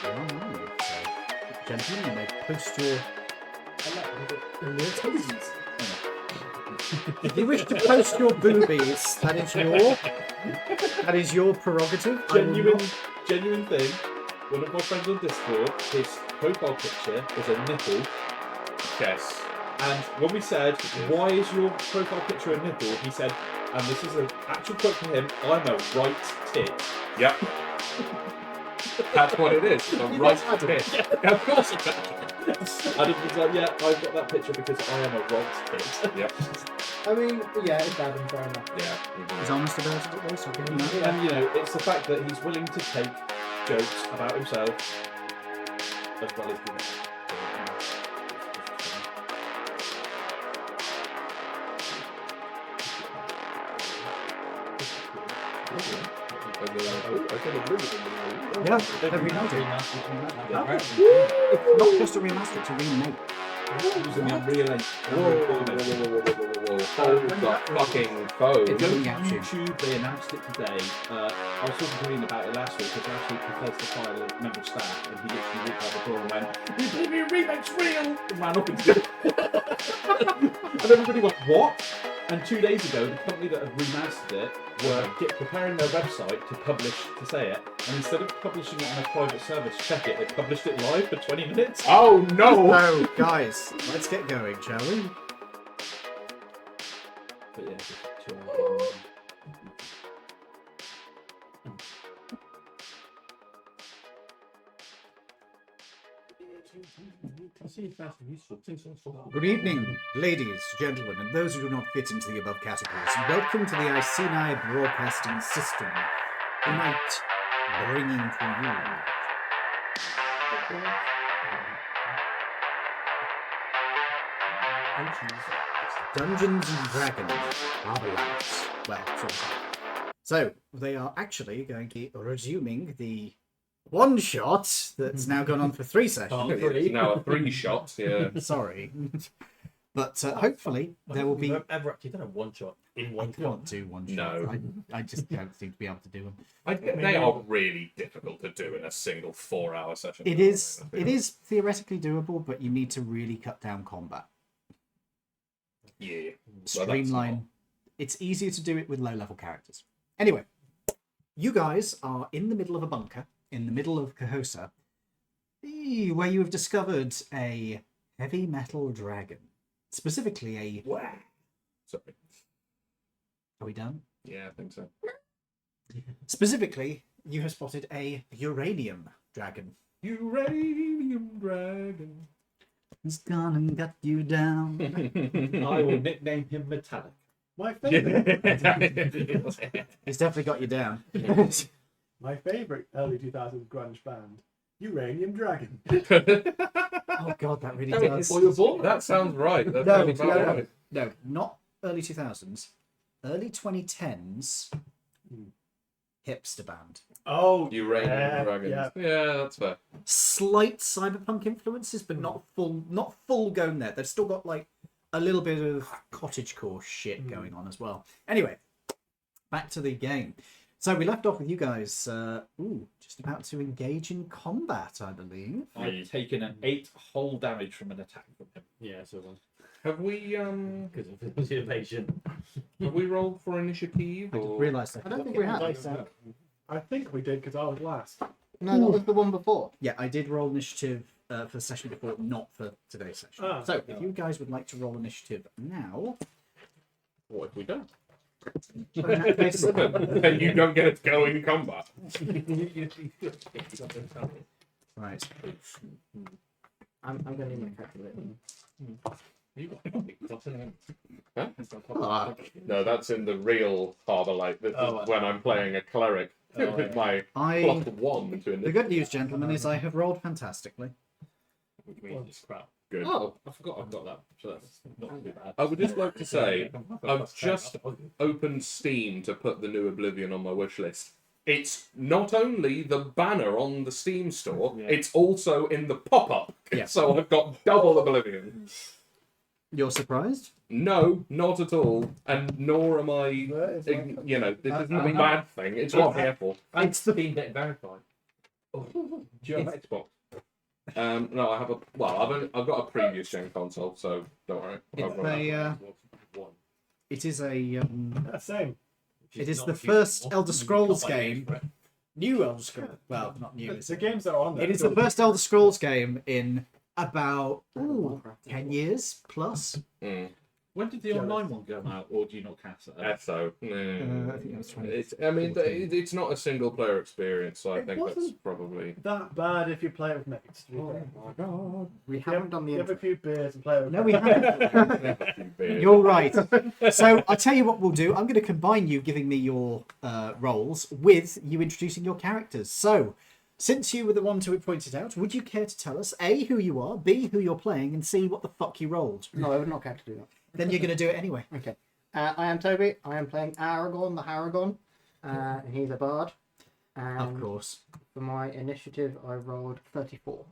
Alright, so, gentlemen, you may post your intelligence. If you wish to post your boobies, that is your prerogative. Genuine thing. One of my friends on Discord, his profile picture is a nipple. Yes. And when we said, why is your profile picture a nipple? He said, and this is an actual quote from him, I'm a right tit. Yep. That's what it is. A right tit. Yeah, of course it's that. And it was like, yeah, I've got that picture because I am a right tit. Yep. I mean, yeah, it's bad and fair enough. Yeah. He's honest about it at least, I'll give him that. And, you know, it's the fact that he's willing to take jokes about himself as well as doing it. Yeah, they're remaking. It's not just a remaster, it's a remake. Using Unreal Engine. Whoa. Hold the fucking phone. It's on Looking at you. YouTube, they announced it today. I was talking to Ian about it last week because last week Bethesda to file a member of staff and he literally walked out the door and went, "The Oblivion remake's real!" and ran up into it. And everybody went, "What?" And 2 days ago, the company that had remastered it were preparing their website to publish, to say it, and instead of publishing it on a private server to check it, they published it live for 20 minutes. Oh no! So, guys, let's get going, shall we? But yeah, just 2 hours. Good evening, ladies, gentlemen, and those who do not fit into the above categories. Welcome to the Iceni Broadcasting System. Tonight, bringing to you Dungeons and Dragons Harbourlight. Well, sort of. So, they are actually going to be resuming the one shot that's now gone on for 3 sessions. It's now a 3-shot, yeah. Sorry. But hopefully there will be... You've ever actually done a one-shot in I one can't do one shot. No. I just don't seem to be able to do them. They are really difficult to do in a single 4-hour session. It is theoretically doable, but you need to really cut down combat. Yeah. Streamline. It's easier to do it with low-level characters. Anyway, you guys are in the middle of a bunker, in the middle of Cahosa, where you have discovered a heavy metal dragon. Specifically a... Sorry. Are we done? Yeah, I think so. Specifically, you have spotted a uranium dragon. Uranium Dragon. It's gonna gut you down. I will nickname him Metallic. My favourite. It's definitely got you down. My favourite early 2000s grunge band, Uranium Dragon. Oh god, that really does. Before you were born. That sounds right. That No, sounds about right. No, not early 2000s. Early 2010s. Hipster band. Oh, Uranium Dragons. Yeah, that's fair. Slight cyberpunk influences, but not full going there. They've still got like a little bit of cottagecore shit going on as well. Anyway, back to the game. So we left off with you guys, just about to engage in combat, I believe. I've taken an 8 whole damage from an attack from him. yeah, so Have we because of the invasion. have we rolled for initiative? I didn't Or... realise that. I don't think we have. I think we did because I was last. No, that was the one before. Yeah, I did roll initiative for the session before, not for today's session. Ah, So if you guys would like to roll initiative now, What have we done? in that case, Then you don't get to go in combat. right. I'm going to need my calculator. Huh? Ah, No, that's in the real Harbourlight. This is when I'm playing a cleric with my plus 1 to the good news, gentlemen, is I have rolled fantastically. Crap. Good. Oh, I forgot I've got that. So that's not too bad. I would just like to say, I've just opened Steam to put the new Oblivion on my wish list. It's not only the banner on the Steam store, it's also in the pop-up. Yeah. So I've got double Oblivion. You're surprised? No, not at all. And nor am I, you know, this isn't a bad thing. It's what I'm here for. It's the Steam Deck verified. Do you have Xbox? No, I have a. Well, I've got a previous gen console, so don't worry. It's I've got a, One. it is a Same. it is the first Elder Scrolls game. New Elder Scrolls. Well, not new. The games that are on there. It is the first Elder Scrolls game in about 10 years plus. When did the online one come out, or do you not cast that? SO. I think it was 20. It's not a single player experience, so I It think that's wasn't probably. that bad if you play it with mates. my god. We You haven't done the You have a intro. few beers and play it with No, mates. we haven't. You're right. So I'll tell you what we'll do. I'm going to combine you giving me your roles with you introducing your characters. So, since you were the one to point it out, would you care to tell us A, who you are, B, who you're playing, and C, what the fuck you rolled? No, I would not care to do that. Then you're going to do it anyway. Okay. I am Toby. I am playing Aragorn the Harrigon. He's a bard. And Of course. for my initiative, I rolled 34.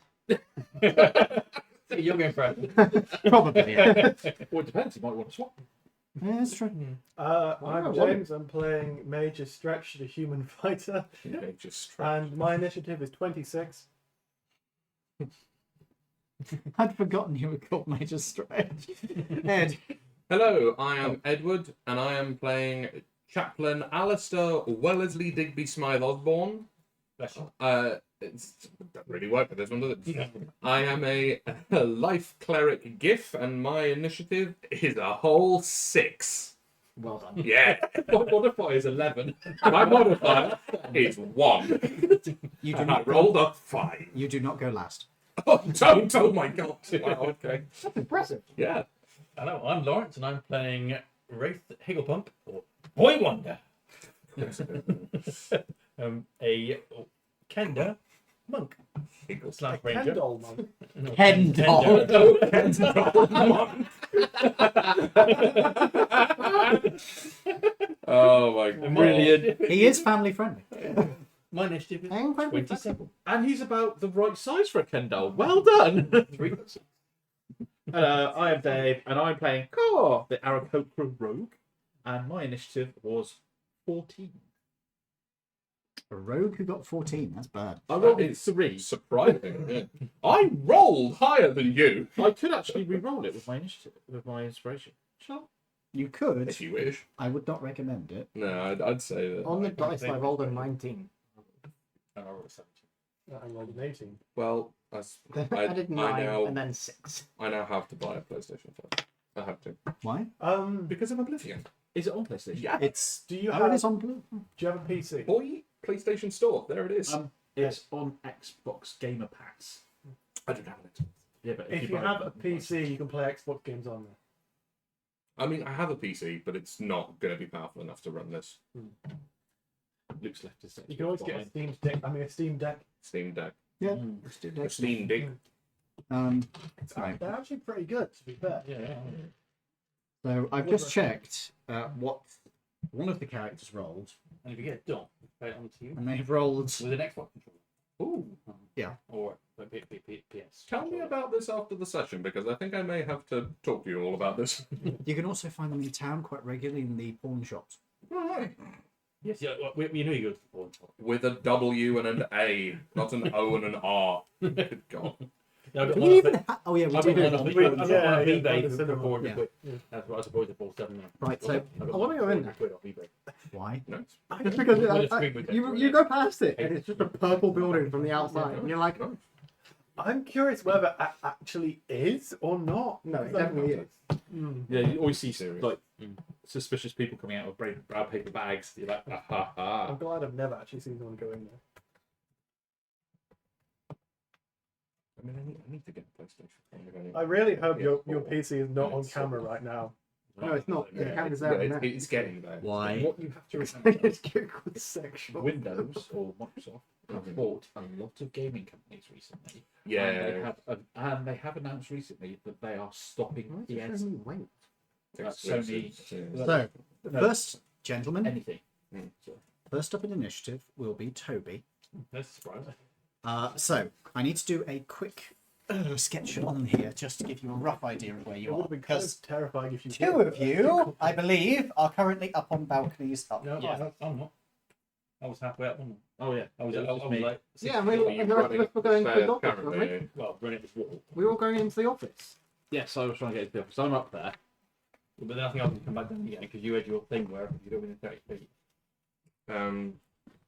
You're going for it. Probably, yeah. Well, it depends. You might want to swap. Yeah, that's true. I'm James. I'm playing Major Stretch, the human fighter. Okay, just And my initiative is 26. I'd forgotten you were called Major Stretch. Ed. Hello, I am Edward, and I am playing Chaplain Alistair Wellesley Digby Smythe Osborne. Bless you. It doesn't really work for this one, does it? I am a life cleric GIF, and my initiative is a whole 6. Well done. Yeah, My modifier is 11. my modifier is 1. You do And I not rolled a 5. You do not go last. Oh, don't! Oh my god! Wow, okay. That's impressive. Yeah. Hello, I'm Lawrence, and I'm playing Wraith Higglepump, or Boy Wonder. A Kenda monk slash ranger. Kendall, man. No, Kendall. Oh my god. Brilliant. He is family friendly. My initiative is Hang on, 27. And he's about the right size for a Kendall. Well done. 3 Hello, I am Dave, and I'm playing Kor, the Aarakocra Rogue. And my initiative was 14. A rogue who got 14. That's bad. I rolled That is 3. Surprising. Yeah. I rolled higher than you. I could actually re-roll it with my initiative, with my inspiration. Sure. You could. If you wish. I would not recommend it. No, I'd say that. On the dice, I rolled a 19. And I rolled a 17. I rolled an 18. Well, I did 9 now, and then 6. I now have to buy a PlayStation 5. I have to. Why? Because of Oblivion. Is it on PlayStation? Yeah. It's. Do you Oh, have? it is on blue. Do you have a PC? Boy, PlayStation Store. There it is. It's on Xbox Gamer Pass. I don't have it. Yeah, but If you buy have it- a PC, you can play Xbox games on there. I mean, I have a PC, but it's not going to be powerful enough to run this. Luke's left his You can always get a Steam Deck. A Steam Deck. Steam Deck. Yeah. Mm. Let's do A that. Steam Deck. Right. They're actually pretty good, to be fair. Yeah. So I've just checked what one of the characters rolled, And if you get it done, play it onto you and they've rolled. with an Xbox controller. Ooh. Yeah. Or a PS. Tell me about this after the session, because I think I may have to talk to you all about this. You can also find them in town quite regularly in the pawn shops. Yes, yeah, well, you know you go to the pawn shop. With a W and an A, not an O and an R. Good God. Yeah, I've got Do one we off even? it. Oh yeah, we I've do. got one off We- it. I've got yeah, one off yeah, eBay that's for the 400 Yeah. quid. That's what I suppose it bought 7 now. Right, so I've got I wanna go in 400 quid off eBay. why? No. Just because With a screen protector you on you it. go past it, and it's just a purple building from the outside, and you're like, I'm curious whether it actually is or not. no, it definitely is. Yeah, you always see Serious. like suspicious people coming out of brown paper bags. You're like, ah ha ha. I'm glad I've never actually seen someone go in there. I mean, I need to get a PlayStation. I really hope Yeah, your four. PC is not on It's camera right now. No, it's not. The Yeah, camera's it's, there. yeah, and it's getting there. Why? What you have to remember, it's getting sexual. Windows or Microsoft have bought a lot of gaming companies recently. Yeah. And they have announced recently that they are stopping Why the is it showing me wait? Sony. So the first gentleman, anything. So, first up in initiative will be Toby. That's surprising. So I need to do a quick sketch on here just to give you a rough idea of where It you would are, have been kind because of terrifying if you. two of you, I believe, are currently up on balconies. Up No, here. I'm not. I was halfway up, wasn't Oh yeah. I? I was just me. like, Yeah, and the rest of us were going to the office, weren't we? well, running this wall. We were all going into the office. Yes, I was trying to get to the office. I'm up there. But then I think I can come back down again because you had your thing where you go within 30 feet.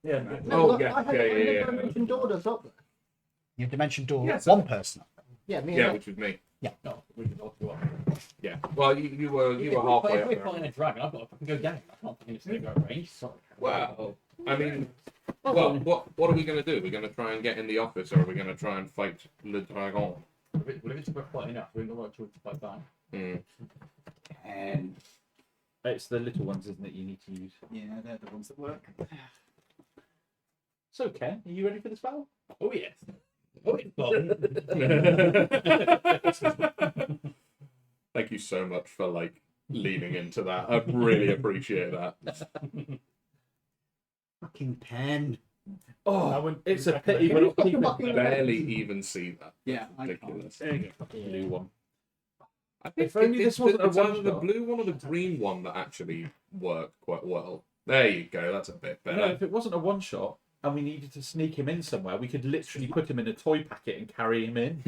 Yeah. No, look, yeah, I had yeah. dimension doors up there. Your dimension door. Yes. One person. Yeah, me and Yeah, Ed. which was me. No, we can all go up. Yeah. Well, you were halfway If up we're there. fighting a dragon, I've got to fucking go down. I can't fucking stick out range. Sorry. Well, I mean, well, what are we going to do? We're going to try and get in the office, or are we going to try and fight Le Dragon? If it's worth fighting up, we're in the right choice to fight back. And It's the little ones, isn't it? You need to use. yeah, they're the ones that work. So, Ken, are you ready for this battle? Oh, yes. Oh, it's fun. Thank you so much for like leaning into that. I really appreciate that. Fucking pen. Oh, it's a pity we're not I keeping can barely even see that. Yeah, I Ridiculous. There you go. Blue one. I think If only this wasn't a it's either the one-shot. blue one or the green one that actually worked quite well. There you go. That's a bit No, better. if it wasn't a one shot and we needed to sneak him in somewhere, we could literally put him in a toy packet and carry him in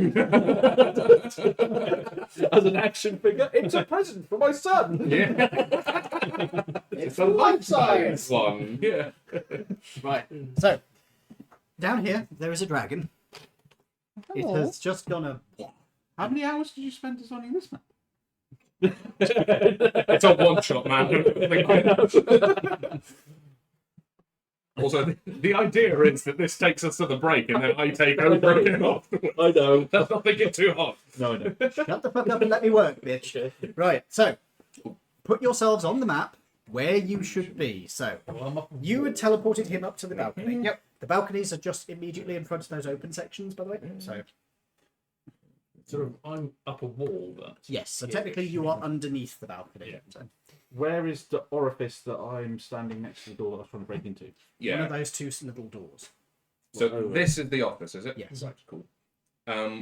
as an action figure. It's a present for my son. Yeah. It's a life size. one. Yeah. Right. So down here there is a dragon. It has just gone a. How many hours did you spend designing this map? It's a one shot, man. Also, the idea is that this takes us to the break and then I take over again afterwards. I know. Let's not think it too hard. No, I know. Shut the fuck up and let me work, bitch. Right. So put yourselves on the map where you should be. So you had teleported him up to the balcony. Yep. The balconies are just immediately in front of those open sections, by the way. So Sort of, I'm up a wall, but yes. So technically you are underneath the balcony. Yeah. So Where is the orifice that I'm standing next to the door that I was trying to break into? one Yeah. of those two little doors. So this is the office, is it? Yes. Right, cool.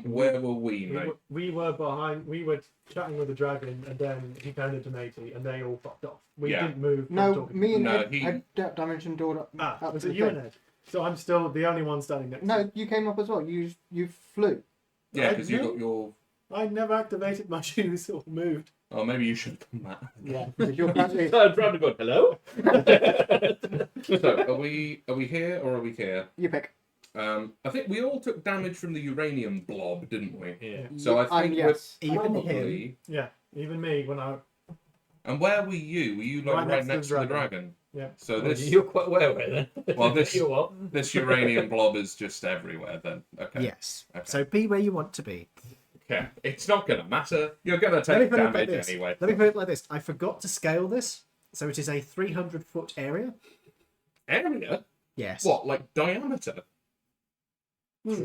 Where were we, mate? We were behind. We were chatting with the dragon, and then he turned into matey, and they all fucked off. We Yeah. didn't move. from No, talking. me and No, Ed he- had dimension door up. up Was to it the you thing. and Ed? So I'm still the only one standing next. to No, you. you came up as well. You flew. Yeah, because you no. got your. I never activated my shoes or moved. Oh, maybe you should have done that. Yeah, because you're apparently. Turned round and gone, hello? So, are we here or are we here? You pick. I think we all took damage from the uranium blob, didn't we? yeah. So I think yes. we're Even him. probably. Yeah, even me when I. And where were you? Were you like right next to the dragon? Yeah. So this You're quite aware of it then. Well, this- You're what? this uranium blob is just everywhere. Then okay. Yes. Okay. So be where you want to be. Okay. It's not gonna matter. You're gonna Let me take put it like damage this. anyway. Let me put it like this. I forgot to scale this, so it is a 300-foot area. Area? Yes. What? Like diameter?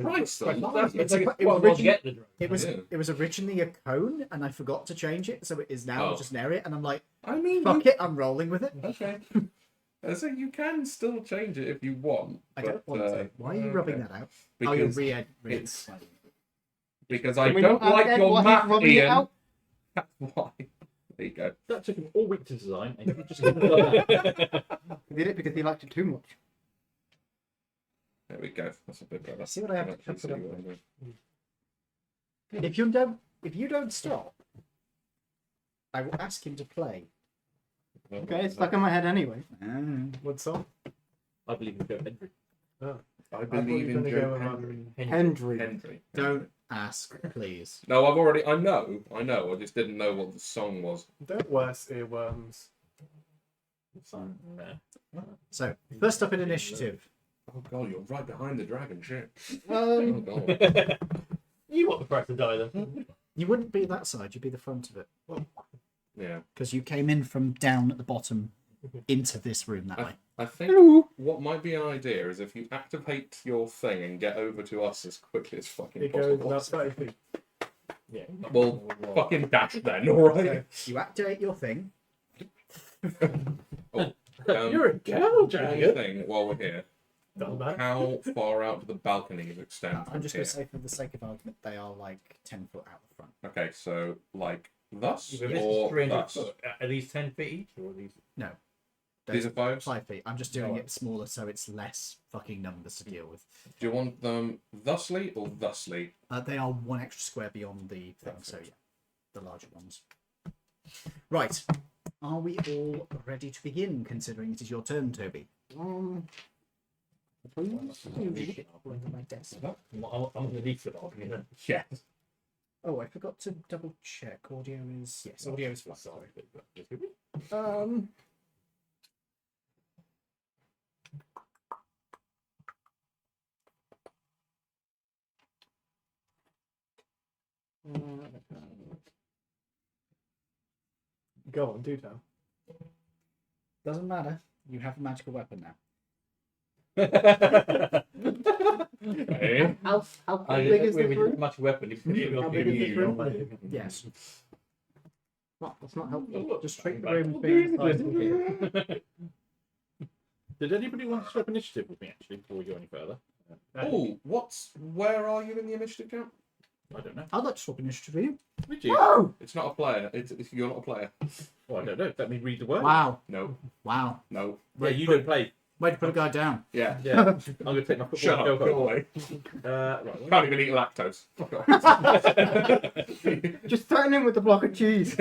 Christ alive. It's a, it, Well, was we'll origin- get the dragon. it was Yeah. it was originally a cone, and I forgot to change it, so it is now Oh. just an area. And I'm like, I mean, fuck it, I'm rolling with it. Okay. So you can still change it if you want. I don't but, want to. Why are you rubbing okay. that out? Oh, you're Because re it's- Because I Can we don't not like ask Ed your what he's map, rubbing it Ian. out? That's why. There you go. That took him all week to design, and you just give it like that. He did it because he liked it too much. There we go. That's a bit better. See what I have to Actually cut see it up what I'm with. doing. If you don't stop, I will ask him to play. Okay, it's stuck in my head anyway. What song? I believe in Joe Henry. I I thought believe you were in gonna Joe go Henry. Hendry. Henry. Don't ask, please. No, I've already. I know. I just didn't know what the song was. Don't worse earworms. So first up in initiative. Oh god, you're right behind the dragon. Shit. Um, Oh god. You want the first to die then? You wouldn't be that side, you'd be the front of it. Yeah. Because you came in from down at the bottom into this room that way. I think what might be an idea is if you activate your thing and get over to us as quickly as fucking It goes possible. about 30 feet. Yeah. Well, fucking dash then, alright? So you activate your thing. You're a cow dragon. Thing while we're here. Doesn't matter. How far out do the balconies extend? I'm from just here? going to say, for the sake of argument, they are like 10 foot out the front. Okay, so like thus This is or 300 thus? foot. Are these 10 feet each or are these? No. These are 5s? 5 feet. I'm just doing Alright. it smaller so it's less fucking numbers to deal with. Do you want them thusly or thusly? They are 1 extra square beyond the thing, so yeah, the larger ones. Right. Are we all ready to begin, considering it is your turn, Toby? Please. My desk. I'm underneath the dog, you know. Yes. Oh, I forgot to double check. Audio is... Yes, audio is fine. Sorry. Go on, do tell. Doesn't matter. You have a magical weapon now. Hey. How I big is the with room? much weapon. How big is this room? Yes. That's not helpful. Just treat the room as being the size of here. Did anybody want to swap initiative with me actually before we go any further? Oh, where are you in the initiative count? I don't know. I'd like to swap initiative with you. Would you? It's not a player. You're not a player. Well, I don't know. Let me read the word. Wow. No. Wow. No. Yeah, you don't play. Way to put a guy down. Yeah. Yeah. I'm going to take my football Shut and up. go Go home. away. Right. Can't even eat lactose. Fuck off. Just threaten him with the block of cheese.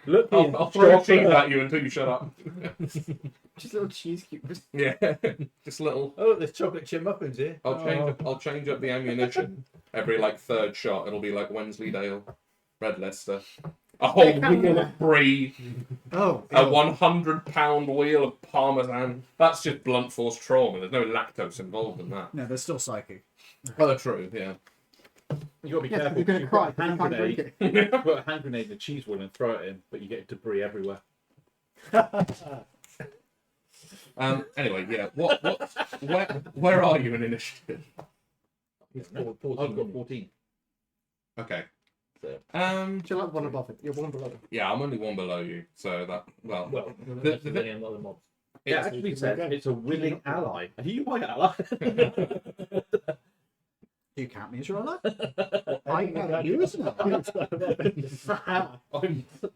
Look, I'll throw cheese at you until you shut up. Just little cheese cubes. Yeah. Just little. Oh, there's chocolate chip muffins here. I'll change up the ammunition every like third shot. It'll be like Wensleydale, Red Leicester, a whole wheel of brie, Oh. a 100-pound wheel of parmesan. That's just blunt force trauma. There's no lactose involved in that. No, they're still psychic. Oh, true. Yeah. You got to be Yeah, careful. you're going to You cry. put a hand You can't drink grenade. it. You put a hand grenade in a cheese wheel and throw it in, but you get debris everywhere. Anyway, yeah. Where are you in initiative? I've got 14. Okay. So, You're like one above it. You're one below it. Yeah, I'm only one below you, so that well. well, the- there's many other mobs. It It's- actually says it's a willing ally. Are you my ally? Do you count me as your ally? I count you as an ally.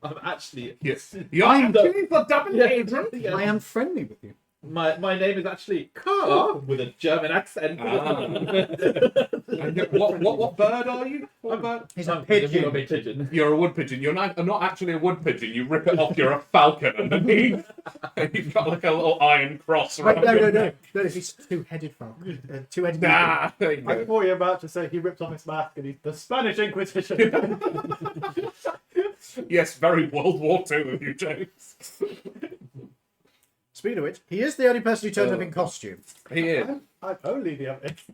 I'm actually. Yes. You're the double agent. I am friendly with you. My name is actually Carl with a German accent. And what bird are you? What bird? He's a I'm pigeon. a pigeon. You're a wood pigeon. You're not actually a wood pigeon. You rip it off. You're a falcon underneath. And you've got like a little iron cross Wait, around no, it. no. He's two-headed falcon. Two-headed eagle. Nah, there you I go. thought you were about to say he ripped off his mask and he's the Spanish Inquisition. Yes, very World War II of you, James. Speaking of which, he is the only person who turned up in costume. He is. I'm only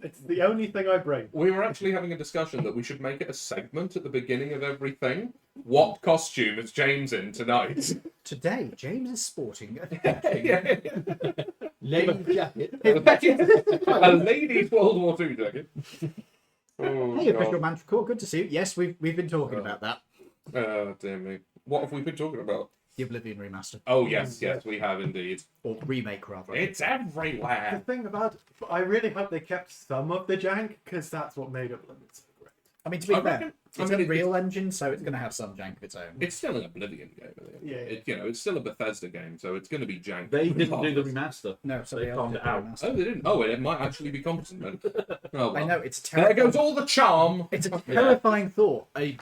it's the only thing I bring. We were actually having a discussion that we should make it a segment at the beginning of everything. What costume is James in tonight? Today, James is sporting a Lady jacket. A ladies' World War II jacket. Oh, Hey, official God. Manticore, good to see you. Yes, we've been talking about that. Oh, dear me. What have we been talking about? The Oblivion remaster. Oh, yes, we have indeed. Or remake, rather. It's The everywhere. thing about I really hope they kept some of the jank because that's what made it limit so great. I mean, to be I fair, reckon- I it's mean, a real engine, so it's going to have some jank of its own. It's still an Oblivion game, isn't it? Yeah. It's still a Bethesda game, so it's going to be jank. They didn't do the remaster. No, somebody They else found did it the out. remaster. Oh, they didn't. Oh, it might actually be competent then. Oh, well. I know, it's There terrifying. goes all the charm. It's a terrifying thought. A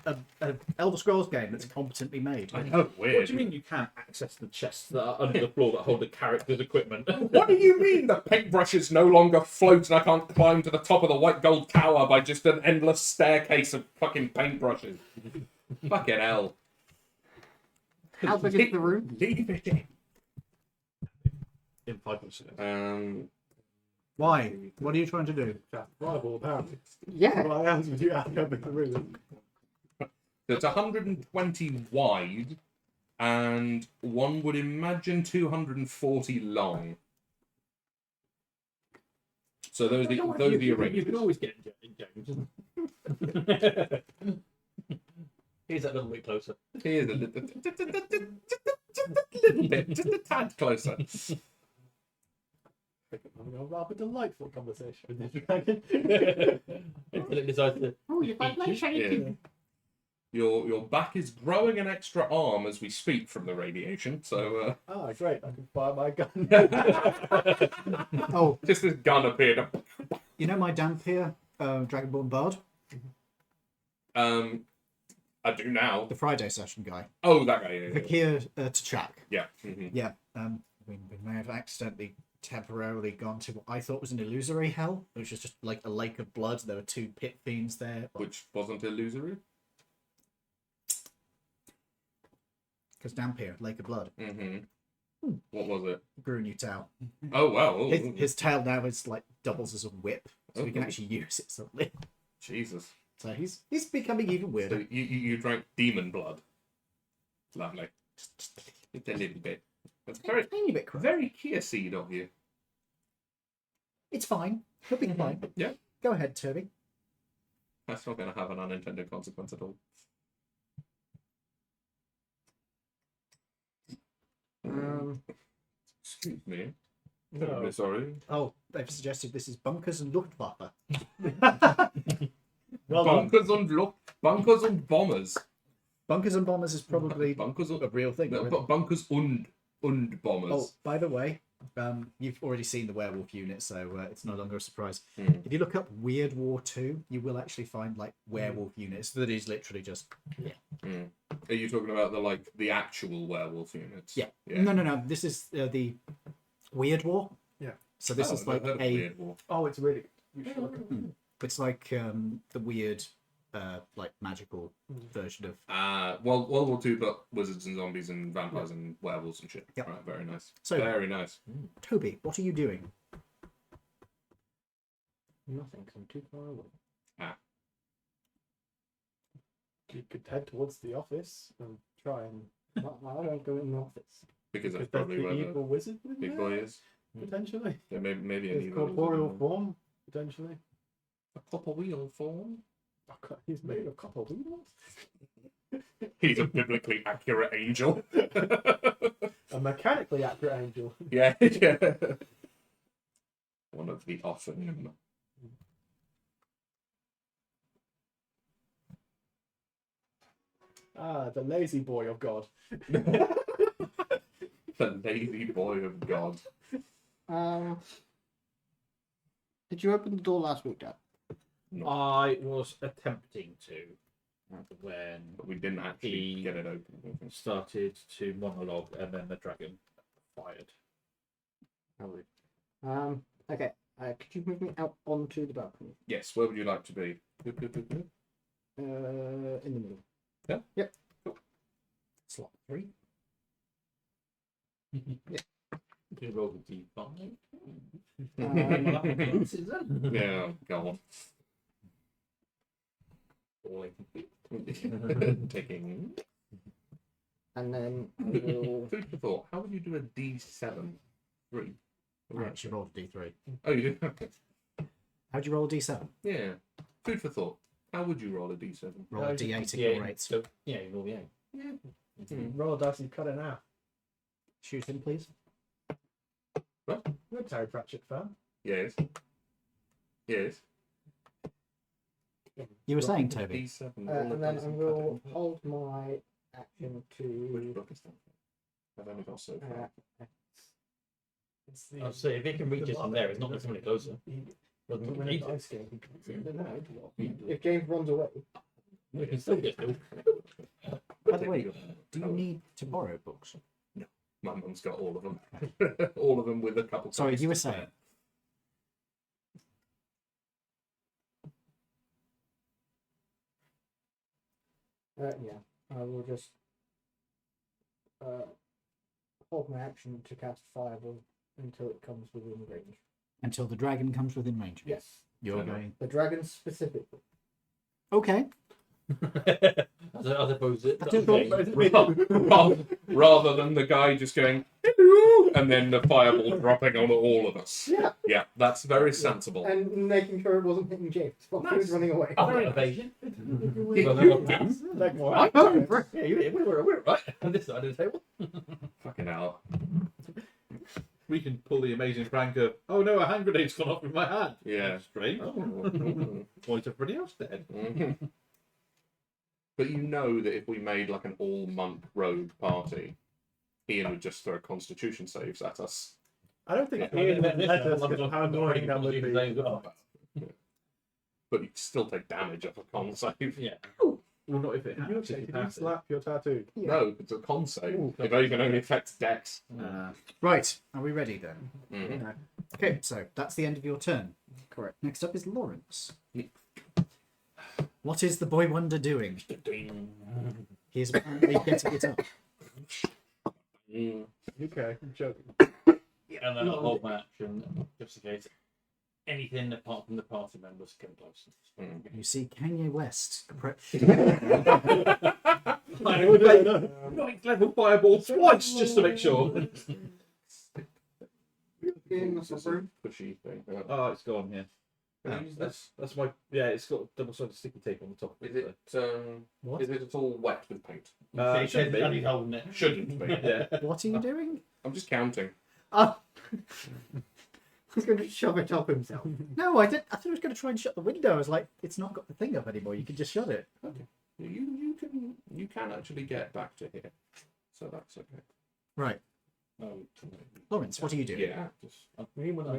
Elder Scrolls game that's competently made. I know, weird. What do you mean you can't access the chests that are under the floor that hold the character's equipment? What do you mean the paintbrushes no longer float and I can't climb to the top of the white gold tower by just an endless staircase of fucking paintbrushes? Fucking hell. How big is the room? Leave it in. In 5 minutes. Why? What are you trying to do? That's rival apparently. Yeah. Why else would you ask how big the room is? It's 120 wide and one would imagine 240 long. So those are the You can arrangements. always get in James. Here's that little bit closer. Here's a little bit, just a tad closer. Having a rather delightful conversation with this dragon. Until it decides to. Oh, you quite like shiny Yeah. cube. Your back is growing an extra arm as we speak from the radiation. So Ah, great! I can fire my gun. Oh, just this gun appeared. you know my Dampier Dragonborn Bard? I do now. The Friday session guy. Oh, that guy. Yeah. Vakir T'Chak. Yeah. Mhm. Yeah. We may have accidentally temporarily gone to what I thought was an illusory hell, which was just like a lake of blood. There were 2 pit fiends there. Which wasn't illusory. Because Dampier, Lake of Blood, Mm-hmm. What was it? grew a new tail. Oh wow. Oh, His tail now is like doubles as a whip, so we can actually use it as a whip. Jesus. So he's becoming even weirder. So you drank demon blood. Lovely. Just a little bit. That's very Tiny bit corrupt. very Kia seed of you. It's fine. He'll be fine. Yeah. Go ahead, Toby. That's not going to have an unintended consequence at all. Excuse me. No. Sorry. Oh, they've suggested this is Bunkers and Luftwaffe. Well done. Bunkers and bombers. Bunkers and Bombers is probably Bunkers a real thing. no, already. bunkers und bombers. Oh, by the way, you've already seen the werewolf unit, so it's no longer a surprise. Mm. If you look up Weird War 2, you will actually find like werewolf units that is literally just Mm. Are you talking about the actual werewolf units? yeah. No. This is the Weird War. Yeah. So this is like a Weird War. Oh, it's really good. You should look at it. it's like the weird like magical version of World War II, but wizards and zombies and vampires and werewolves and shit. Yep. Right, very nice. So- very nice. Toby. What are you doing? Nothing, 'cause I'm too far away. You could head towards the office and try and. I don't go in the office. Because that's Because there's probably the where the evil wizard in big there, boy is. potentially. Yeah, maybe an His evil corporeal wizard. form, potentially. A copper wheel form. Oh, God, he's made of copper wheels. He's a biblically accurate angel. A mechanically accurate angel. yeah, yeah. One of the often. Ah, the lazy boy of God. The lazy boy of God. Did you open the door last week, Dad? I was attempting to when But we didn't actually He- get it open. started to monologue and then the dragon fired. Probably. Okay. Could you move me out onto the balcony? Yes, where would you like to be? In the middle. Slot 3. You roll the D5. Yeah, go on. Falling complete. Taking. And then I will. Food for thought. How would you do a D7? 3. I actually rolled a D3. Oh, you do? How'd you roll a D7? Yeah. Food for thought. How would you roll a D7? Roll a D8 at Yeah, your rates. so, yeah, you roll the 8. Hmm. Roll a dice and cut it out. Shoot him, please. You're a Terry Pratchett fan. Yes. Yes. You were saying, Toby. D7. And roll a then dice I and will cut it. hold my action Which to. book is that? I've only got so far. It's the, I'll say if it can reach us from there, it's not necessarily closer. Doesn't When need a it. dice game, he cuts it. If James runs away, We can still get through. By the way, do you need to borrow books? My mum's got all of them. All of them with a couple. Sorry, copies you were to spare. saying. yeah, I will just hold my action to cast Fireball until it comes within range. Until the dragon comes within range. Yes, You're Fair enough. going. the dragon specifically. Okay. I suppose it. Rather than the guy just going hello and then the fireball dropping on all of us. Yeah. Yeah, that's very sensible. And making sure it wasn't hitting James while he was Nice. running away. Other evasion. Like what? I'm over. Yeah, we're right on this side of the table. Fucking hell. We can pull the amazing prank of, oh no, a hand grenade's gone off in my hand. Yeah. Strange. Oh. Point everybody else dead. Mhm. But you know that if we made like an all-monk rogue party, Ian would just throw Constitution saves at us. I don't think Yeah, Ian would this let one, us, I'm because not- how I'm not annoying that would reading be. Constitution saves. But you'd still take damage off a con save. Yeah. Well, not if it Did you happens. actually did you slap your tattoo? No, it's a con save. Ooh. It can only affect dex. Right, are we ready then? Mm. No. Okay, so that's the end of your turn. Correct. Next up is Lawrence. Yeah. What is the boy wonder doing? He is apparently getting it up. Mm. Okay, I'm joking. And then I'll hold my action just in case anything apart from the party members come close. You see Kanye West. Ninth level fireball twice just to make sure. In the suburb. Pushy thing. Yeah. Oh, it's gone. Yeah. That's my. Yeah, it's got double-sided sticky tape on the top. Is it What? is it at all wet with paint? So Shouldn't be. only holding it. Shouldn't be. Yeah. What are you doing? I'm just counting. Oh. He's going to shove it up himself. No, I didn't. I thought I was going to try and shut the window. I was like, it's not got the thing up anymore. You can just shut it. You can actually get back to here, so that's okay. Right. No, Lawrence, what are you doing? Yeah, just I'm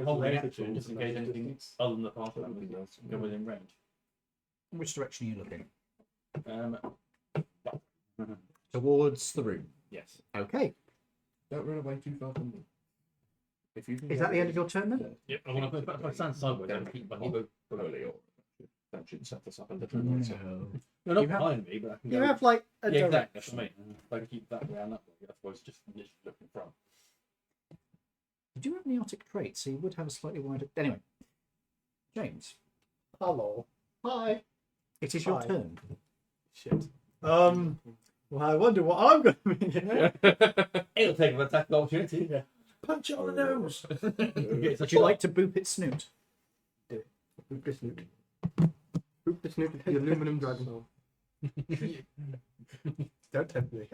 holding action just in case anything other than the party members go within range. Which direction are you looking? Towards the room. Yes. Okay. don't run away too far from me. If you can Is that the end of your turn then? Yeah, I want to put if I stand sideways, I'll keep my heel. Slowly, or that should set us up a little No. nicer. No, not You have- behind me, but I can You go. have like a Yeah, exactly. That's direction. what I mean. If I can keep that way and that way, otherwise just literally looking front. You do have neotic traits, so you would have a slightly wider. Anyway, James, Hello. Hi. it is your Hi. turn. Shit. Well, I wonder what I'm going to be. It'll take an attack of opportunity. Yeah. Punch it on the nose. Would you like to boop its snoot? Boop the snoot. Boop the snoot with the aluminum dragon. Don't tempt me.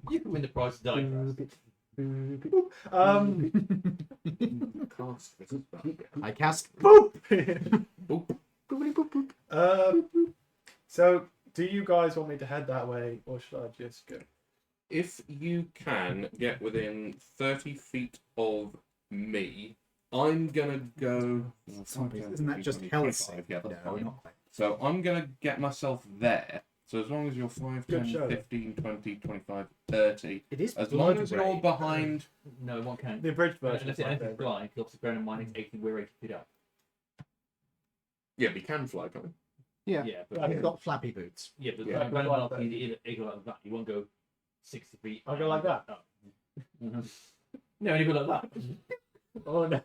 You can win the prize of dying. Boop it. Boop it. Cast this spell. I cast. Boop. Boopity boop boop. So, do you guys want me to head that way, or should I just go? If you can get within 30 feet of me, I'm gonna go. Isn't that just Kelsey? Yeah, that's No, fine. not quite. So I'm gonna get myself there. So as long as you're 5, Good 10, show. 15, 20, 25, 30. It is As blood long as you're rage. behind. No, it won't count. The abridged version. Unless is it's like anything that. flying, because obviously bearing in mind it's 80, we're 80 feet up. Yeah, we can fly, can't we? Yeah. Yeah, but I've got flappy boots. yeah, but Yeah. bearing in mind obviously you go like that. You won't go 60 feet. I'll go like that. up. No, you go like that. Oh no.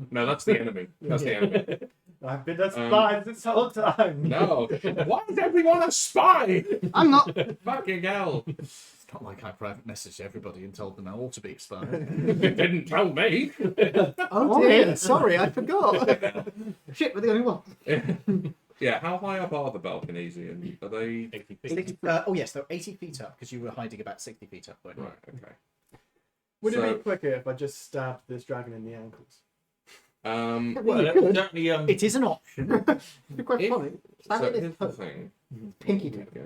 No, that's the enemy. That's the enemy. I've been a spy this whole time. No. Why is everyone a spy? I'm not. Fucking hell. It's not like I private messaged everybody and told them I ought to be expired. You didn't tell me. Oh dear, sorry, I forgot. Shit, we're the only one. Yeah, how high up are the balconies, Ian? Are they. 80 feet. Oh yes, they're 80 feet up because you were hiding about 60 feet up. Weren't you? Right, okay. Would So- it be quicker if I just stabbed this dragon in the ankles? Well, You could. certainly, It is an option. It'd be quite If- funny. Stab So it here's with the the thing. pinky tip. Yeah.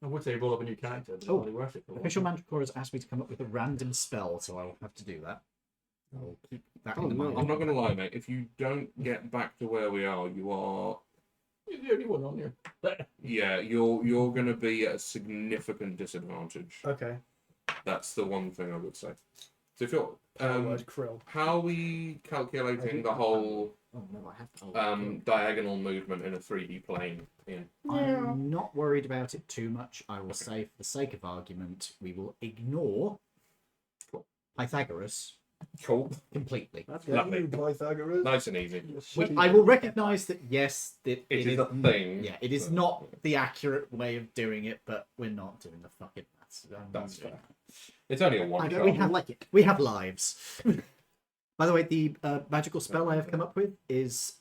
I would say roll up a new character, but it's Oh, hardly worth it. Official Manticore has asked me to come up with a random spell, so I'll have to do that. I'll keep that in Oh, no. mind. I'm not going to lie, mate. If you don't get back to where we are, you are. You're the only one on here. Yeah, you're going to be at a significant disadvantage. Okay. That's the one thing I would say. So if you're. Word krill. How are we calculating the whole Oh no, I have to. diagonal movement in a 3D plane? Ian? I'm not worried about it too much. I will say, for the sake of argument, we will ignore Cool. Pythagoras Cool. completely. That's Lovely. you, Pythagoras. Nice and easy. I will recognise that yes, It is a thing. Yeah, it is not the accurate way of doing it, but we're not doing the fucking maths. That's fair. It's only a one I shot. don't like it. We have lives. By the way, the magical spell I have come up with is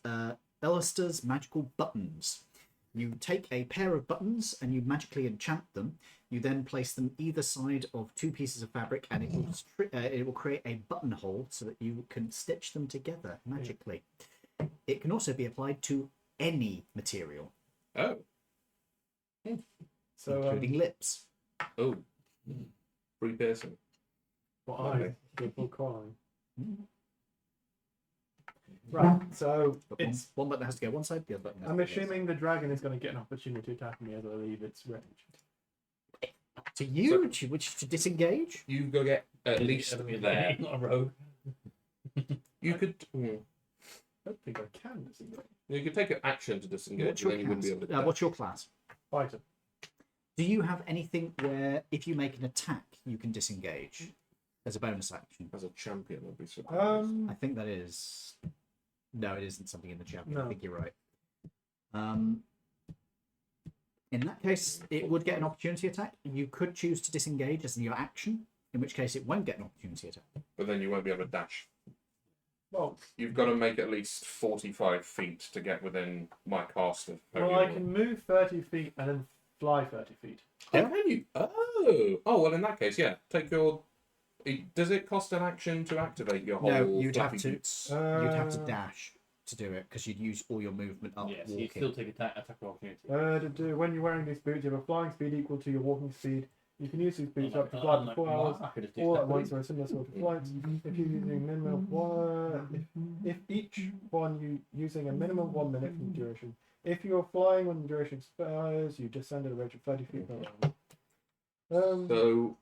Elister's Magical Buttons. You take a pair of buttons and you magically enchant them. You then place them either side of two pieces of fabric, and it will create a buttonhole so that you can stitch them together magically. It can also be applied to any material. Oh. So, including lips. Oh, 3 piercing. what Okay. I do full crawling. Right, so But it's. one button has to go one side, the other button has I'm to go the other assuming the dragon is going to get an opportunity to attack me as I leave its range. side. To you, to which to disengage. You go get at least there. He's not a rogue. You could. I don't think I can disengage. You could take an action to disengage, What's and your then you wouldn't be able class? to. What's your class? Fighter. Do you have anything where if you make an attack, you can disengage as a bonus action? As a champion, I'd be surprised. I think that is. No, it isn't something in the champion. I No. think you're right. In that case, it would get an opportunity attack. You could choose to disengage as your action, in which case it won't get an opportunity attack. But then you won't be able to dash. Well, You've got to make at least 45 feet to get within my cast of. well, I can move 30 feet and then fly 30 feet. Oh, can you? Oh, well, in that case, yeah. Take your. Does it cost an action to activate your whole? No, you'd have fluffy to. boots? You'd have to dash to do it because you'd use all your movement up Yes, you walking. still take attack opportunity. When you're wearing these boots, you have a flying speed equal to your walking speed. You can use these boots Unlike- up to fly for unlike 4 mine, hours, I could just do all that at once or a similar sort of flight. If you're using minimum one, if each one you using a minimum 1 minute from duration. If you're flying when the duration expires, you descend at a rate of 30 feet per round. So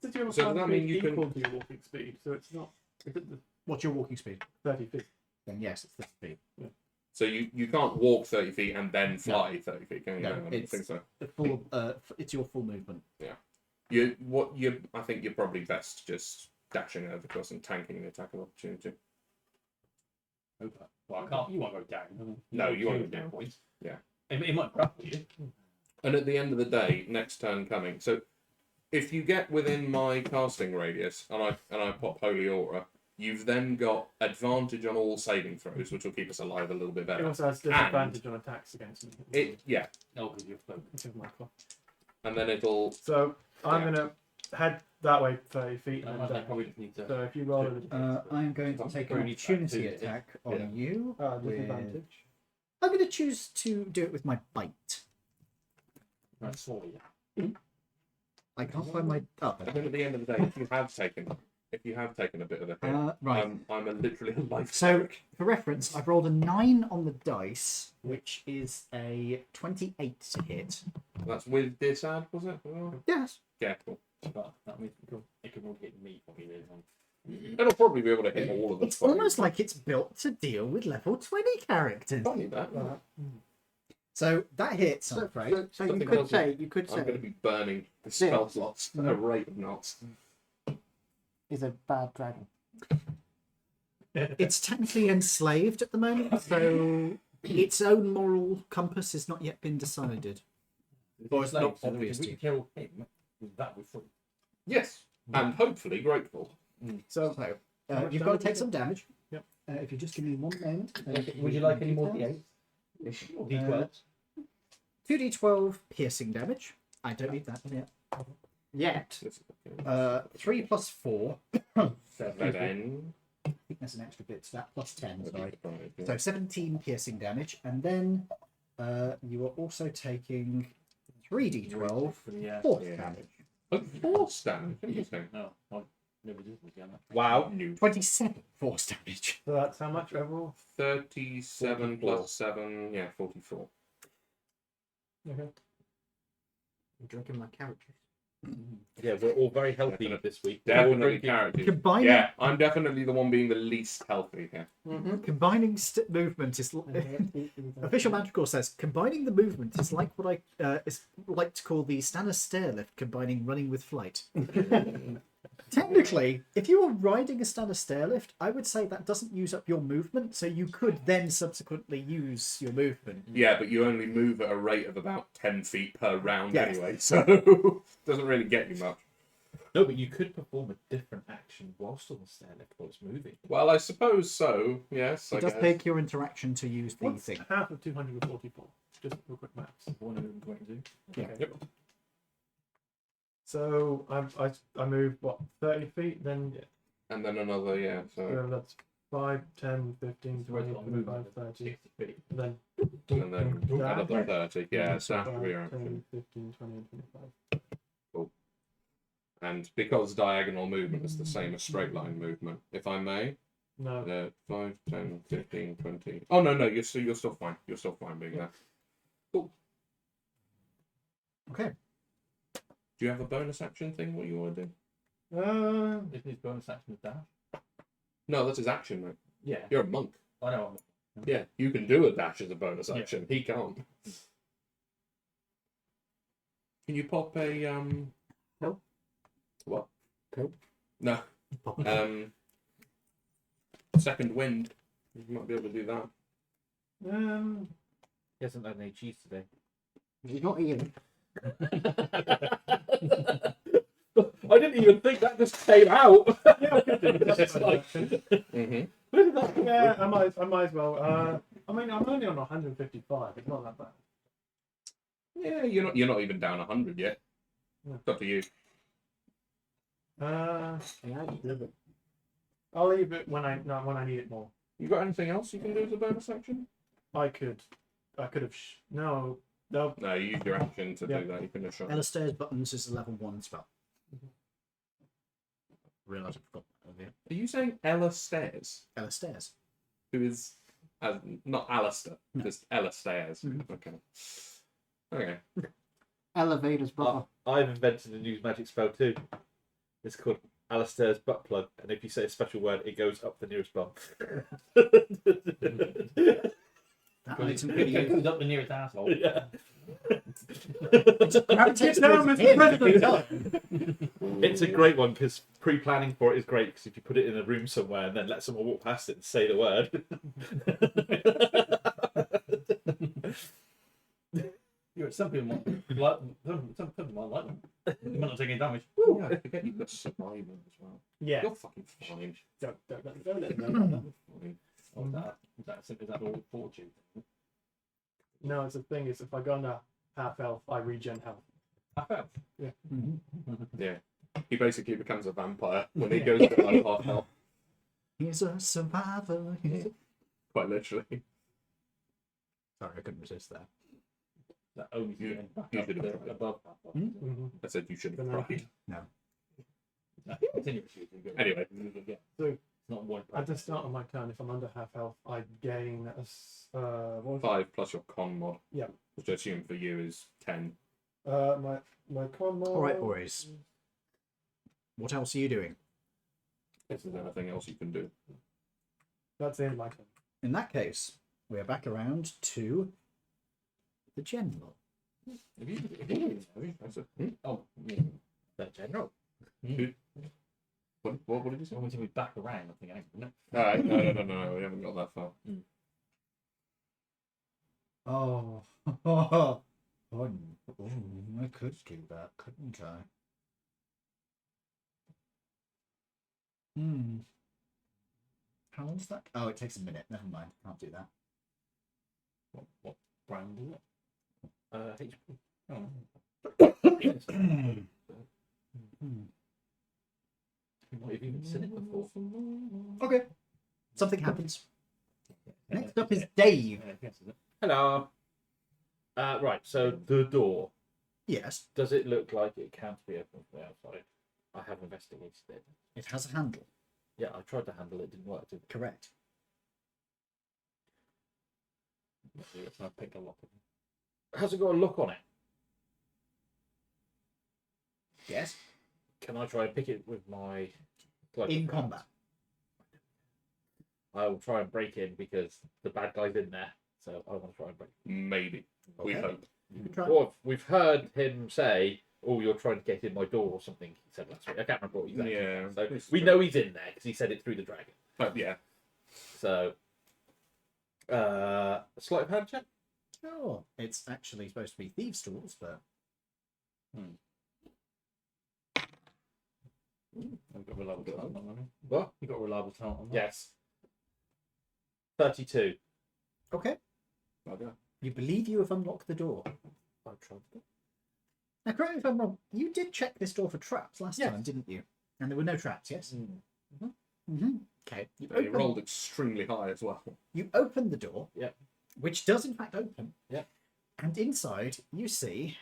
Since you have a so does flying that mean speed you can- equal to your walking speed, so it's not. Is it the What's your walking speed? 30 feet? Then yes, it's 30 feet. So you can't walk 30 feet and then fly 30 feet, can you? No, I don't it's- think so. The full. It's your full movement. I think you're probably best just dashing over to us and tanking the attack of opportunity. Well, I can't. You won't go down. No, you won't go down down. points. Yeah. It might grapple you. And at the end of the day, next turn coming. So if you get within my casting radius and I pop Holy Aura, you've then got advantage on all saving throws, which will keep us alive a little bit It better. also has disadvantage on attacks against me. Yeah, No, because you're floating. Which is my claw. and then it'll. So I'm Yeah. gonna head that way 30 feet, I and imagine I then probably just need to. so if you roll an I am going to take an Really opportunity bad too, attack on Yeah. you. with- disadvantage. I'm going to choose to do it with my bite. Right, sorry. Yeah. I can't find my. Oh, And then at the end of the day, if you have taken a bit of a hit, right. I'm a literally a life. So, for reference, I've rolled a 9 on the dice, which is a 28 to hit. That's with disad, was it? Oh, Yes. yeah, cool. But that means it could all hit me probably later on. It'll probably be able to hit all of them. It's almost like it's built to deal with level 20 characters. Funny that. So, that hits, I'm So, afraid. so you Something could else say, you could I'm going to say, be burning the spell slots at a rate of knots. is a bad dragon. It's technically enslaved at the moment, so its own moral compass has not yet been decided. Or it's not obvious If to we you. kill him, that would free. Yes, and hopefully grateful. So So, How much you've got to damage take is some it? damage. Yep. If you just give me 1 moment. Would you like any more D8? Or D12? 2d12 piercing damage. I don't need that yet. Yet. 3 plus 4. Then, I think there's an extra bit to that. Plus 10, sorry. So 17 piercing damage. And then you are also taking 3d12 Yeah. force Yeah. damage. Oh, force damage. Interesting. No, I never did this again. Wow. 27 force damage. So that's how much overall? 37 plus 7, yeah, 44. Okay. I'm drinking my character. Yeah, we're all very healthy Definitely. this week. Definitely Drinking- characters. Combining, Yeah, I'm definitely the one being the least healthy here. combining movement is official Manticore says combining the movement is like what I is like to call the Stannis stair lift combining running with flight. Technically, if you were riding a Stannis stair lift, I would say that doesn't use up your movement, so you could then subsequently use your movement. Yeah, but you only move at a rate of about 10 feet per round Yes. anyway, so doesn't really get you much. No, but you could perform a different action whilst on the stair lift while it's moving. Well, I suppose so, yes. It I does guess. take your interaction to use the What's thing. half of 244? Just real quick maths. 122. Yeah. Okay. So I move what 30 feet, then And then another, yeah, so. that's 5, 10, 15, So we're 20, on 25, movement 30. 60 feet. Then and then add up the Dash. 30. Yeah, dash 5, will be your 10, action. 15, 20, and 25. And because diagonal movement is the same as straight line movement, if I may, No. 5, 10, 15, 20. Oh no, you're still fine. You're still fine being there. Cool. Okay. Do you have a bonus action thing? What you want to do? Isn't his bonus action a dash? No, that's his action, mate. Yeah. You're a monk. I know. Yeah, you can do a dash as a bonus Yeah. action. He can't. Can you pop a No. What? Nope. No. Second wind. You might be able to do that. He hasn't had any cheese today. He's not eating. I didn't even think that just came out. Yeah, I could do that. It's like- Mhm. Where did that? Yeah, I might as well. I mean, I'm only on 155. It's not that bad. Yeah, you're not even down 100 yet. No. It's up to you. Yeah, just live it. I'll leave it when I need it more. You got anything else you can do as a bonus action? I could have. No. No, you use your action to Yeah. do that. You can just shot. Alistair's buttons is a level 1 spell. Realise I forgot that of you. Are you saying Ella Stairs? Alistair's. Who is not Alistair, No. just Ella Stairs. Mhm. Okay. Okay. Elevator's brother. I've invented a new magic spell too. It's called Alistair's butt plug, and if you say a special word, it goes up the nearest bum. That makes him It pretty good. goes up the nearest asshole. Yeah. It's a great one because pre-planning for it is great because if you put it in a room somewhere and then let someone walk past it and say the word. Some people might like some people might like them. You might not take any damage. Yeah, I forget you've got survival as well. Yeah. You're fucking fine. Don't let them know. Fine. Or is that all fortune? No, it's the thing is, if I go under half health, I regen health. I felt. Yeah. He basically becomes a vampire when he goes to like half health. He's a survivor. Quite literally. Sorry, I couldn't resist that. That only You- getting back you up should have there tried. above. Mm-hmm. I said you should have But no. cried. Continue shooting. Anyway. Yeah. So It's not one. at the start of my turn, if I'm under half health, I gain what was it? 5 plus your con mod. Yeah. Which I assume for you is 10. My con mod. All right, boys. What else are you doing? If there's anything else you can do. That's the end of my turn. In that case, we are back around to the general. Oh, yeah. The general. What did you say? I want to be back around. I think I no. Alright, no, we haven't got that far. Oh, I could do that, couldn't I? How long's that? Oh, it takes a minute. Never mind. Can't do that. What brand is it? HP. You might have even seen it before. Okay. Something happens. Next up is Dave. Hello. Right, so the door. Yes, Does it look like it can't be opened from the outside? I have investigated it. it has a handle. Yeah, I tried to handle it, didn't work, did it? Correct. I picked a lock. Has it got a look on it? Yes. Can I try and pick it with my... In combat. I will try and break in because the bad guy's in there. So I want to try and break Maybe. We Okay. hope. You can try. Well, we've heard him say, "Oh, you're trying to get in my door" or something. He said last week. I can't remember what exactly. Yeah. So we know he's in there because he said it through the dragon. But yeah. So, sleight of hand check. Oh, it's actually supposed to be thieves' tools, but I've got reliable talent on them. What? You got reliable talent on that. Yes. 32. okay. Okay. You believe you have unlocked the door. I tried to. Now, correct me if I'm wrong. You did check this door for traps last Yes. time, didn't you? And there were no traps. Yes. Mm. Mm-hmm. Okay. You rolled extremely high as well. You open the door. Yep. which does in fact open. Yeah. And inside you see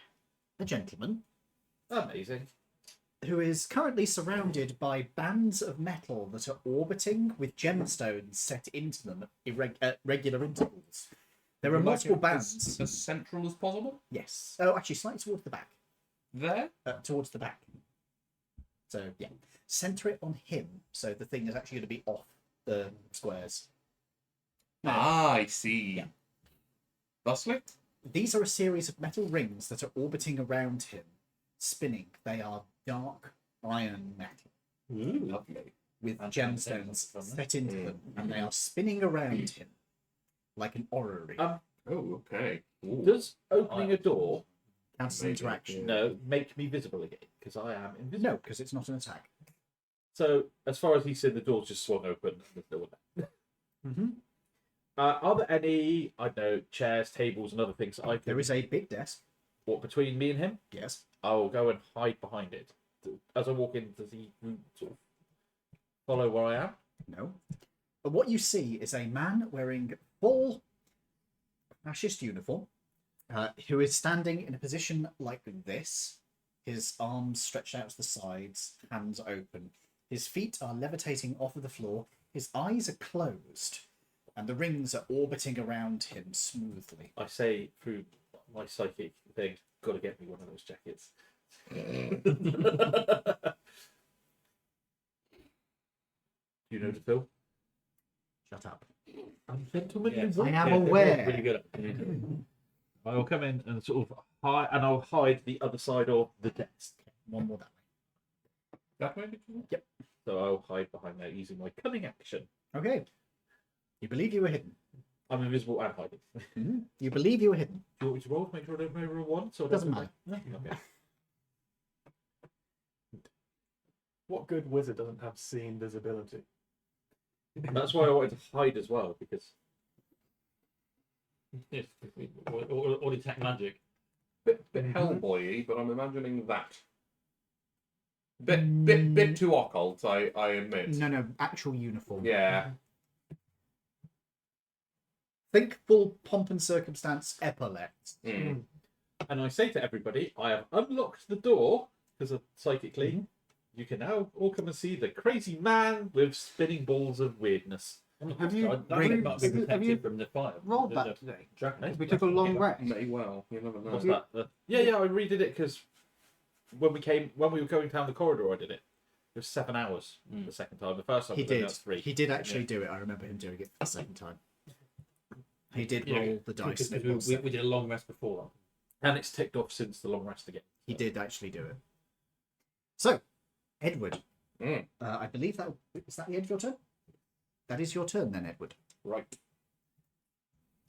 a gentleman Amazing. who is currently surrounded by bands of metal that are orbiting with gemstones set into them at regular intervals. There are Would you like multiple it bands. as central as possible. Yes. Oh, actually, slightly towards the back. There. Towards the back. So, yeah. Center it on him, so the thing is actually going to be off the squares. Ah, I see. Yeah. Thusly. These are a series of metal rings that are orbiting around him, spinning. They are dark iron metal Lovely. with And gemstones gemstones, set into them, and they are spinning around him like an orrery. Oh, okay. Ooh. Does opening a door Counts as maybe, interaction. make me visible again? Because I am invisible. No, because it's not an attack. So, as far as he said, the door's just swung open. There's no one there. Mm-hmm. Are there any, I don't know, chairs, tables, and other things that I can... There is a big desk. What, between me and him? Yes. I'll go and hide behind it. As I walk in, does he sort of follow where I am? No. But what you see is a man wearing full fascist uniform, who is standing in a position like this, his arms stretched out to the sides, hands open. His feet are levitating off of the floor, his eyes are closed, and the rings are orbiting around him smoothly. I say through my psychic thing, gotta get me one of those jackets. You know the film? Shut up. I'm gentleman. Yes. I am Yeah, aware. Really good at it. I'll come in and sort of hide, and I'll hide the other side of the desk. One more that way. That way. Yep. So I'll hide behind there using my cunning action. Okay. You believe you were hidden. I'm invisible and hiding. Mm-hmm. You believe you were hidden. Do you want me to roll to make sure I don't roll one? So I Doesn't don't matter. Okay. What good wizard doesn't have seen visibility? That's why I wanted to hide as well, because Yes, or detect magic. Bit Hellboy-y, but I'm imagining that. Bit too occult, I admit. No, actual uniform. Yeah. Think full pomp and circumstance epaulets. Mm. and I say to everybody, I have unlocked the door because psychically, you can now all come and see the crazy man with spinning balls of weirdness. Have you- That have you- must be have you protected from the fire. Rolled The- that the today. dragon. We took a long rest. May well, you never know. What's that? Yeah, I redid it because when we were going down the corridor, I did it. It was 7 hours the second time. The first time He was only did. 3. He did actually do it. I remember him doing it for the second time. He did Yeah, roll the dice. Because and it was we did a long rest before And it's ticked off since the long rest again. He did actually do it. So, Edward, Mm. I believe that is that the end of your turn. That is your turn then, Edward. Right. that.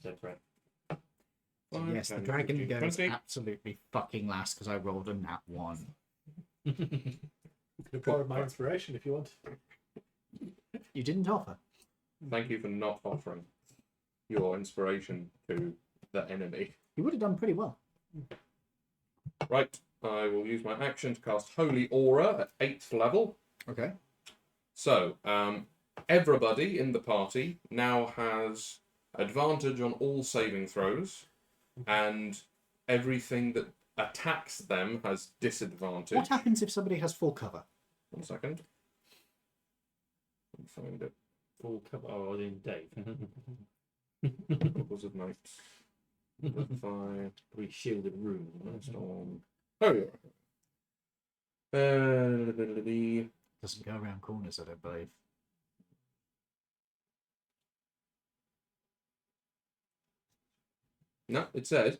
That's right. So yes, the 10, dragon 15, goes 20. absolutely fucking last because I rolled a nat 1. You could borrow my inspiration if you want. You didn't offer. Thank you for not offering your inspiration to the enemy. You would have done pretty well. Right. I will use my action to cast Holy Aura at 8th level. Okay. So, everybody in the party now has advantage on all saving throws, and everything that attacks them has disadvantage. What happens if somebody has full cover? 1 second. I'll find it. Full cover. Oh, in Dave. Was it notes? Fire, Probably shielded room. storm. Oh yeah. Doesn't go around corners, I don't believe. No, it says,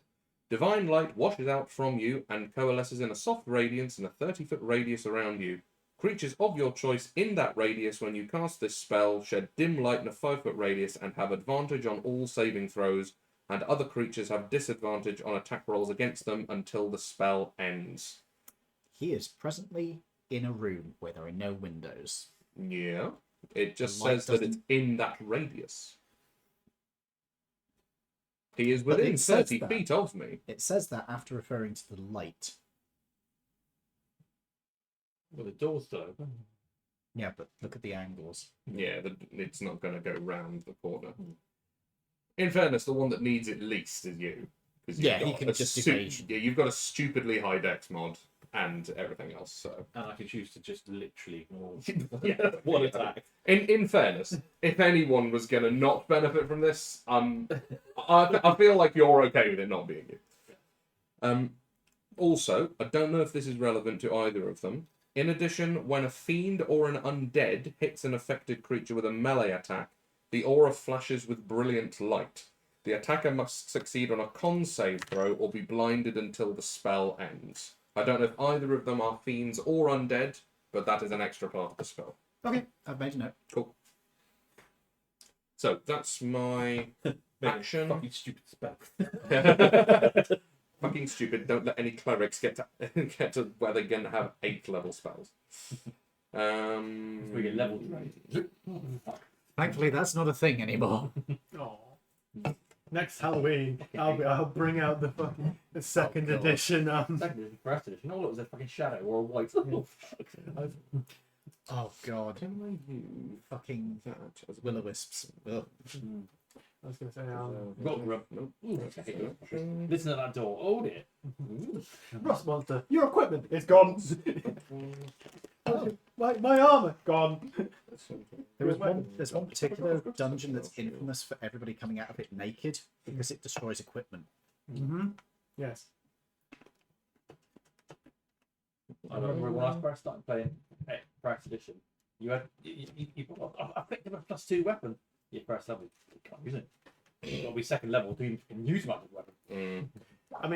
divine light washes out from you and coalesces in a soft radiance in a 30-foot radius around you. Creatures of your choice in that radius when you cast this spell shed dim light in a 5-foot radius and have advantage on all saving throws, and other creatures have disadvantage on attack rolls against them until the spell ends. He is presently in a room where there are no windows. Yeah. It just The light says that it's doesn't- in that radius. He is But within it says 30 that. feet of me. It says that after referring to the light. Well, the door's still open. Yeah, but look at the angles. Yeah, it's not going to go round the corner. In fairness, the one that needs it least is you. 'Cause you've Yeah, he got can a just stu- evasion. Yeah, you've got a stupidly high dex mod and everything else. So, And I can choose to just literally ignore yeah, one attack. In fairness, if anyone was going to not benefit from this, I feel like you're okay with it not being you. Also, I don't know if this is relevant to either of them. In addition, when a fiend or an undead hits an affected creature with a melee attack, the aura flashes with brilliant light. The attacker must succeed on a con save throw or be blinded until the spell ends. I don't know if either of them are fiends or undead, but that is an extra part of the spell. Okay, I've made a note. Cool. So that's my action. Fucking stupid spell. Fucking stupid. Don't let any clerics get to where they're going to have 8th level spells. We get level right. Thankfully, that's not a thing anymore. Oh. Next Halloween, I'll bring out the second God. edition. Second edition, first edition. Oh, look, there's a fucking shadow or a white. Oh, fuck. Oh God, Can I use fucking that as will-o-wisps. Ugh. I was going to say, Rock rub. Nope. Listen to that door. Hold it. Rust Monster, your equipment is gone. my armor gone. There's one particular dungeon that's infamous for everybody coming out of it naked because it destroys equipment. Mm-hmm. Yes. I remember when I first started playing first edition. You had I picked up a +2 weapon. Your first level, you can't use it. You've got to be second level to even use my weapon. Mm. I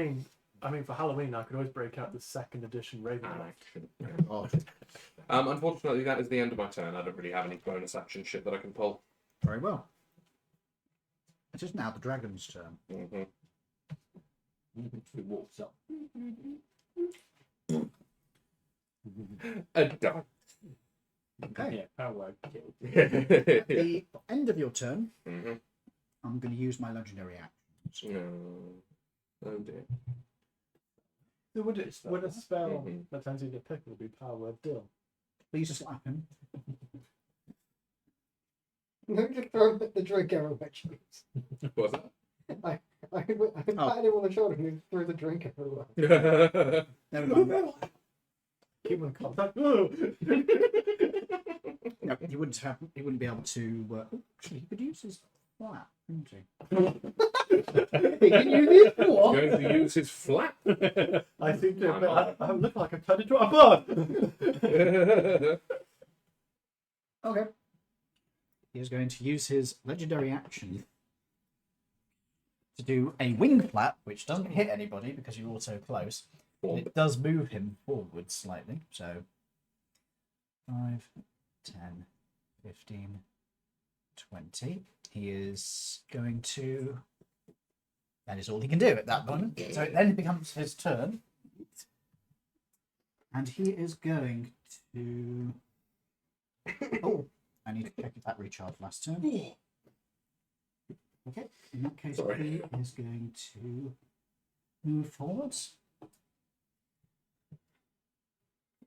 mean, for Halloween, I could always break out the second edition Raven. Action. Oh, Unfortunately, that is the end of my turn. I don't really have any bonus action shit that I can pull. very well. It is now the dragon's turn. Mm-hmm. It walks up. A dog. Okay. Yeah, power word kill. At the end of your turn, Mm-hmm. I'm going to use my legendary action. No. Oh dear. So would a spell Mhm. that turns into a pickle be power word dill? Please slap him. I'm just throwing the drink everywhere. Jeez. What's that? I patted him on the shoulder and he threw the drink everywhere. Never mind. Human contact. No, he wouldn't be able to. Actually, he could use his flap, couldn't he? He can use his He's what? going to use his flap. I think I look like I'm turned into a bird. Okay. He is going to use his legendary action to do a wing flap, which doesn't hit anybody because you're all so close. But it does move him forward slightly. So 5, 10, 15, 20. He is going to... That is all he can do at that moment. So it then becomes his turn. And he is going to... Oh, I need to check if that recharged last turn. Okay, in that case, Sorry. he is going to move forwards.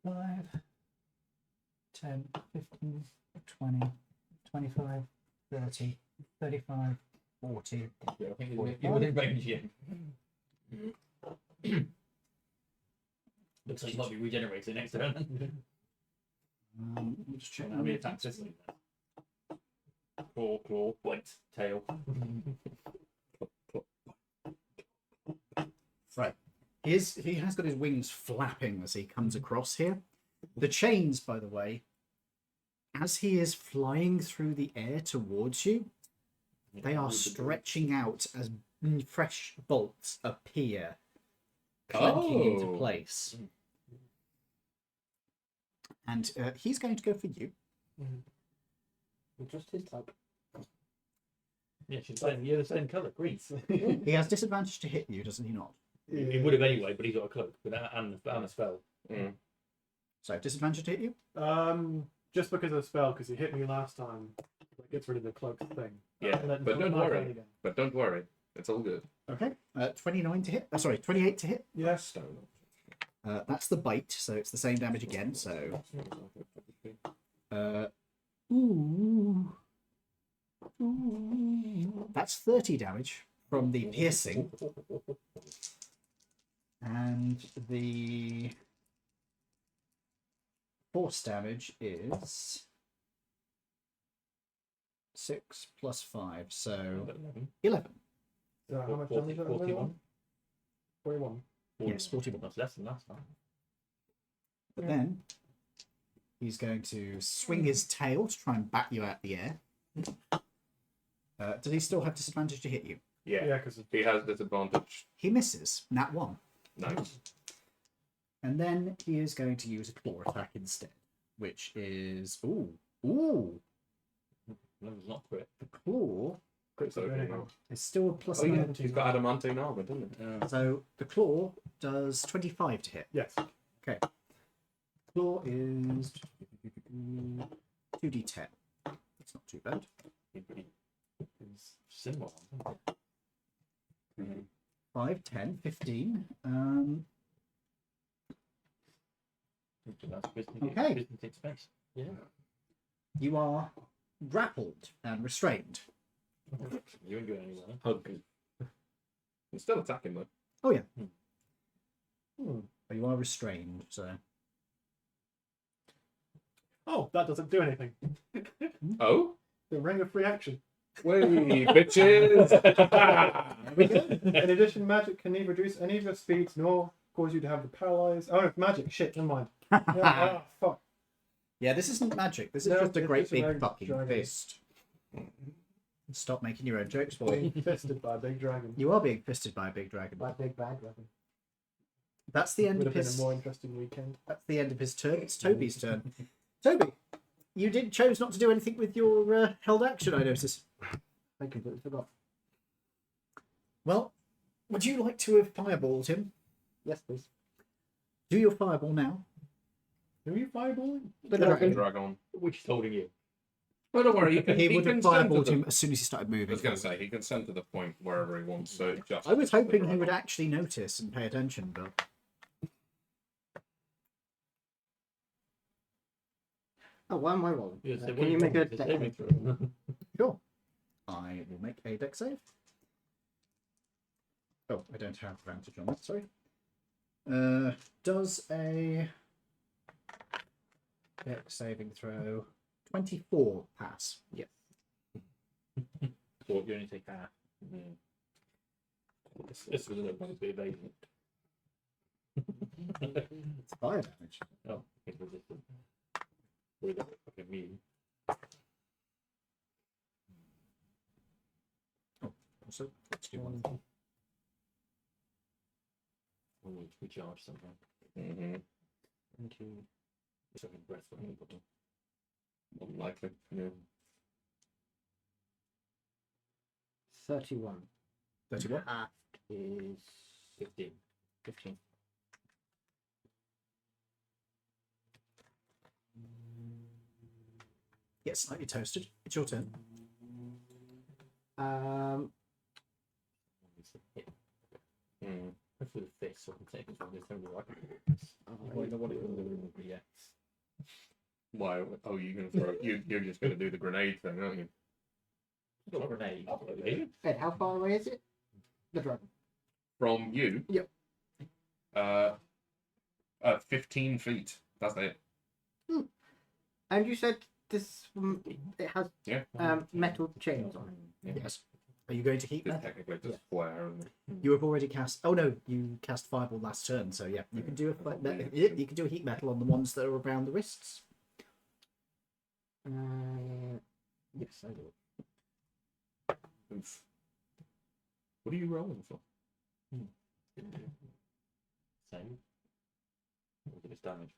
5, 10, 15, 20, 25, 30, 35, 40. You're within range, yeah. Looks like you might be regenerated next turn. Let me just check. How many attacks this thing? Claw, bite, tail. Right. He has got his wings flapping as he comes across here. The chains, by the way, as he is flying through the air towards you, they are stretching out as fresh bolts appear, clanking into Oh. place. And he's going to go for you. Just his type. Yeah, she's saying you're the same colour, green. He has disadvantage to hit you, doesn't he not? He would have anyway, but he's got a cloak and a spell. Mm. So disadvantage to hit you? Just because of the spell, because he hit me last time. It gets rid of the cloak thing. Yeah, And then but don't my turn worry. again. But don't worry. It's all good. Okay. 29 to hit. Sorry, 28 to hit. Yes. Stone. That's the bite, so it's the same damage again. So, ooh, That's 30 damage from the piercing. And the force damage is 6 plus 5, so 11. So how much 40, damage is that? 41. 41. Yes, 41. That's less than last time. But then he's going to swing his tail to try and bat you out the air. Does he still have disadvantage to hit you? Yeah. Yeah, because He has disadvantage. He misses. Nat 1. Nice. And then he is going to use a claw attack instead, which is... Ooh. No, it's not crit. The claw So, is still a plus oh yeah, 9. he's got adamantine armor, doesn't he? So the claw does 25 to hit. yes. Okay. Claw is 2d10. That's not too bad. It's similar. 5, 10, 15. Okay. Business takes space. Yeah. You are grappled and restrained. You ain't going anywhere. Hug. He's still attacking though. Oh, yeah. But you are restrained, so... Oh, that doesn't do anything. Oh? The ring of free action. Way, bitches! There we go. In addition, magic can neither reduce any of your speeds nor cause you to have the paralyzed. Oh, it's magic. Shit, never mind. Yeah, fuck. Yeah, this isn't magic. This is No, just a it's great just a big very fucking dragon. fist. Stop making your own jokes, boy. Being fisted by a big dragon. You are being fisted by a big dragon. By big bad dragon. That's the end Would of have been a his. more interesting weekend. That's the end of his turn. It's Toby's turn. Toby, you did chose not to do anything with your held action. I notice. I completely forgot. Well, would you like to have fireballed him? Yes, please. Do your fireball now. Who are you fireballing? The Dragon. Which is holding you. Well, don't worry. He would have can send to fireballed the- him as soon as he started I moving. was going to say, he can send to the point wherever he wants, so it just... I was hoping he would actually notice and pay attention, but Oh, why am I rolling? Yeah, so Can you make a deck saving save? throw? sure. I will make a deck save. Oh, I don't have advantage on that. Sorry. Does a deck saving throw 24 pass? Yes. Well, you only take half. This was a little bit evading. It's fire damage. Oh, it's resistant. With a fucking immune. Also, let's do one. We need to recharge somehow. Mm-hmm. Into second breath. Unlikely. Yeah. 31. 31. Half is 15. 15. Get slightly toasted. It's your turn. Mm. Hopefully the fist so I can take this one. There's no right. I I know what it will do yet. Why? Oh, you're going to throw... You're just going to do the grenade thing, aren't you? Got a grenade. Ed, how far away is it? The dragon. From you? Yep. 15 feet. That's it. And you said this it has Yeah. metal chains on it. Yes. Are you going to keep Just that? technically just square. And... You have already cast. Oh no, you cast fireball last turn. So yeah, you can do you can do a heat metal on the ones that are around the wrists. Yes, I will. Oof. What are you rolling for? Same. Look at this damage.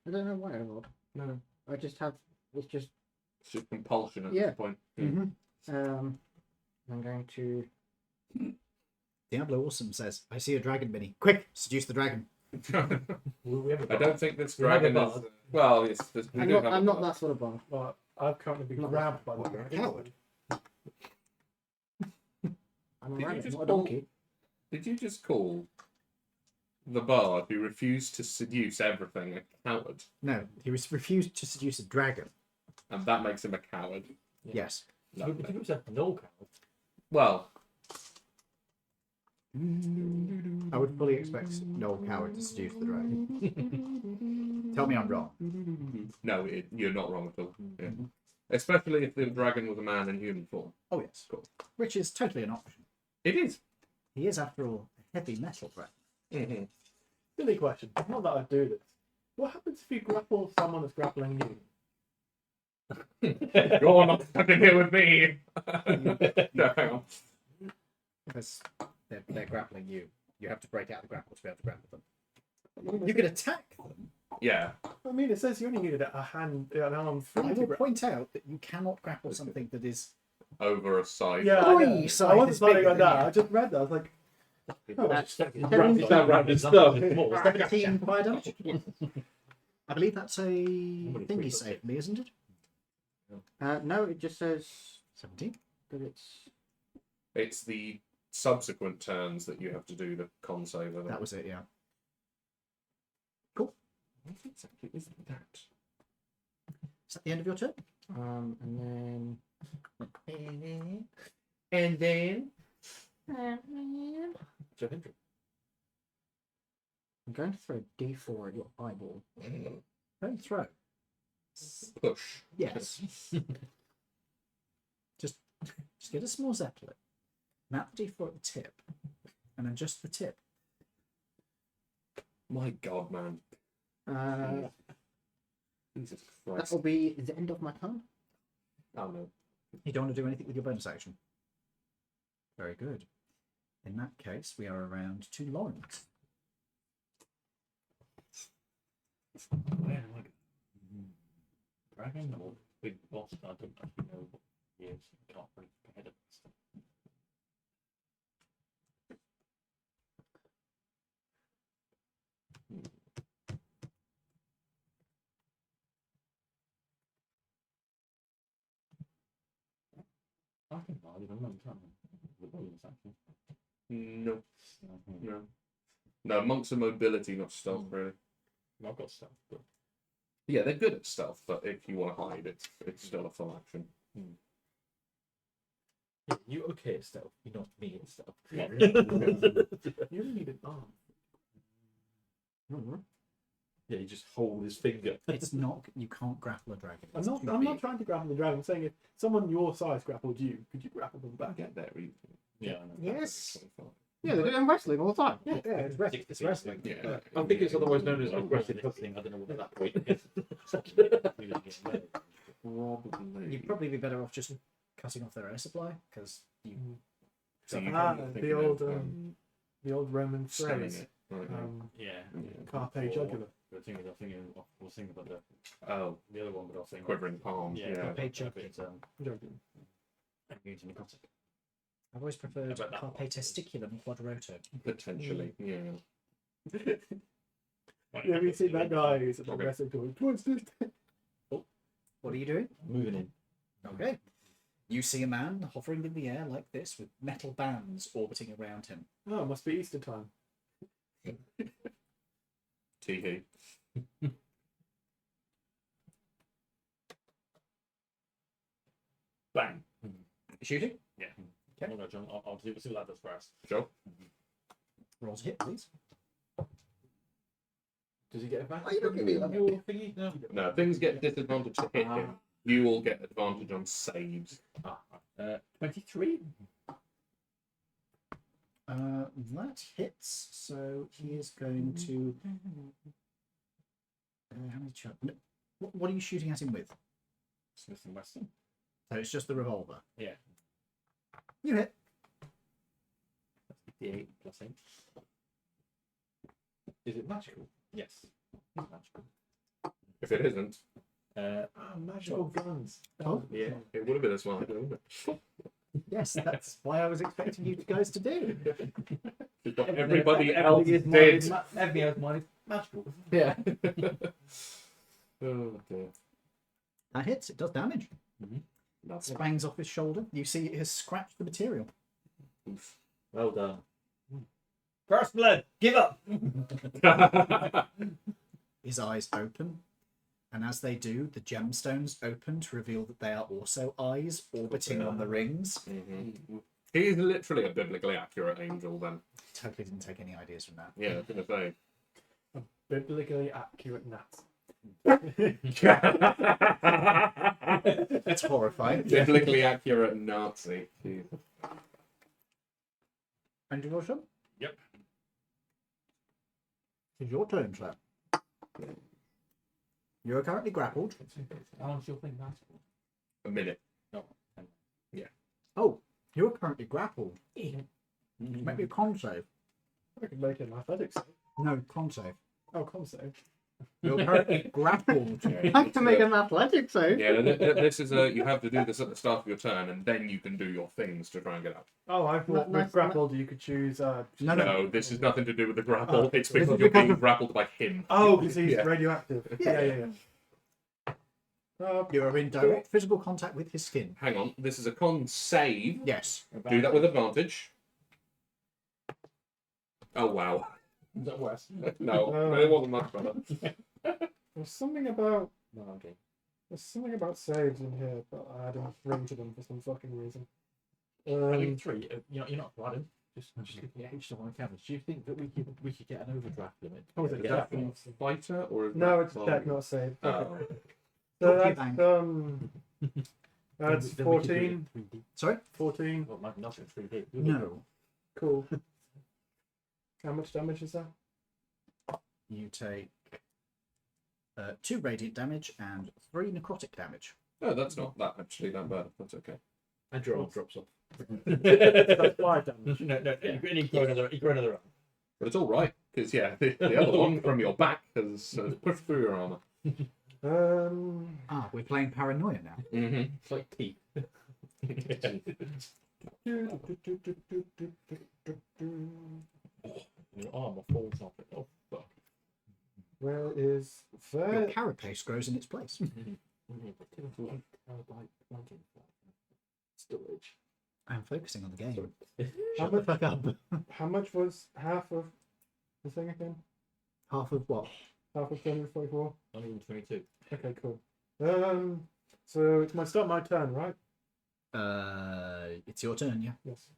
I don't know why I rolled. No. I just have. It's just. It's just compulsion at Yeah. this point. Mm-hmm. I'm going to. Diablo Awesome says, "I see a dragon, Minnie. Quick, seduce the dragon." We have a I don't think this We have a dragon is... bard. Well, it's... we I'm do not. have a I'm not bard. that sort of bard. But I've currently been Not grabbed by the dragon. Coward. I'm a Did you rabbit, just not a call- donkey. Did you just call the bard who refused to seduce everything a coward, No, he refused to seduce a dragon. and that makes him a coward. Yes. If you said no cow, Well, I would fully expect Noel Coward to seduce the dragon. Tell me I'm wrong. no, you're not wrong at all. Yeah. Especially if the dragon was a man in human form. Oh yes, Cool. which is totally an option. It is. He is, after all, a heavy metal dragon. Silly question. Not that I'd do this. What happens if you grapple someone that's grappling you? You're not fucking here with me. No, hang on. Because they're grappling you. You have to break out the grapple to be able to grapple them. You could attack them. Yeah. I mean, it says you only needed an arm free I to will grapple. point out that you cannot grapple something that is Over a side. Yeah, Oi, I know. size I wasn't is planning bigger on than that. you. I just read that. I was like, It's that random stuff. 17 fire damage. I believe that's a thingy save for me, isn't it? No, it just says 17. that it's. It's the subsequent turns that you have to do the con save. That was it, yeah. What exactly is that? Is that the end of your turn? And And then I'm going to throw a d4 at your eyeball. don't throw. Push. Yes. just get a small zeppelin. Map the d4 at the tip. And then just the tip. My God, man. Jesus That Christ. will be the end of my turn. Oh no. You don't want to do anything with your bonus action. Very good. In that case, we are around to Lawrence. where am I going? Dragon or big boss? I don't actually know what he is. I can't really compare them. I think I don't know. The bonus action. No. No. No, monks are mobility, not stealth, really. I've got stuff, but Yeah, they're good at stealth, but if you want to hide, it's still a full action. Yeah, you okay at stealth? You're not me at stealth. you only need an arm. Yeah, you just hold his finger. It's not. You can't grapple a dragon. I'm It's not. too I'm not big. trying to grapple the dragon. I'm saying if someone your size grappled you, could you grapple them back? Get there, easy. yeah, I know. Yes. Yeah, they do it in wrestling all the time. Yeah, it's wrestling. It's wrestling. Yeah. I think it's otherwise known as Aggressive aggressive hustling. I don't know what that point is. Probably. You'd probably be better off just cutting off their air supply because you. So you Ah, can think the of, old the old Roman stemming phrase, it. Right, Yeah. carpe jugular. The thing is, I was thinking about Oh, the other one, but I was thinking quivering palm. Yeah, Yeah. Carpe jugular. it's Jugular. immunity necrotic. I've always preferred About that carpe one. testiculum quadrato. Potentially. Yeah. Yeah, we see that guy who's Okay. aggressive towards. What's this? What are you doing? Moving in. Okay. You see a man hovering in the air like this with metal bands orbiting around him. Oh, it must be Easter time. Tee Bang. Shooting? Yeah. Okay. I'll go, John. I'll see what that does first. Sure. Rolls a hit, please. Does he get advantage? Why you don't give me that? Your thingy? No. No, things get disadvantage to hit him. You will get advantage on saves. 23. That hits, so he is going to. How many what are you shooting at him with? Smith and Wesson. So it's just the revolver. Yeah. You hit. D8 plus 8. Is it magical? Yes. Magical. If it isn't, Magical guns. Oh, yeah, it would have been a smart idea, wouldn't it? yes, that's why I was expecting you guys to do. It's what everybody else did. Everything else mine is magical. Yeah. Oh dear. That hits. It does damage. That's Spangs off his shoulder. You see it has scratched the material. oof. Well done. First blood. Give up. His eyes open, and as they do, the gemstones open to reveal that they are also eyes orbiting on the rings. Mm-hmm. He is literally a biblically accurate angel, then. Totally didn't take any ideas from that. Yeah, I was going to say. Biblically accurate gnats. It's horrifying. Biblically accurate Nazi. Jeez. And you also? Yep. It's your turn, sir. You are currently grappled. How long's your thing last for? A minute. Oh, you are currently grappled. Make me a con save. I could make an athletics save. No, con save. Oh, con save. You're currently grappled. I have to make an athletics save. Yeah, this is you have to do this at the start of your turn, and then you can do your things to try and get out. Oh, I thought No, with grappled you could choose. No, this is nothing to do with the grapple. Oh, It's this because is you're because being of- grappled by him. Oh, because he's Yeah. radioactive. Yeah. Yeah. You are in direct physical contact with his skin. Hang on, this is a con save. Yes. Do that with advantage. Oh wow. Is that worse? No, but it wasn't much better. There's something about No, okay. saves in here, but I didn't ring to them for some fucking reason. Only 3. You're not riding. Just looking at each one on the canvas. Do you think that we could get an overdraft limit? Oh, is it Yeah. definitely? Fighter or is No, that it's from- deck, not a save. Oh. Okay. Talk So to you, that's Bang. that's Then we could do it 14. in 3D. 14. Well, maybe not in 3D. No. Cool. How much damage is that? You take 2 radiant damage and 3 necrotic damage. No, that's not that actually that bad. That's okay. And your arm drops off. That's 5 damage. No. You grow another arm. But it's all right because the other one from your back has pushed through your armor. Ah, we're playing paranoia now. Mm-hmm. It's like teeth. Your armor falls off it. Oh, fuck. Where is Your there? carapace grows in its place. Storage. I'm focusing on the game. How Shut the much? fuck up. How much was half of the thing again? Half of what? Half of 244. 122. Okay, cool. So it's my turn, right? It's your turn, yeah. Yes.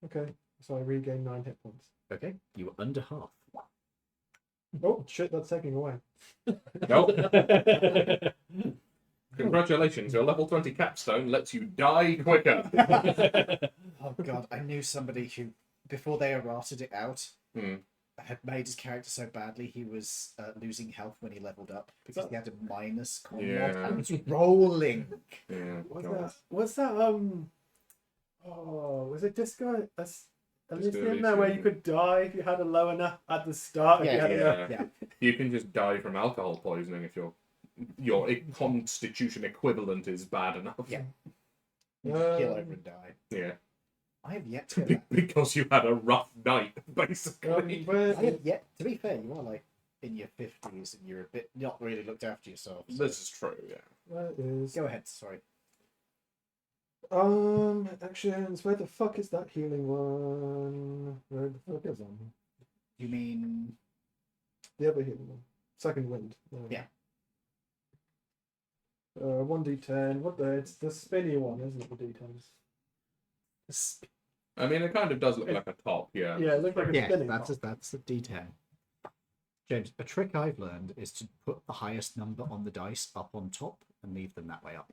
Okay. So I regain 9 hit points. Okay, you are under half. Oh shit! That's taking away. Nope. Congratulations, your level 20 capstone lets you die quicker. Oh god, I knew somebody who, before they errated it out, Hmm. had made his character so badly he was losing health when he leveled up because he had a minus con mod Yeah. and was rolling. Yeah. Was God. that? Oh, was it Disco? Disco Elysium there where you could die if you had a low enough at the start. if you had enough- Yeah. You can just die from alcohol poisoning if your constitution equivalent is bad enough. Yeah. You just kill over and die. Yeah. I have yet to get that. Because you had a rough night, basically. where- I have yet, to be fair, you are like in your 50s and you're a bit not really looked after yourself. So. This is true, yeah. where is? Go ahead, sorry. Actions. Where the fuck is that healing one? Where the fuck is that? You mean The other healing one. Second wind. Yeah. 1d10. It's the spinny one, isn't it? The d10s. I mean, it kind of does look like a top, yeah. Yeah, it looks like a yeah, spinning. that's top. a D10. James, a trick I've learned is to put the highest number on the dice up on top and leave them that way up.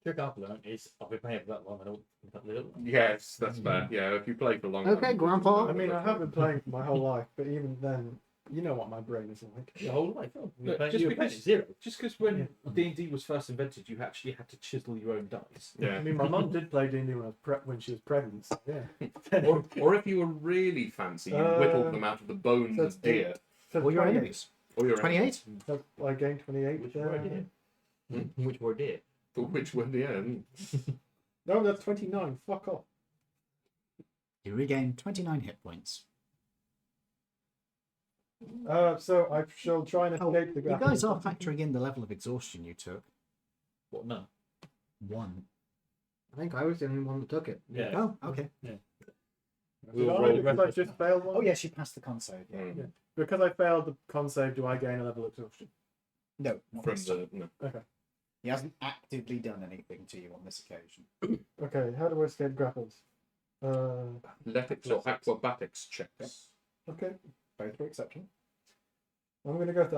Trick I've learned is I've been playing for that long. I don't that little. Yes, that's fair. Yeah, if you play for long Okay, enough- Grandpa. I mean, I have been playing for my whole life, but even then, you know what my brain is like. Your whole life. Oh, Look, you just were playing because- at 0. Just because when D&D was first invented, you actually had to chisel your own dice. Yeah. I mean, my mum did play D&D when she was pregnant. So yeah. Or if you were really fancy, you whittled them out of the bones that's of deer. So Or your 28. enemies. Or your 28? So I gained 28. Which were dear. Which were dear. Which one, yeah. No, that's 29. Fuck off. You regain 29 hit points. So I shall try and Oh, escape the you grapple. guys are factoring in the level of exhaustion you took. What, none? 1. I think I was the only one that took it. Yeah. Oh, okay. We'll Did I? roll. Because I just failed one. Oh yes, you passed the con save. Yeah. Mm. Because I failed the con save, do I gain a level of exhaustion? No, not From this time. the no. Okay. He hasn't actively done anything to you on this occasion. Okay. How do I escape grapples? Athletics or acrobatics checks. Okay. Both were exceptional. I'm going to go to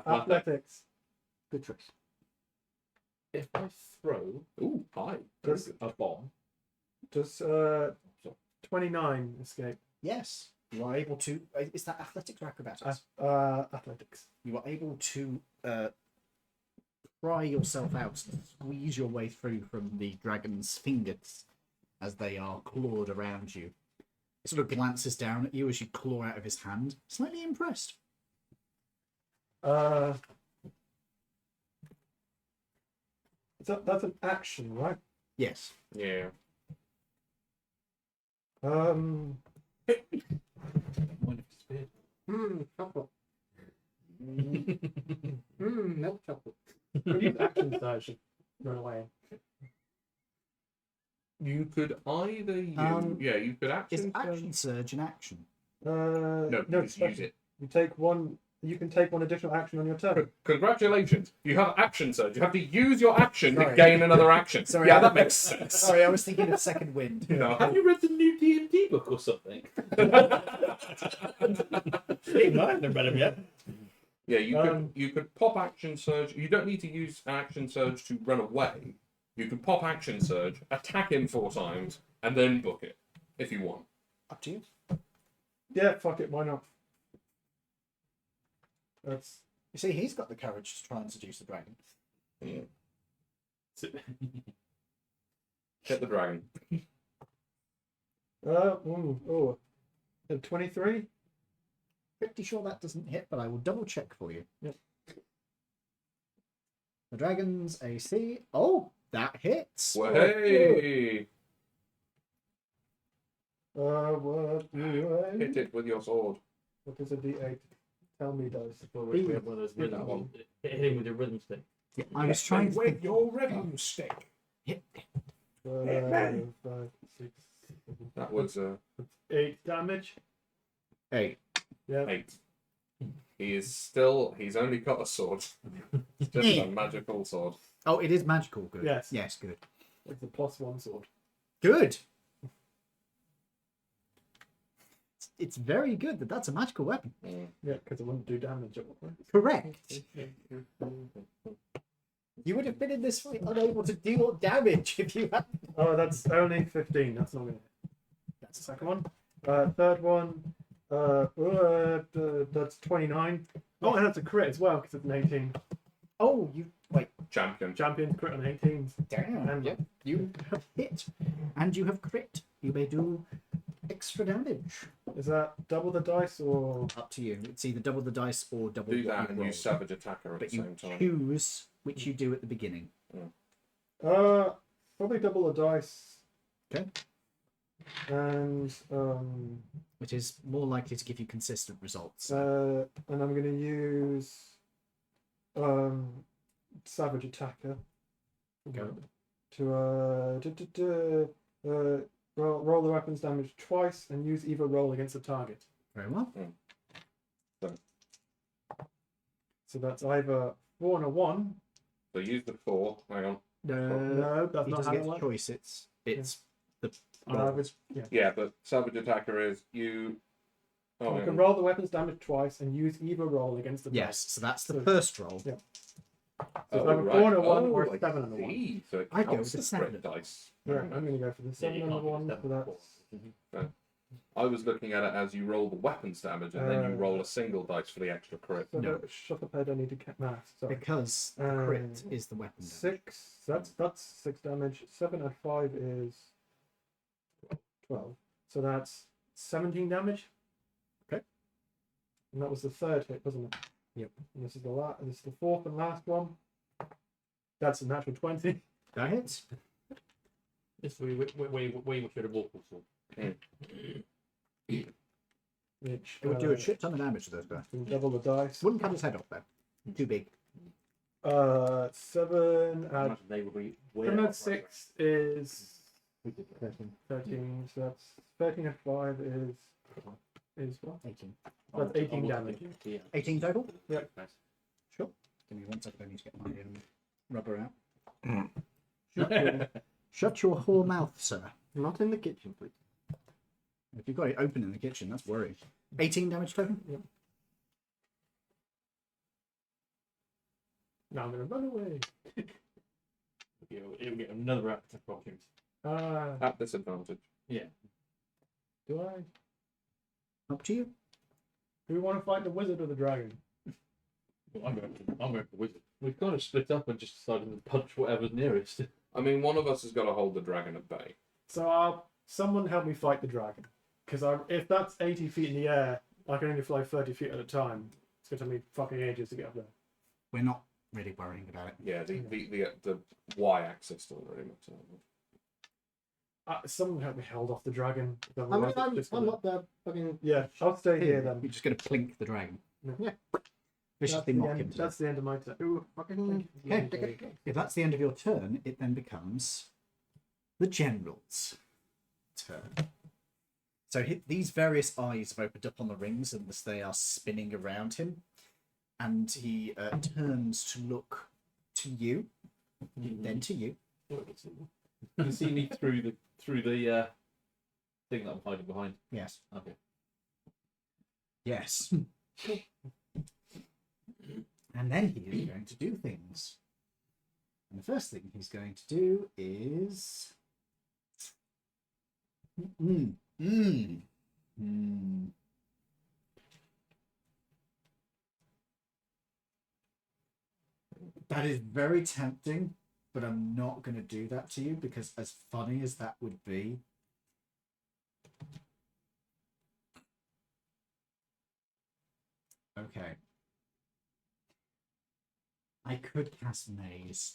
athletics. Good choice. If I throw Ooh, high. Does a bomb, 29 escape? Yes, you are able to. Is that athletics or acrobatics? Athletics. You are able to pry yourself out, squeeze your way through from the dragon's fingers as they are clawed around you. It sort of glances down at you as you claw out of his hand, slightly impressed. That's an action, right? Yes. Yeah. Um. might have disappeared. Chocolate. Milk chocolate. Could use action surge to run away. You could either use. Yeah, you could Is action. action surge an action? No, no, just use it. You take one. You can take one additional action on your turn. Congratulations, you have action surge. You have to use your action to Sorry. gain another action. Sorry, yeah, I- that makes sense. Sorry, I was thinking of second wind. No. Have you read the new D&D book or something? Hey, no, I haven't read him yet. Yeah, you could pop action surge. You don't need to use action surge to run away. You can pop action surge, attack him 4 times, and then book it if you want. Up to you. Yeah, fuck it. Why not? That's You see, he's got the courage to try and seduce the dragon. Hit the dragon. 23. Pretty sure that doesn't hit, but I will double check for you. Yep. The dragon's AC. Oh, that hits. Well, hey! What Hit it with your sword. is a D8? Tell me, dice. Well, we have one of those rhythm ones. Hit him with your rhythm stick. Yeah, I was trying to think. your rhythm stick. Hit. 5, 6, That was 8 damage. Hey, Yeah. 8. He's only got a sword. Just a magical sword. oh, it is magical. Good. Yes. Yes, good. It's a +1 sword. Good. It's very good that that's a magical weapon. Yeah, because it wouldn't do damage at all. Correct. You would have been in this fight unable to deal damage if you had. Oh, that's only 15. That's not going to hit. That's the second one. Third one. That's 29. Oh, and that's a crit as well because it's an 18. Oh, you wait. Champion. Champion crit on 18s. Damn. And Yeah. You have hit, and you have crit. You may do extra damage. is that double the dice or? Up to you. It's either double the dice or double Do what that you and roll. use Savage Attacker at But the you same time. choose which you do at the beginning. Probably double the dice. Okay. And Which is more likely to give you consistent results. and I'm going to use Savage Attacker Go. to roll the weapons damage twice and use either roll against the target. Very well. So that's either 4 and a 1. So use the 4. Hang on. No, that's He not doesn't how get it the works. choice. It's the Yeah. Yeah, but Savage Attacker is you. Oh, You hang can on. roll the weapons damage twice and use either roll against the yes. So that's the So- first roll. Yeah. So Oh, it's either right. 4 and a 1 or I 7 and a 1. see. So it I go counts with as 7. crit dice. Yeah, I'm going to go for the 7 and a 1. So that's I was looking at it as you roll the weapons damage and then you roll a single dice for the extra crit. so No. shut up head. I need to get math. Sorry. Because the crit is the weapon damage. 6. That's 6 damage. 7 and 5 is 12. So that's 17 damage. Okay. And that was the third hit, wasn't it? Yep. And this is this is the fourth and last one. That's a natural 20. That hits. This way we should have walked also. Which It would do a shit ton of damage to those guys. can double the dice. Wouldn't cut his head off though. Too big. 7 I add imagine they would be way and off that 6 is 13, so that's 13 and 5 is what? 18. That's 18 damage. 18 total? Yeah. Sure. Give me 1 second, I need to get my rubber out. Shut your whore mouth, sir. Not in the kitchen, please. If you've got it open in the kitchen, that's worrying. 18 damage total? Yep. Now I'm going to run away. It'll get another attack opportunity. At disadvantage. Do I? Up to you. Do we want to fight the wizard or the dragon? I'm going for wizard. We've kind of split up and just decided to punch whatever's nearest. I mean, one of us has got to hold the dragon at bay. So someone help me fight the dragon. Because if that's 80 feet in the air, I can only fly 30 feet at a time. It's going to take me fucking ages to get up there. We're not really worrying about it. Yeah, the y-axis doesn't really matter. Someone help me hold off the dragon. I mean, Otherwise I'm it's gonna- not there fucking. Yeah, I'll stay here then. You're just going to plink the dragon. Yeah. Viciously mock him. That's the end of my turn. Ooh, fucking. Okay. If that's the end of your turn, it then becomes the general's turn. So these various eyes have opened up on the rings and they are spinning around him. And he turns to look to you, then to you. You can see me through the thing that I'm hiding behind. Yes. Okay. Yes. And then he is going to do things. And the first thing he's going to do is... That is very tempting, but I'm not going to do that to you because as funny as that would be... Okay. I could cast Maze.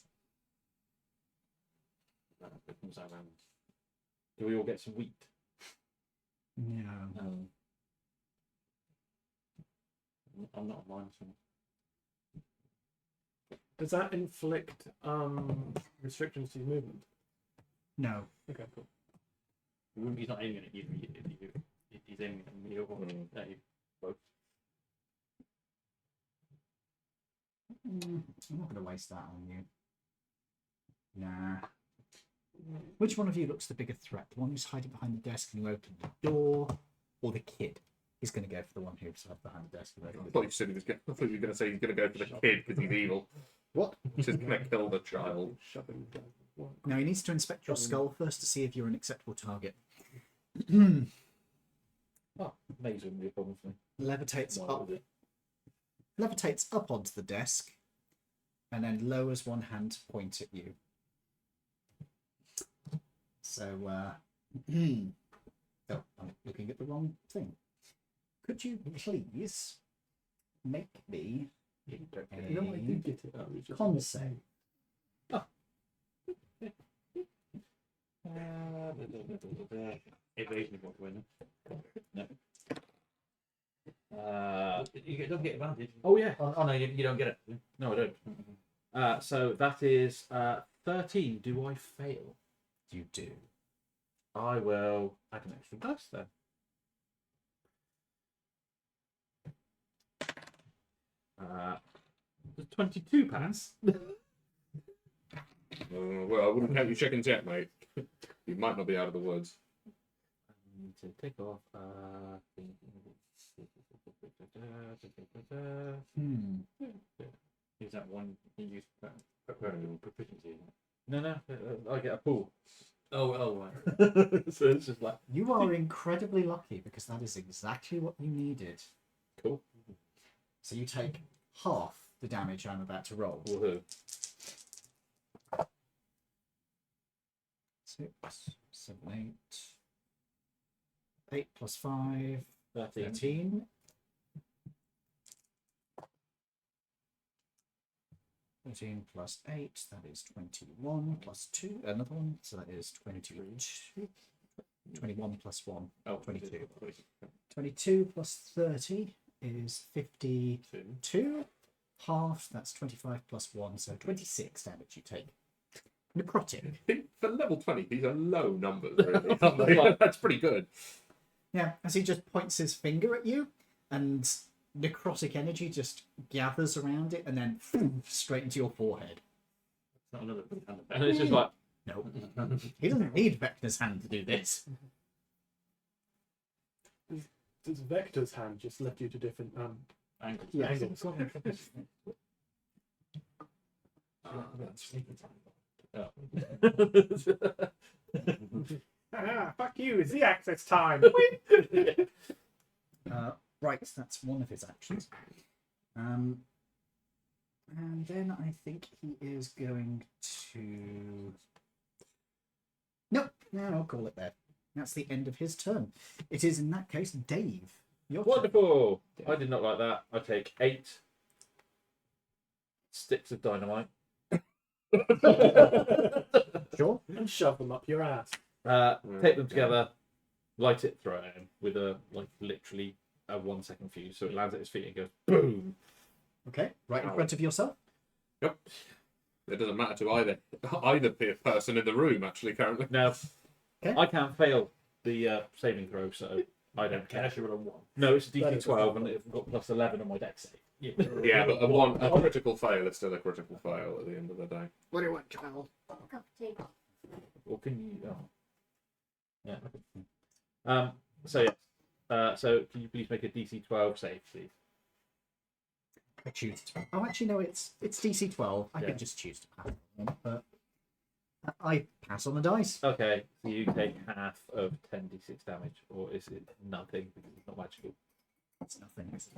Do we all get some wheat? No. I'm not a minus one. Does that inflict restrictions to his movement? No. Okay, cool. He's not aiming at you. He's aiming at me or at you both. I'm not going to waste that on you. Nah. Which one of you looks the bigger threat? The one who's hiding behind the desk and who opened the door, or the kid? He's going to go for the one who's hiding behind the desk. I thought you were going to say he's going to go for the kid because he's evil. What? He's just going to kill the child. Now he needs to inspect your skull first to see if you're an acceptable target. Oh, maze wouldn't be a problem for me. Levitates up onto the desk, and then lowers one hand to point at you. So, oh, I'm looking at the wrong thing. Could you please make me No, I did get it. a con save? Evasion won't win. No. You don't get advantage. Oh yeah. Oh no, you don't get it. No, I don't. So that is 13. Do I fail? You do. I will add an extra dice then. Does 22 pass? Well, I wouldn't count your chickens yet, mate. You might not be out of the woods. I need to take off. Is that one you use proficiency? No, I get a pool. Oh, right. So it's just like You are incredibly lucky because that is exactly what you needed. cool. So you take half the damage I'm about to roll. Woohoo. 6, 7, 8. 8 plus 5, 13. 13. 13 plus 8, that is 21 plus 2, another one, so that is 22. 21 plus 1, Oh, 22. 22 plus 30 is 52. Half, that's 25 plus 1, so 26 damage you take. necrotic. For level 20, these are low numbers, really. That's pretty good. Yeah, as he just points his finger at you, and necrotic energy just gathers around it, and then straight into your forehead. It's not another hand. And it's just like, No, he doesn't need Vecna's hand to do this. Does Vector's hand just left you to different Angles. Yes. angles? Fuck you! It's the access time. Right, that's one of his actions. And then I think he is going to. Nope, no, I'll call it there. That's the end of his turn. It is in that case, Dave. Your turn. wonderful. I did not like that. I take 8 sticks of dynamite. Sure. And shove them up your ass. Take them together, light it, throw it at him with a literally a 1 second fuse, so it lands at his feet and goes boom. Okay, right in front of yourself. Yep. It doesn't matter to either person in the room, actually, currently. Now, Okay. I can't fail the saving throw, so I don't care. Unless you roll a 1. No, it's a That is DC 12, and I've got plus 11 on my dex save. Yeah, but a critical fail is still a critical fail at the end of the day. What do you want, Joel? Or can you? Oh. Yeah. So yes. So can you please make a DC 12 save, please? I choose to. Oh, actually, no. It's DC 12. I Yeah. could just choose to pass on, but I pass on the dice. Okay. So you take half of 10d6 damage, or is it nothing because it's not magical? It's nothing. It's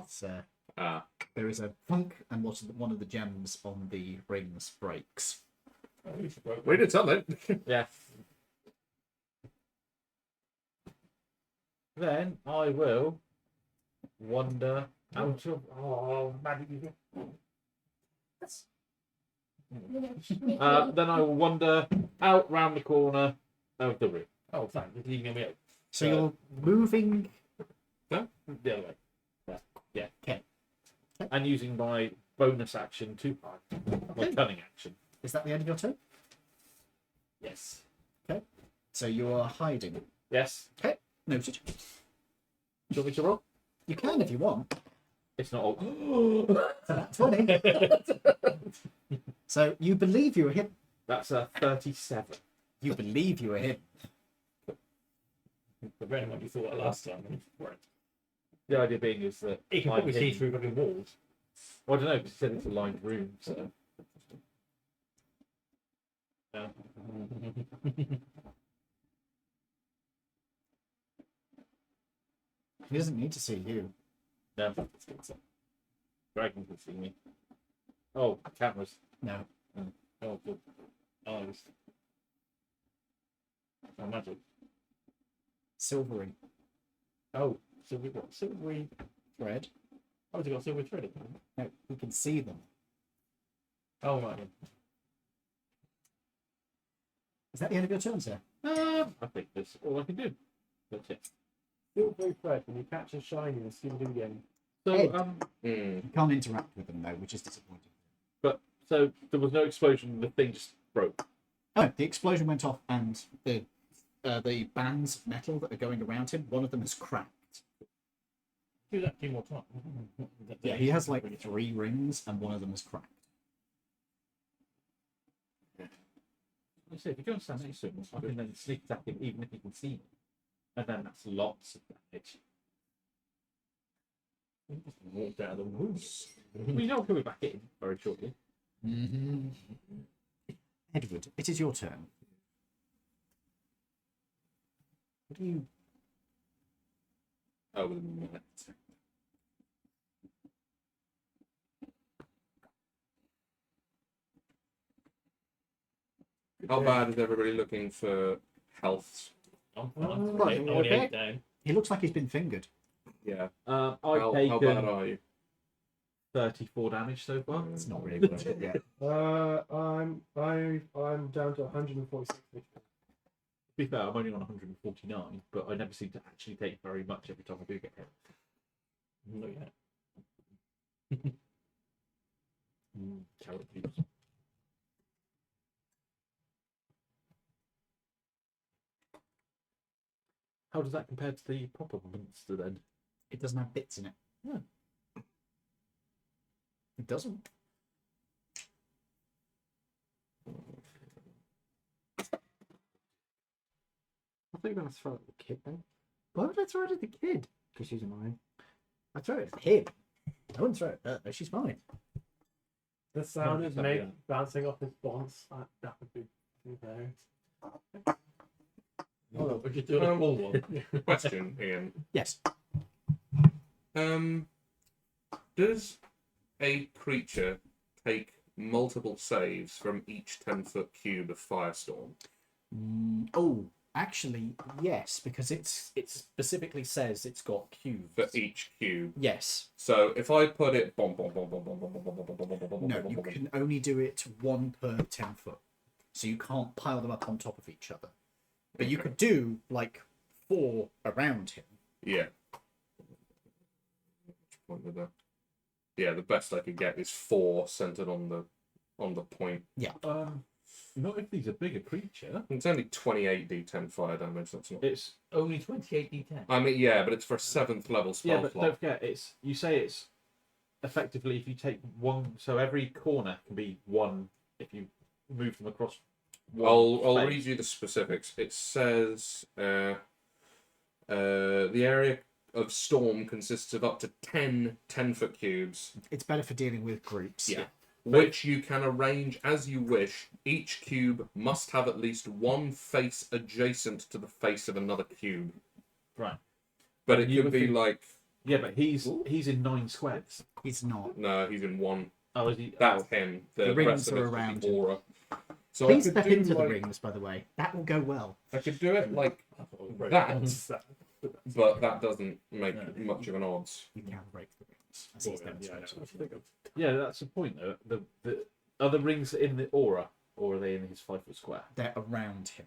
there is a funk, and one of the gems on the rings breaks. We did something. Yeah. Then I will wander out of. Oh, magic. Then I will wander out round the corner of the room. Oh, thanks. You're leaving me out. So you're moving. The other way. Yeah. Okay. And using my bonus action to my cunning action. Is that the end of your turn? Yes. So you are hiding. Yes. Noted. Do you want me to roll? You can if you want. It's not all. So that's 20. So you believe you were hit. That's a 37. You believe you were hit. But bearing in mind you thought that last time. Right. The idea being is that You can I'm probably see hidden. through fucking walls. Well, I don't know because it said it's a lined room. So yeah. He doesn't need to see you. No. Dragon can see me. Oh, cameras. No. Oh, good. Eyes. Oh, magic. Silvery Oh, so we've got silvery. thread. Oh, has it got silver thread? No, you can see them. Oh, right. Is that the end of your turn, sir? I think that's all I can do. That's it. Silvery thread when you catch a shiny in Scooby-Doo game. So Ed. Mm. You can't interact with them though, which is disappointing. so there was no explosion. The thing just broke. Oh, the explosion went off, and the bands of metal that are going around him, one of them has cracked. Do that a few more times. Yeah, he has like 3 rings, and one of them has cracked. I say if you go and stand next to him, I can then sneak attack him even if he can see me, and then that's lots of damage. Walked out of the woods. We know he'll be back in very shortly. Mm-hmm. Edward, it is your turn. What do you? Oh, with a minute. How bad is everybody looking for health? I'm Right, fine. Only okay. 8 down. He looks like he's been fingered. Yeah. I've How bad taken are you? 34 damage so far. It's not really worth it yet. I'm down to 146. To be fair, I'm only on 149, but I never seem to actually take very much every time I do get hit. Not yet. Carrot juice. How does that compare to the proper monster then? It doesn't have bits in it. Yeah. It doesn't. I think I'm gonna throw it at the kid then, Why would I throw it at the kid? because she's annoying. I throw it at him. I wouldn't throw it at her. She's fine. The sound is Yeah. made bouncing off his bonds. That would be hilarious. Oh, we should do a full one. Question, Ian. Yes. Does a creature take multiple saves from each 10-foot cube of Firestorm? Oh, actually, yes, because it specifically says it's got cubes. For each cube. Yes. So if I put it No, you can only do it 1 per 10 foot. So you can't pile them up on top of each other. But you could do like 4 around him. Yeah. Which point with that? Yeah, the best I could get is 4 centered on the point. Not if he's a bigger creature. It's only 28 d10 fire damage. That's not. It's Only 28 d10. I mean, yeah, but it's for a 7th level spell yeah, but slot. don't forget, you say it's effectively if you take one, so every corner can be 1 if you move them across. I'll space. read you the specifics. It says the area of storm consists of up to 10 10-foot cubes, It's better for dealing with groups. Yeah. which you can arrange as you wish. Each cube must have at least one face adjacent to the face of another cube. Right. But it You could would be think- like, Yeah, but he's in 9 squares. He's not. no, he's in 1. Oh, is he? That's him. The The rest rings of are it's the around aura. So Please I step could do into the like, rings, by the way. That will go well. I could do it like that, but that doesn't make much of an odds. You can break the rings. As he's demonstrated. Yeah, that's the point though. The are the rings in the aura, or are they in his 5-foot square? They're around him.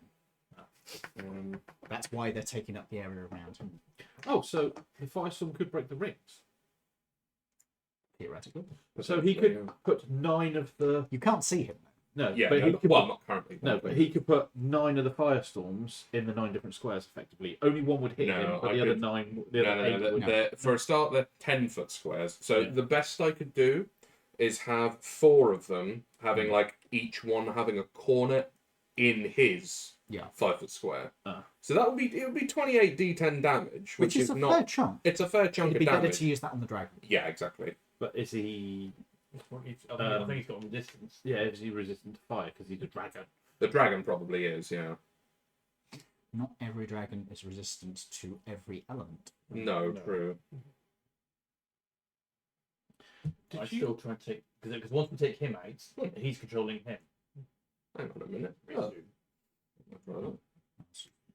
Um, That's why they're taking up the area around him. Oh, so the Firestorm could break the rings. Theoretically. So he could put 9 of the You can't see him. no, Yeah, but no, he could well, put, not currently. no, but he could put 9 of the Firestorms in the 9 different squares effectively. Only one would hit No, him, but I the other could- 9, the No, other no, 8 no. would. For a start, they're 10-foot squares. So Yeah. the best I could do is have 4 of them having like each one having a corner in his Yeah. 5-foot square. Ah. So that would be 28 d10 damage, Which is a not. fair chunk. It's a fair chunk It'd of be better damage. to use that on the dragon. Yeah, exactly. But is he? I think he's got resistance. Yeah, is he resistant to fire because he's a dragon? The dragon probably is. Yeah. Not every dragon is resistant to every element. No, true. I still try and take because once we take him out, he's controlling him. Hang on a minute.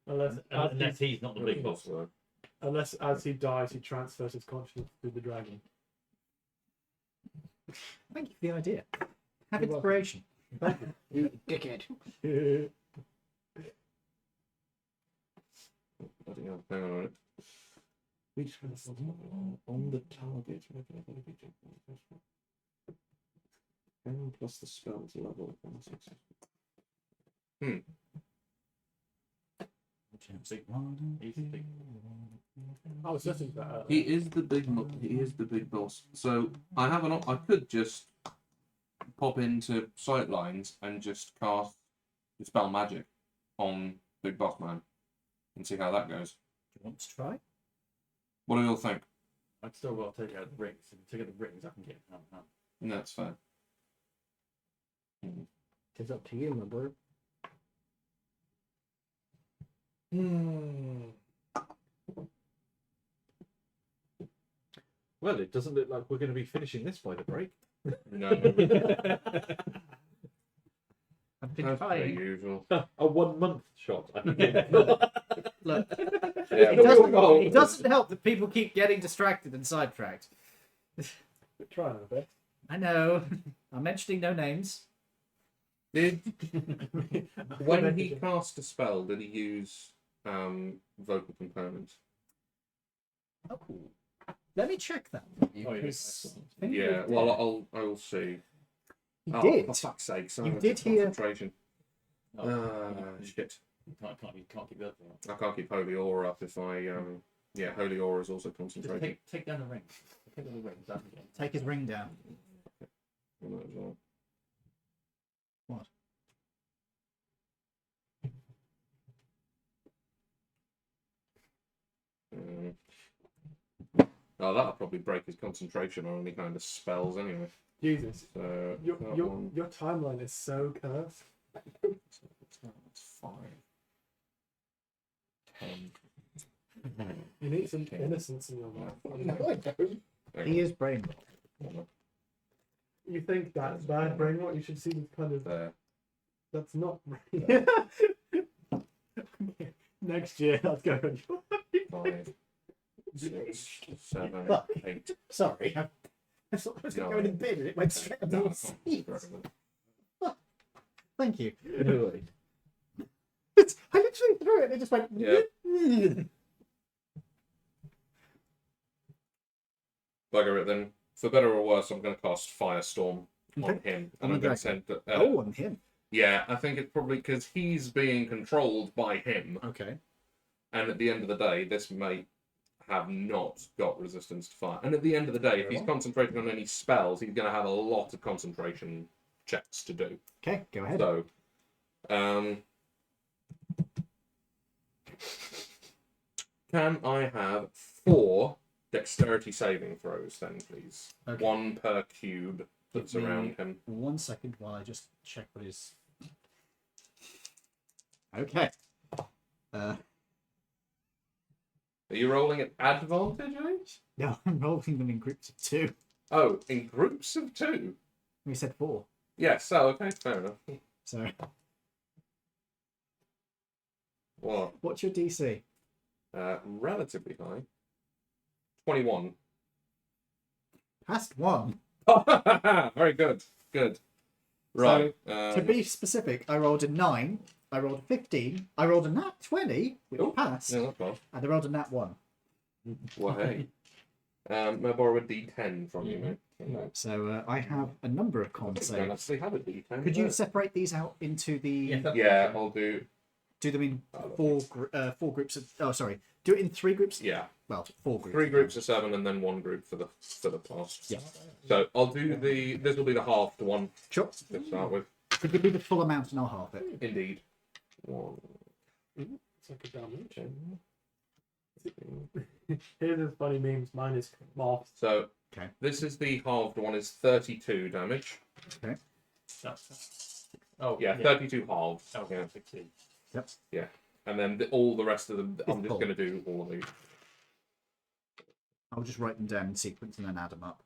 Unless he's not the big boss. Unless as he dies, he transfers his consciousness to the dragon. Thank you for the idea. Have You're inspiration. You dickhead. Bloody hell, hang on a minute. Which on the target? 10 plus the spell's level. He's the big. I was listening to that. He is the big boss. So I have I could just pop into sightlines and just cast dispel magic on Big Boss Man and see how that goes. Do you want to try? What do you all think? I'd still got to take out the rings. If I take out the rings, I can get him hand in hand. No, that's fair. It's up to you, my bro. Well, it doesn't look like we're going to be finishing this by the break. No, I've been that's per trying. usual. A 1-month shot. I think. Look, Yeah, it doesn't help that people keep getting distracted and sidetracked. Trying a bit. I know. I'm mentioning no names. Did when he cast a spell, did he use vocal components? Oh, let me check that. Oh, yeah. Because I think Yeah, he well, I'll see. He Oh, did. for fuck's sake! You did hear- concentration. Oh. Shit. You can't keep the other thing up. I can't keep Holy Aura up if I. Yeah, Holy Aura is also Just concentrating. take down the ring. Take down the ring. Down again. Take his ring down. What? Oh, that'll probably break his concentration on any kind of spells anyway. Jesus, So your that your, one- your timeline is so cursed. That's 5. 10. You need some innocence in your life. He is brain rot. You think that's bad brain rot? You should see this kind of. There. That's not. Next year, that's going. 5, 6, 7, Fuck. 8. Sorry. I thought I was going to go in bed and it went straight up the seat. Thank you. Really? I literally threw it and it just went. Yeah. Bugger it then. For better or worse, I'm going to cast Firestorm on Okay. him. On And I'm the going to send. Oh, on him. Yeah, I think it's probably because he's being controlled by him. Okay. And at the end of the day, this may have not got resistance to fire. And at the end of the day, if he's concentrating on any spells, he's going to have a lot of concentration checks to do. Okay, go ahead. So, can I have 4 dexterity saving throws then, please? Okay. 1 per cube that's Give me around him. 1 second while I just check what his. Okay. Are you rolling at advantage, eh? No, I'm rolling them in groups of 2. Oh, in groups of 2? We said 4. Yes, oh, okay, fair enough. So, What? what's your DC? Relatively high. 21. Past 1. Very good. Good. Right. To be specific, I rolled a 9, I rolled a 15, I rolled a nat 20, which Oh, passed, yeah, that's fine. and I rolled a nat 1. Well, hey. May I borrow a D10 from you, mate? So I have a number of con I saves. actually have a D10. Could you separate these out into the... Yeah, I'll do. Do them in 4 groups of... Oh, sorry. Do it in 3 groups? Yeah, Well, 4 groups. 3 groups of 7 and then 1 group for the class. Yeah. So I'll do the. This will be the halved one Sure. to start with. So give me the full amount and I'll half it. Indeed. 1. It's like a damage. Here's this funny memes. Mine is morphed. So Okay. this is the halved one. Is 32 damage. Oh, Yeah, 32 halved. Oh, Yeah. 16. Yeah. And then all the rest of them, I'm just full. going to do all of these. I'll just write them down in sequence and then add them up.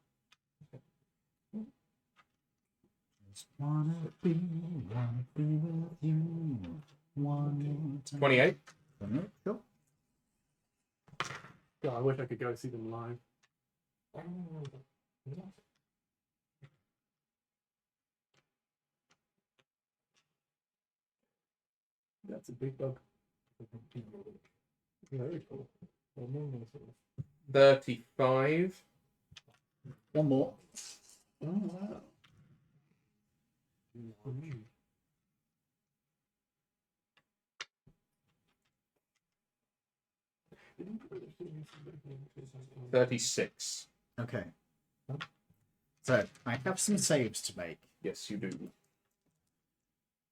Just wanna be with you one more time. 28. Sure. God, I wish I could go see them live. That's a big bug. Very cool. 35. One more. Oh, wow. Mm. 36. Okay. So I have some saves to make. Yes, you do.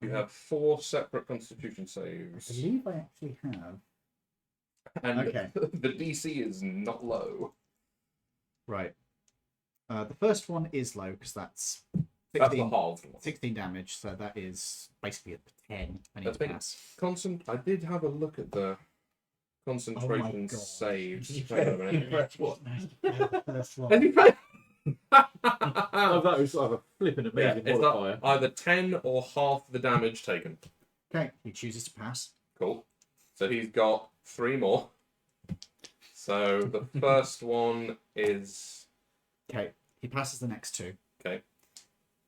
You have 4 separate constitution I saves. believe I actually have. And Okay. the DC is not low. Right. The first one is low because that's That's the 16, halved one. 16 damage, so that is basically a 10. I need That's to big. pass. I did have a look at the concentration God. saves. Hang on a minute. Press what? First And one. you pay- Oh, that was sort of a flipping Yeah, amazing it's modifier. not either 10 or half the damage taken. Okay, he chooses to pass. Cool. So he's got 3 more. So the first one is. Okay, he passes the next 2. Okay.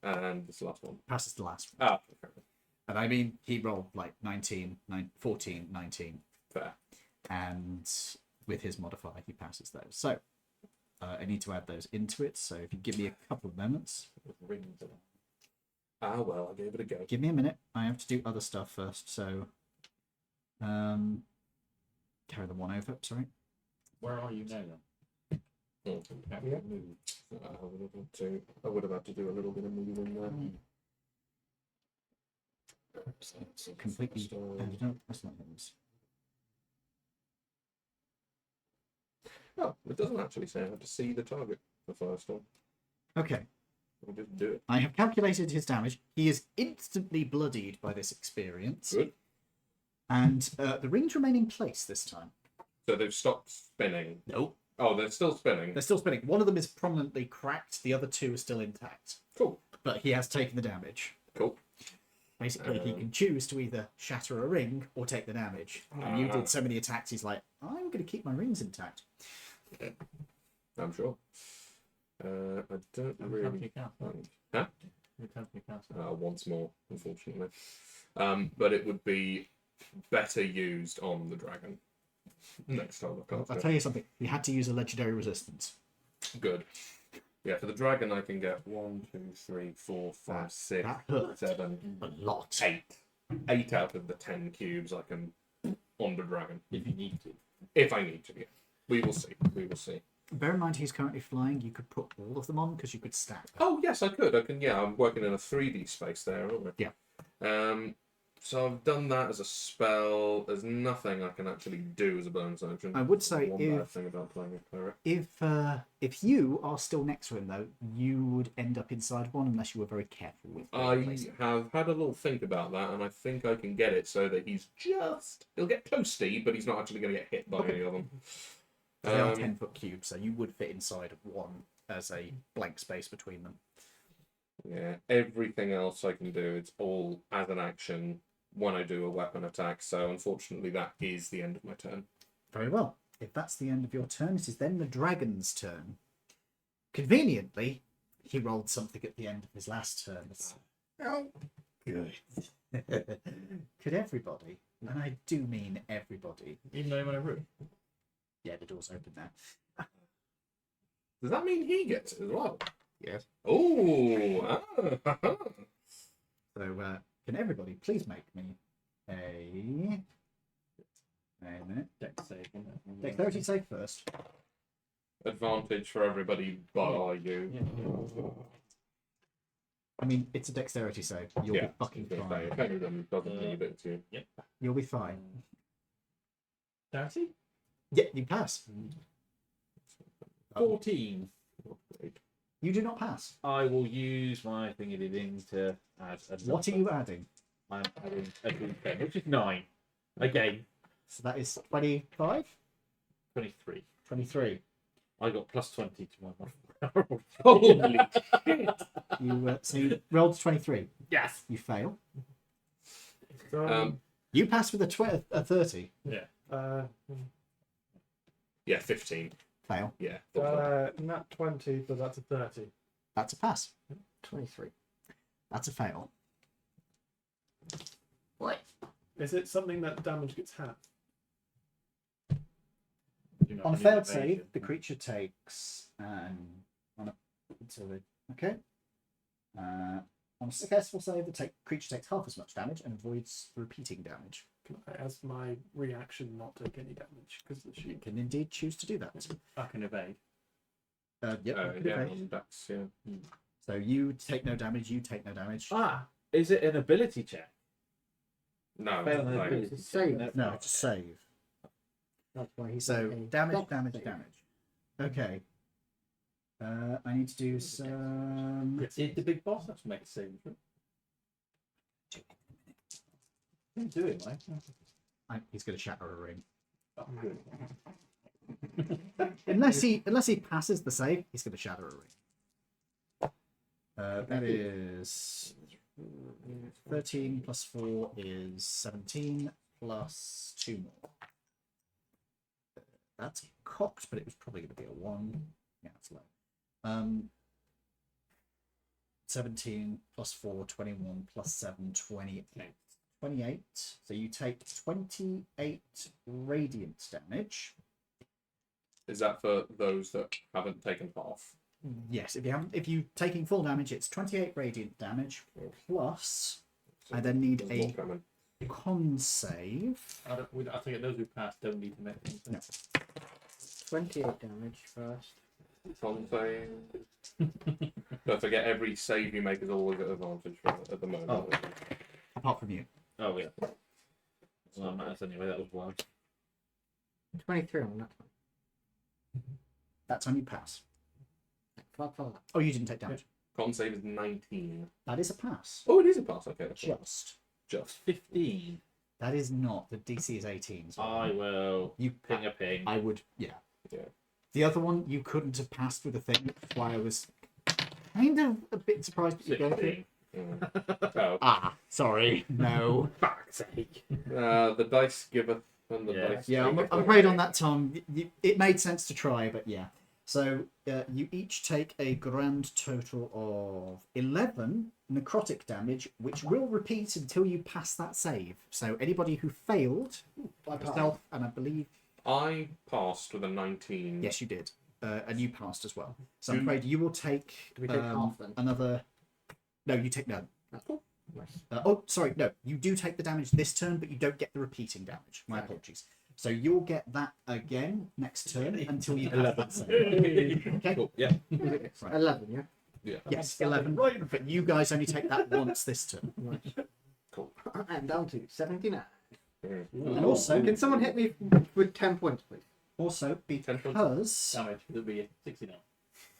And this last one. Passes the last one. Ah, fair enough. And I mean, he rolled like 19, 14, 19. Fair. And with his modifier, he passes those. So I need to add those into it. So if you give me a couple of moments. Ah, well, I gave it a go. Give me a minute. I have to do other stuff first. So Carry the 1 over. Sorry. Where are you now then? Oh, I would have had to do a little bit of moving there. It's completely. No, that's not his. Oh, it doesn't actually say I have to see the target for Firestorm. Okay. I'll just do it. I have calculated his damage. He is instantly bloodied by this experience. Good. And the rings remain in place this time. So they've stopped spinning. No. Oh, they're still spinning. They're still spinning. One of them is prominently cracked. The other 2 are still intact. Cool. But he has taken the damage. Cool. Basically, he can choose to either shatter a ring or take the damage. And you did so many attacks, he's like, I'm going to keep my rings intact. I'm sure. I don't really. Huh? Once more, unfortunately. But it would be better used on the dragon next time I cast I'll it. tell you something. You had to use a legendary resistance. Good. Yeah, for the dragon I can get 1, 2, 3, 4, 5, 6, That hurt 7, a lot. 8. 8 out of the 10 cubes I can on the dragon. If you need to. If I need to, yeah. We will see. We will see. Bear in mind he's currently flying. You could put all of them on because you could stack them. Oh yes, I could. I can. Yeah, I'm working in a 3D space there, aren't I? Yeah. So I've done that as a spell. There's nothing I can actually do as a bonus action. I would say one bad thing about playing a cleric. If you are still next to him though, you would end up inside one unless you were very careful with. I have had a little think about that, and I think I can get it so that he'll get toasty, but he's not actually going to get hit by any of them. They are 10-foot cubes, so you would fit inside of one as a blank space between them. Yeah, everything else I can do, it's all as an action when I do a weapon attack. So unfortunately, that is the end of my turn. Very well. If that's the end of your turn, it is then the dragon's turn. Conveniently, he rolled something at the end of his last turn. Oh, good. Could everybody, and I do mean everybody, Even though I'm in a room. yeah, the door's open now. Does that mean he gets it as well? Yes. Oh, So, can everybody please make me a minute. Dex save, isn't it? Dexterity save first. advantage for everybody bar you. Yeah. I mean, it's a dexterity save. You'll be fucking I was gonna say, fine. if any of them doesn't need it to. You'll be fine. Darcy? Yeah, you pass. 14. You do not pass. I will use my thingy-ding to add a What are you adding? I'm adding a D10, which is 9. Again, So that is 25? 23. 23. I got plus 20 to my modifier. Holy shit! So you rolled 23. Yes. You fail. Um, You pass with a 30. yeah, 15. Fail. Yeah. Not 20, but that's a 30. That's a pass. 23. That's a fail. What? Is it something that damage gets half? On a failed save, the creature takes okay. On a successful save, the creature takes half as much damage and avoids repeating damage. Can I, as my reaction, not take any damage because of the You shield? can indeed choose to do that. I can evade. Yep. you can Yeah, evade. that's yeah. So you take no damage. You take no damage. Ah, is it an ability check? No, Fail an like, ability It's a check. save. No, it's a save. That's why he's So a damage, dex damage, save. damage. Okay. I need to do some. Did the big boss have to make a save? Didn't do it, mate. He's going to shatter a ring. Oh, good. Unless he passes the save, he's going to shatter a ring. That is 13 plus 4 is 17 plus 2 more. That's cocked, but it was probably going to be a 1. Yeah, it's low. 17 plus 4, 21 plus 7, 28. 28. So you take 28 radiant damage. is that for those that haven't taken half? Yes, if you're taking full damage, it's 28 radiant damage plus. I then need There's more a coming. con save. I think those who pass don't need to make them. No. 28 damage first. Con save. Don't forget, every save you make is always at advantage at the moment. Oh. Apart from you. Oh yeah. Well, that matters anyway. That was wild. 23 on that one. That time you pass. Fuck. Oh, you didn't take damage. Con save is 19. That is a pass. Oh, it is a pass. Okay, that's right. Just. 15. That is not. The DC is 18. So I will you ping a ping. I would. Yeah. Yeah. The other one you couldn't have passed with a thing. That's why I was kind of a bit surprised that you go through. 16. Oh. Ah, sorry. No. Fuck's sake. The dice giveth and the Yeah. dice Yeah, I'm taketh afraid away. on that, Tom. It made sense to try, but yeah. So you each take a grand total of 11 necrotic damage, which will repeat until you pass that save. So anybody who failed, like yourself, and I believe, I passed with a 19. yes, you did, and you passed as well. So I'm Do- afraid you will take, Do we take half then? another. No, you take none. Nice. Sorry, no, you do take the damage this turn, but you don't get the repeating damage. My apologies. So you'll get that again next turn until you pass that save. Okay. Cool. Yeah. Right. 11, yeah? Yeah. Yes, 11. Right, but you guys only take that once this turn. Cool. I'm down to 79. Mm. And also, Can someone hit me with 10 points, please? also 10 points. Damage. It'll be 69.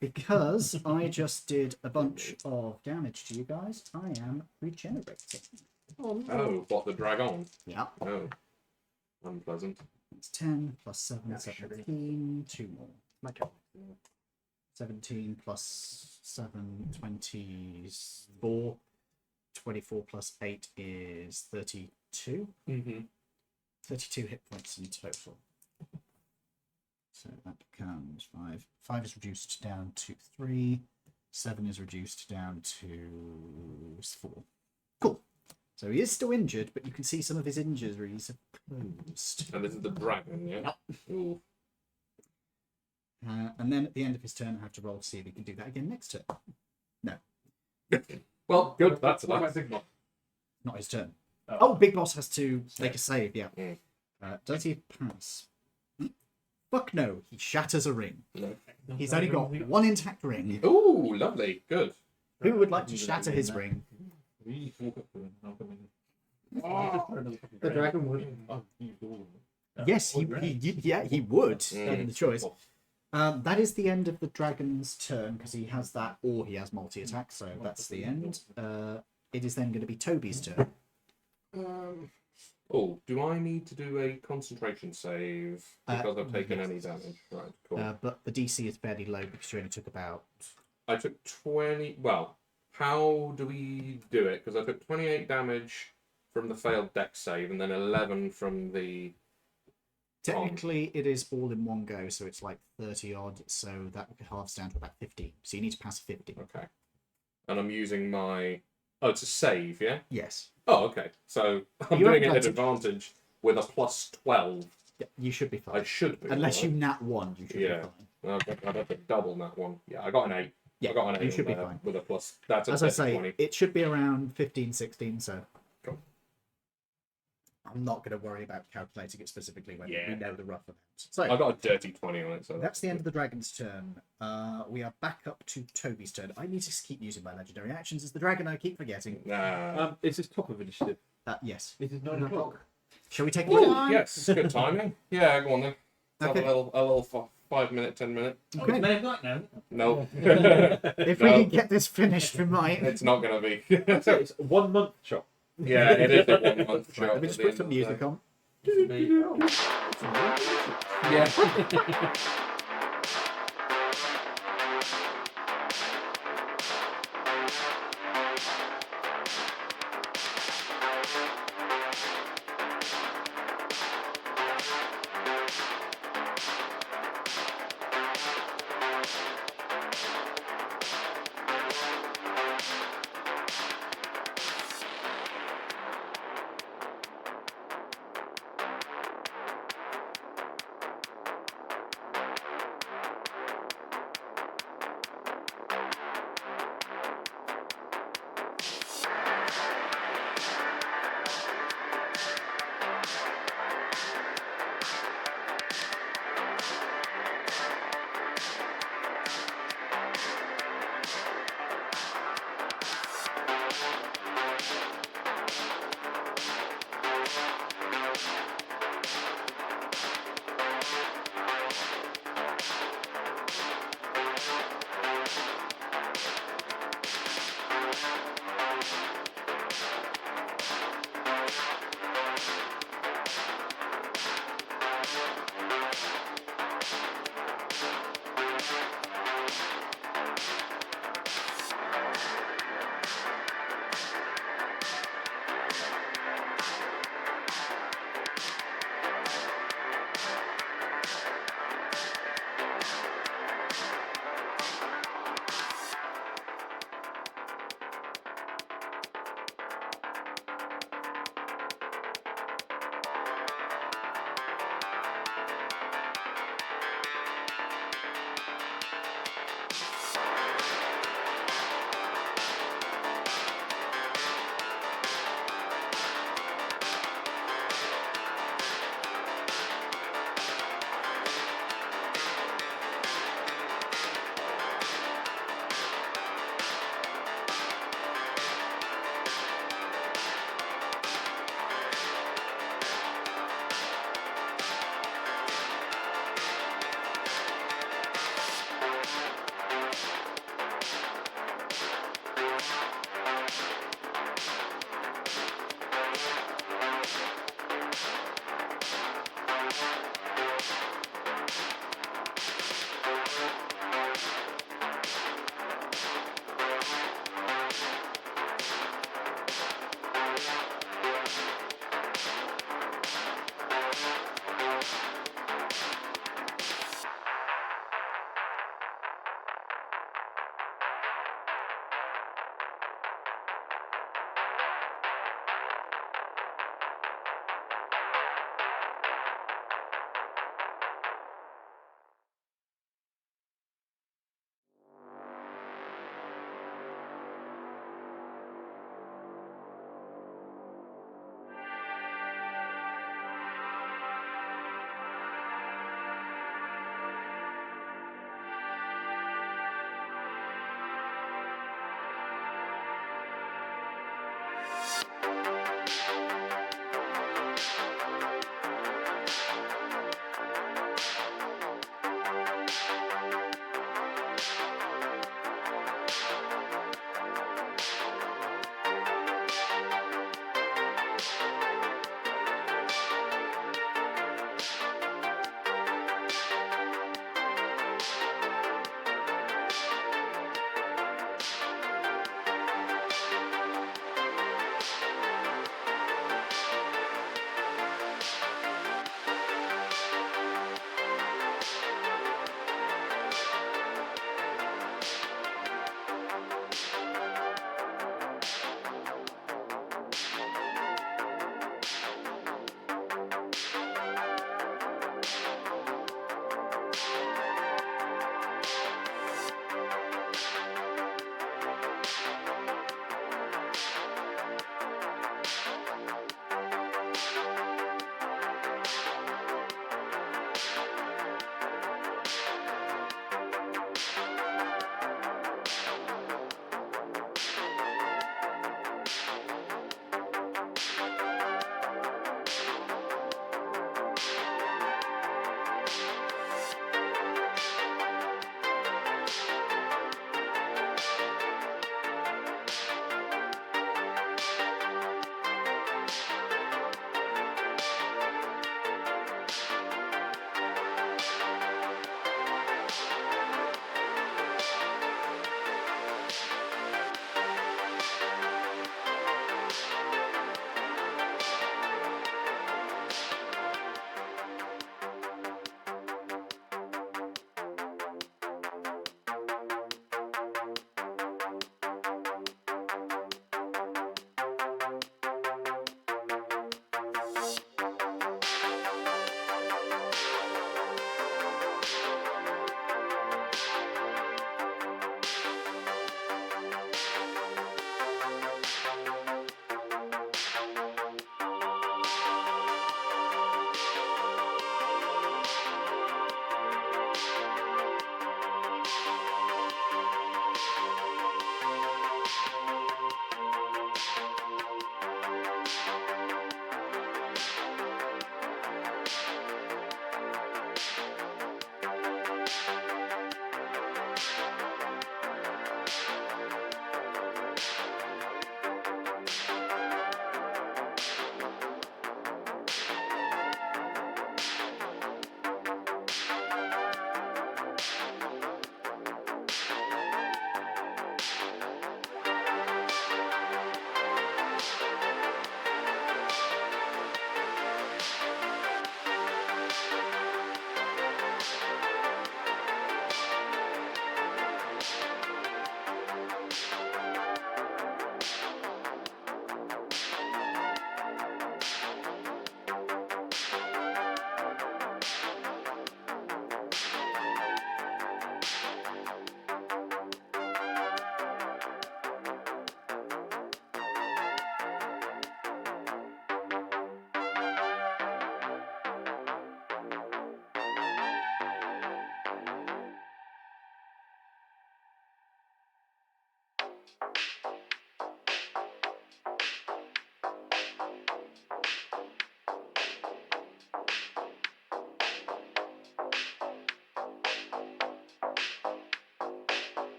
because I just did a bunch of damage to you guys, I am regenerating. Oh, what, the dragon? Yeah, Oh. Unpleasant. it's 10 plus 7, That should be- 17, 2 more. My turn. 17 plus 7, 24. 24 plus 8 is 32. Mm-hmm. 32 hit points in total. So that becomes 5. 5 is reduced down to 3. 7 is reduced down to 4. Cool. So he is still injured, but you can see some of his injuries have closed. And this is the dragon, yeah? Ooh. And then at the end of his turn, I have to roll to see if he can do that again next turn. No, Well, good. That's What about that. Sigma? not his turn. Oh. Oh, Big Boss has to make a save, yeah. Mm. Does he pass? Fuck no, he shatters a ring. No. He's only got one intact ring. Ooh, lovely. Good. Who would like to shatter his ring? The dragon would. Yes, he would, given the choice. Cool. That is the end of the dragon's turn because he has that, or he has multi-attack, so that's the end. It is then going to be Toby's turn. Oh, do I need to do a concentration save because I've taken yes. any damage? Right, cool. But the DC is fairly low because you only took about. I took 20. Well, how do we do it? Because I took 28 damage from the failed dex save and then 11 from the. Technically, it is all in one go, so it's like 30 odd, so that halves down to about 50. So you need to pass 50. Okay. And I'm using my. Oh, it's a save, yeah? Yes. Oh, okay. So I'm You doing have it at advantage. advantage with a plus 12. Yeah, you should be I fine. should be. Unless you right? nat 1, you should Yeah. be fine. I'd have to double that one. Yeah, I got an 8. Yeah, I got an 8 you should on be there fine. with a plus. That's a As I say, 20. it should be around 15, 16, so. Cool. I'm not going to worry about calculating it specifically when Yeah. we know the rough amount. So, I got a dirty 20 on it, so that's the end of the dragon's turn. We are back up to Toby's turn. I need to keep using my legendary actions as the dragon. I keep forgetting. Nah. Is this top of initiative? Yes. This is 9 o'clock. Shall we take Ooh, it? yes, good timing. Yeah, go on then. Let's Okay. have a little 5 minute, 10 minute. Oh, Okay. it's 9 o'clock now. No, If we No. can get this finished, we might. it's not going to be. So it's 1 month shop. Yeah, it is a 1 month show. Right, let me just put some music on. Yeah.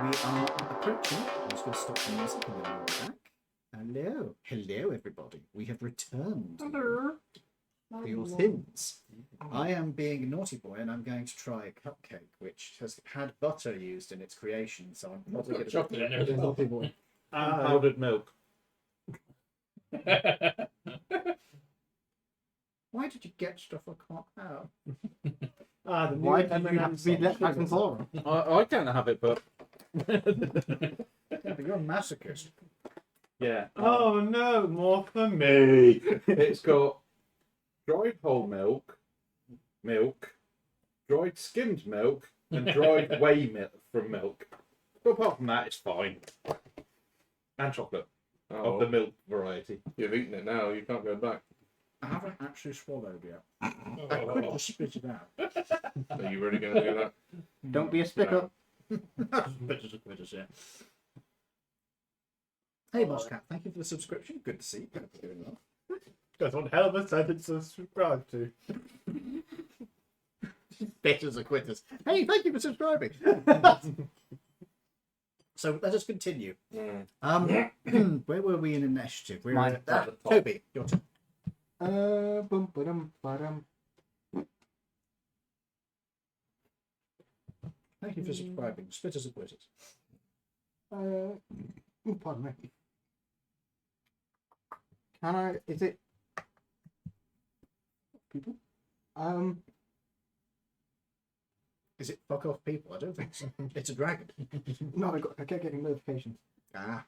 We are approaching. I'm just going to stop the music and then we'll be back. Hello. Hello, everybody. We have returned. Hello. For your thins. I am being a naughty boy and I'm going to try a cupcake which has had butter used in its creation, so I'm probably going to chocolate in there as well. naughty boy. Powdered milk. Why did you get stuff I can't have? The new Why did you have to be M&Ms let back and forth? I can't have it, but Yeah, but you're a masochist. yeah. Oh no, more for me. It's got dried whole milk, dried skimmed milk, and dried whey milk from milk. But apart from that, it's fine. And chocolate Oh, of the milk variety. you've eaten it now. You can't go back. I haven't actually swallowed yet. I could just spit it out. Are you really going to do that? Don't be a spicker. Bitters are quitters, yeah. Hey, Moscat, thank you for the subscription. Good to see you. Hope you're doing well. That's one hell of a sentence to subscribe to. Bitters are quitters. Hey, thank you for subscribing. So let us continue. Where were we in initiative? We were Mine. at Toby, your turn. Ba-dum. Thank you for subscribing. Spitters and quitters. Pardon me. Can I? Is it people? Is it fuck off people? I don't think so. It's a dragon. No, I kept getting notifications. Ah,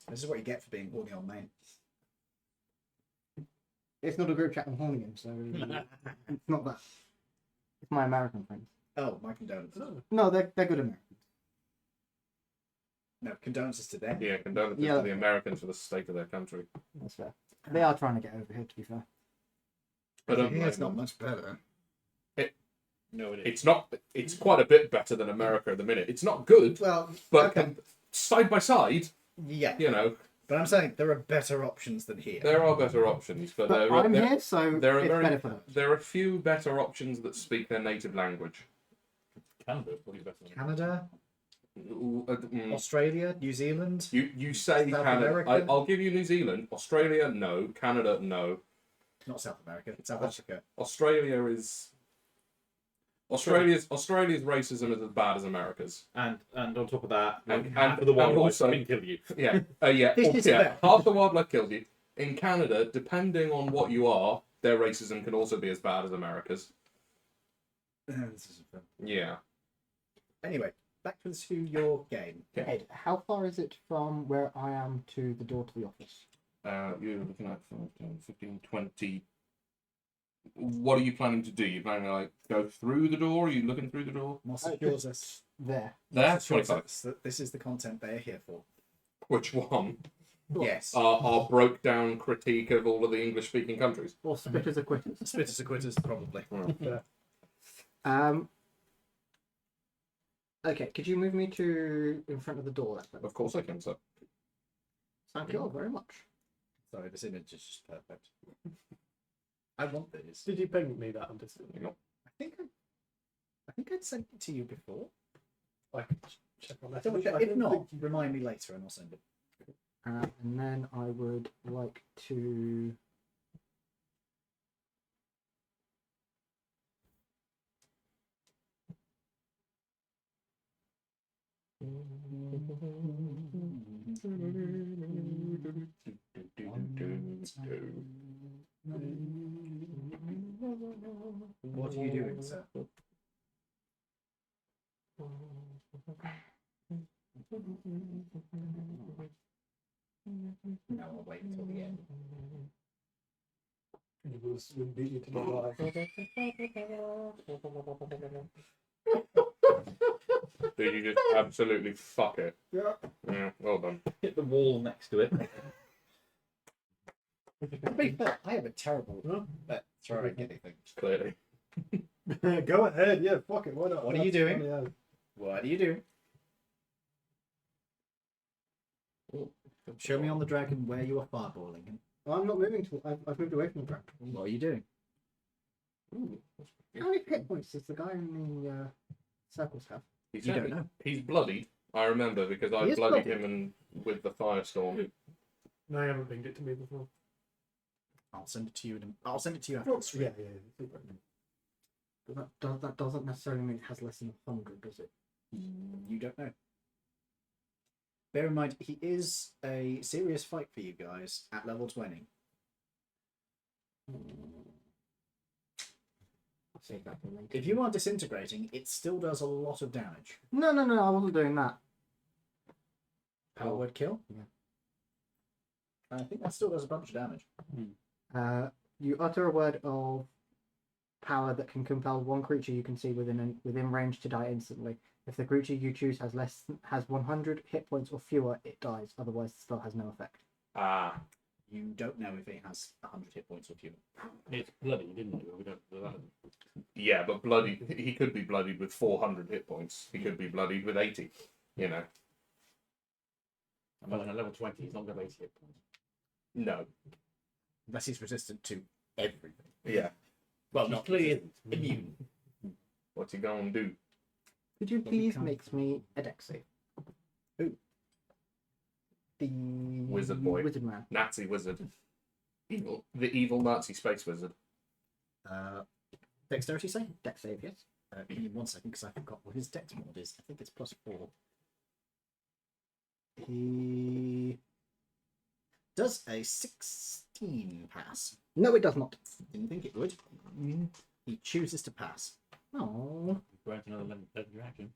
this is what you get for being horny on main. It's not a group chat I'm horning him, so it's not that. It's my American friends. Oh, my condolences. No, they're good Americans. No, condolences to them. Yeah, condolences Yeah. to the Americans for the state of their country. That's fair. They are trying to get over here, to be fair. But Yeah, it's not much better. No, it is. It's not. It's quite a bit better than America at the minute. It's not good, Well, but okay. side by side, Yeah, you know, but I'm saying there are better options than here. there are better options. But, But I'm here, so there are it's very- better for them. there are a few better options that speak their native language. Canada's probably better than Canada, Mm. Australia, New Zealand. You say South Canada. America? I'll give you New Zealand. Australia, no. Canada, no. Not South America, South Africa. Australia is. Australia's racism is as bad as America's. And on top of that, And- half of the and wildlife also- can kill you. Yeah, yeah. This is fair. Half the wildlife kills you. In Canada, depending on what you are, their racism can also be as bad as America's. This isn't fun. Yeah. Anyway, back to your game. Ed, how far is it from where I am to the door to the office? You're looking at 5, 10, 15, 20. What are you planning to do? You planning to like go through the door? Are you looking through the door? Moss assures us. There. There, Moss assures 25. us that this is the content they're here for. Which one? Yes. Our broke down critique of all of the English speaking countries. Or spitters or quitters. Spitters and quitters, probably. Okay, could you move me to in front of the door? Of course I can, sir. Thank you all very much. Sorry, this image is just perfect. I want this. Did you ping me that on Discord? I think I'd sent it to you before. I could check on that. Double check. I If don't not, think- remind me later and I'll send it. And then I would like to. What are you doing, sir? No, I'll wait until the end. It was beat you to the life. Did you just absolutely fuck it? Yeah. Yeah, well done. Hit the wall next to it. To be fair, I have a terrible at throwing anything. Clearly. Go ahead, yeah, fuck it, why not? What are you That's doing? funny, yeah. What are you doing? Show me on the dragon where you are fireballing him. I'm not moving to. I've moved away from the ground. What are you doing? How many hit points does the guy in the circles have? He's You don't know. He's bloodied. I remember because I He is bloodied bloodied. him and with the firestorm. No, I haven't pinged it to me before. I'll send it to you. I'll send it to you after the stream. Yeah. That doesn't necessarily mean it has less than 100, does it? You don't know. Bear in mind, he is a serious fight for you guys at level 20. I'll save that for later. If you are disintegrating, it still does a lot of damage. No, I wasn't doing that. Power word kill? Yeah. I think that still does a bunch of damage. You utter a word of power that can compel one creature you can see within range to die instantly. If the creature you choose has 100 hit points or fewer, it dies. Otherwise, the spell has no effect. Ah, You don't know if it has 100 hit points or fewer. It's bloody, didn't it? We don't do that. yeah, but bloodied. He could be bloodied with 400 hit points. He could be bloodied with 80. You know. But at level 20, he's not going to 80 hit points. No. Unless he's resistant to everything. Yeah. Well, He not clearly isn't. immune. What's he gonna do? Could you please make me a dex save? Who? The Wizard boy. Wizard man. Nazi wizard. The evil Nazi space wizard. Dexterity save? Dex save, yes. Give me 1 second because I forgot what his dex mod is. I think it's +4. He does a 16 pass. No, it does not. Didn't think it would. He chooses to pass. Oh. Grant another legendary action.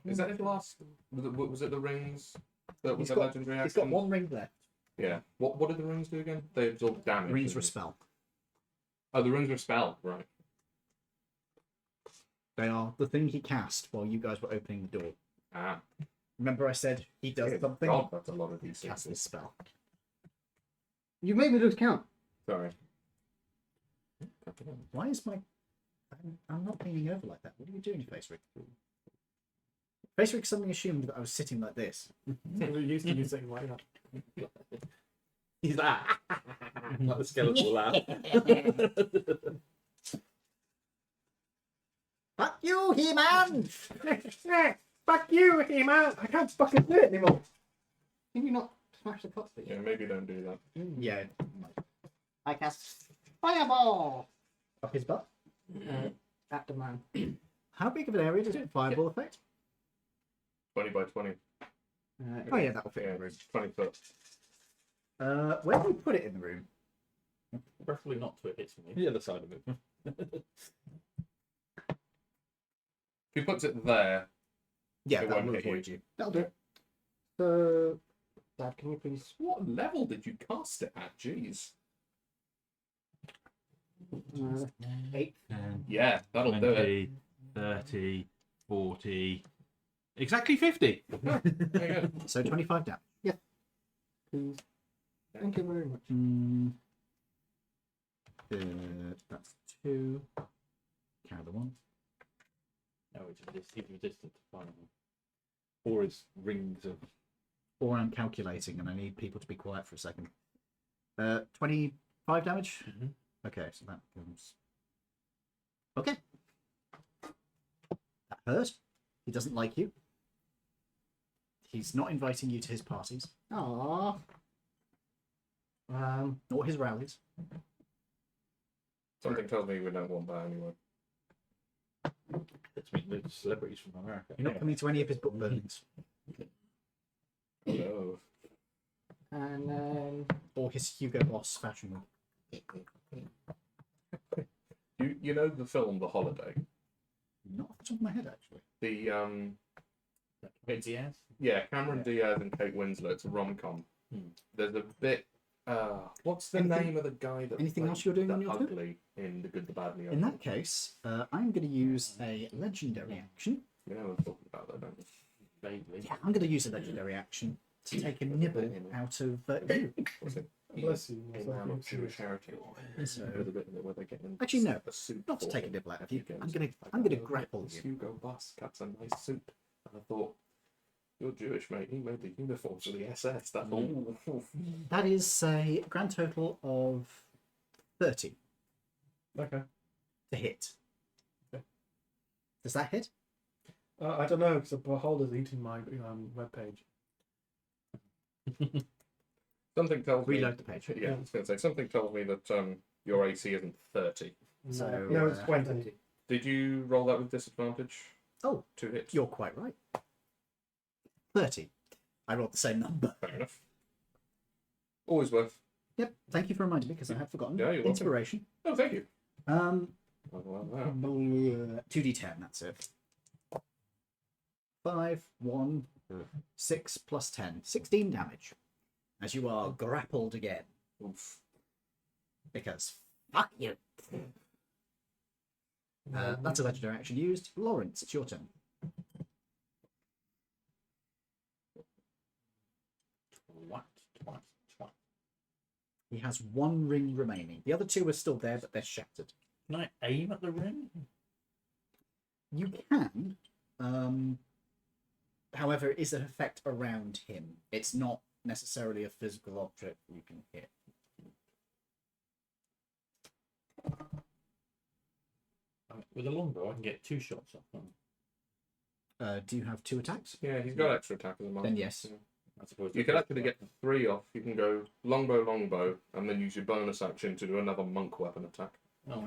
Is that his last? Was it the rings? That was He's a got- legendary He's got action? 1 ring left. Yeah. What did the rings do again? They absorb damage. Rings didn't were they? spell. Oh, the rings were spell, right? They are the thing he cast while you guys were opening the door. Ah. Remember I said he does Good something? God, that's a lot of Cast d6s. this spell. You made me lose count. Sorry. Why is my... I'm not leaning over like that. What are you doing, Face Rick? Face Rick suddenly assumed that I was sitting like this. We're used to you saying like that. He's like the skeletal laugh. Fuck you, He-Man! Fuck you, He-Man! I can't fucking do it anymore. Can you not smash the pot, please? Yeah, maybe don't do that. Yeah. I cast Fireball Up his butt. at the man. How big of an area does it fireball affect? 20 by 20. Oh yeah, that'll fit Yeah, in the room. 20 foot. Where do we put it in the room? Preferably not to it hits me. The other side of it. If he puts it there, Yeah, It that'll won't hit avoid you. That'll do it. So, Dad, can you please? what level did you cast it at? Jeez. 8. 10, Yeah, that'll do it. 20, 30, 40. Exactly 50. There you go. So 25 damage. Please. Thank you very much. That's 2. Carry the 1. No, he's resistant to fire. Or his rings of. Or I'm calculating and I need people to be quiet for a second. 25 damage? Mhm. Okay, so that comes... Okay. That hurt. He doesn't like you. He's not inviting you to his parties Aww. or his rallies. Something tells me we don't want that anyway. Let's meet the celebrities from America. You're not coming to any of his book burnings No. And then or his Hugo Boss fashion week. You know the film The Holiday? Not off the top of my head, actually. The Diaz? yeah, Cameron Diaz and Kate Winslet. It's a rom-com. There's a bit. What's the Anything- name of the guy that? anything played else you're doing the on your turn? ugly in The Good, the Bad, and the Ugly? In that case, I'm going to use a legendary action. You know what I'm talking about, though, don't you? Vaguely. Yeah, I'm going to use a legendary action to take a nibble out of you. Was it Bless you. a man of Jewish heritage? So, There's a bit in it where they get in Actually, no, a suit not to for take a him. nibble out of you. He goes, I'm going to "Oh, grapple this you. Hugo Boss cuts a nice suit." And I thought, you're Jewish, mate. He made the uniforms for the SS. That's all. That is a grand total of 30 Okay. to hit. Okay. Does that hit? I don't know because the beholder's eating my webpage. Something tells me. Reload the page. Yeah, I was going to say something tells me that your AC isn't 30. So, No, it's 20. Did you roll that with disadvantage? Oh, 2 hits. you're quite right. 30. I rolled the same number. Fair enough. Always worth. Yep. Thank you for reminding me because I had forgotten. Yeah, you're welcome. Inspiration. Oh, thank you. Um, I love that. 2d10. That's it. 5, 1, 6 plus 10. 16 damage. As you are grappled again. Oof. Because Fuck you. That's a legendary action used. Lawrence, it's your turn. What? He has one ring remaining. The other two are still there, but they're shattered. Can I aim at the ring? You can. However, it is an effect around him. It's not necessarily a physical object you can hit. With a longbow, I can get 2 shots off them. Do you have 2 attacks? Yeah, he's got extra attack at the moment. Then yes. I suppose You can actually get 3 off. You can go longbow, and then use your bonus action to do another monk weapon attack. Oh.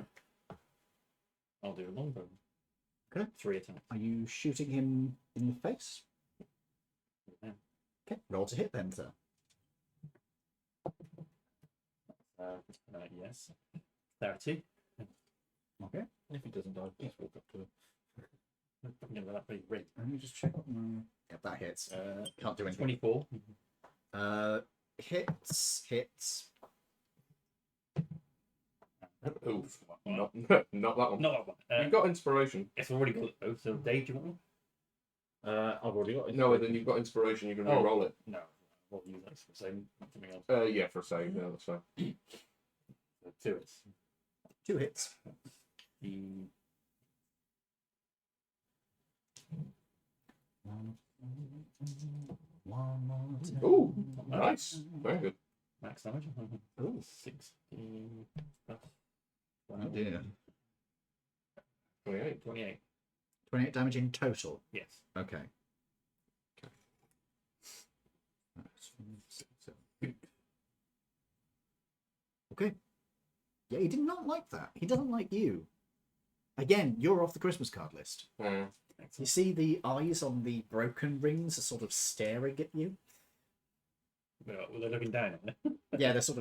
I'll do a longbow. Okay. 3 attacks. Are you shooting him in the face? Yeah. Okay, roll to hit then, sir. Yes. 30. Okay. If he doesn't die, please walk up to him. Yeah, that's pretty great. Let me just check. Yep, that hits. Can't do anything. 24. Hits. Oof. Not, not that one. Not that one. You've got inspiration. It's already got both. So, Dave, do you want one? I've already got it. No, then you've got inspiration. You can Oh. re-roll it. No. We'll use that for something else. Yeah, for a save. Yeah, that's fine. 2 hits. 2 hits. The Ooh, nice. Very good. max damage. Ooh. 16 plus Oh dear. 28. 28. 28 damage in total. Yes. Okay. Okay. Yeah, he did not like that. He doesn't like you. Again, you're off the Christmas card list. You see the eyes on the broken rings are sort of staring at you. Well, they're looking down at me. Yeah, they're sort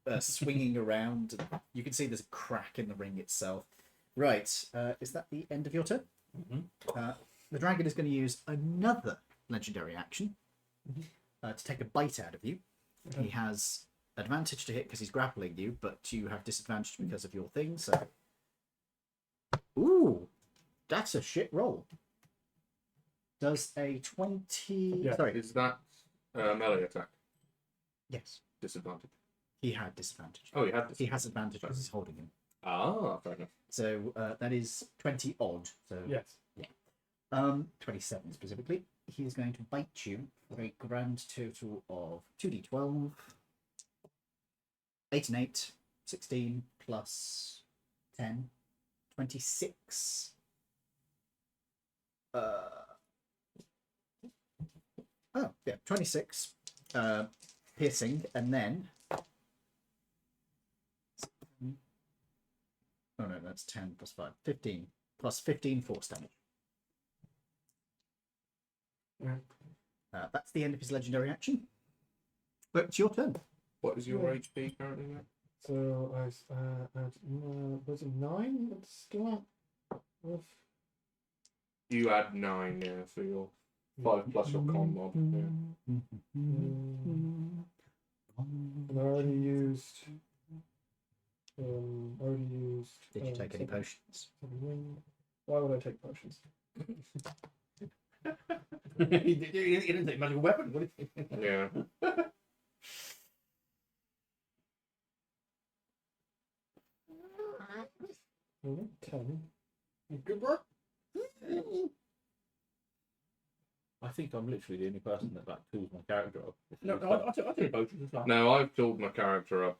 of swinging around. You can see there's a crack in the ring itself. Right, is that the end of your turn? The dragon is going to use another legendary action to take a bite out of you. He has advantage to hit because he's grappling you, but you have disadvantage because of your thing. So, ooh, that's a shit roll. Does a 20? Yeah. Sorry, Is that melee attack? yes, Disadvantage. he had disadvantage. Oh, you had He this. has advantage because he's holding him. Ah, fair enough. So that is 20 odd. So Yes. 27 specifically. He is going to bite you for a grand total of 2d12. 8 and 8, 16 plus 10, 26. Oh, yeah, 26 piercing, and then. Oh no, that's 10 plus 5, 15 plus 15 force damage. That's the end of his legendary action. But it's your turn. What is your Yeah. HP currently at? So I had was it 9? That's still at with You add 9, yeah, so you're 5 plus your con mod. Yeah. and I already used. Did you take any potions? Why would I take potions? he didn't take magical weapon. What did he? Yeah. Mm, 10. Good work. I think I'm literally the only person that tools my character up. No, I took potions as well. No, I've tooled my character up.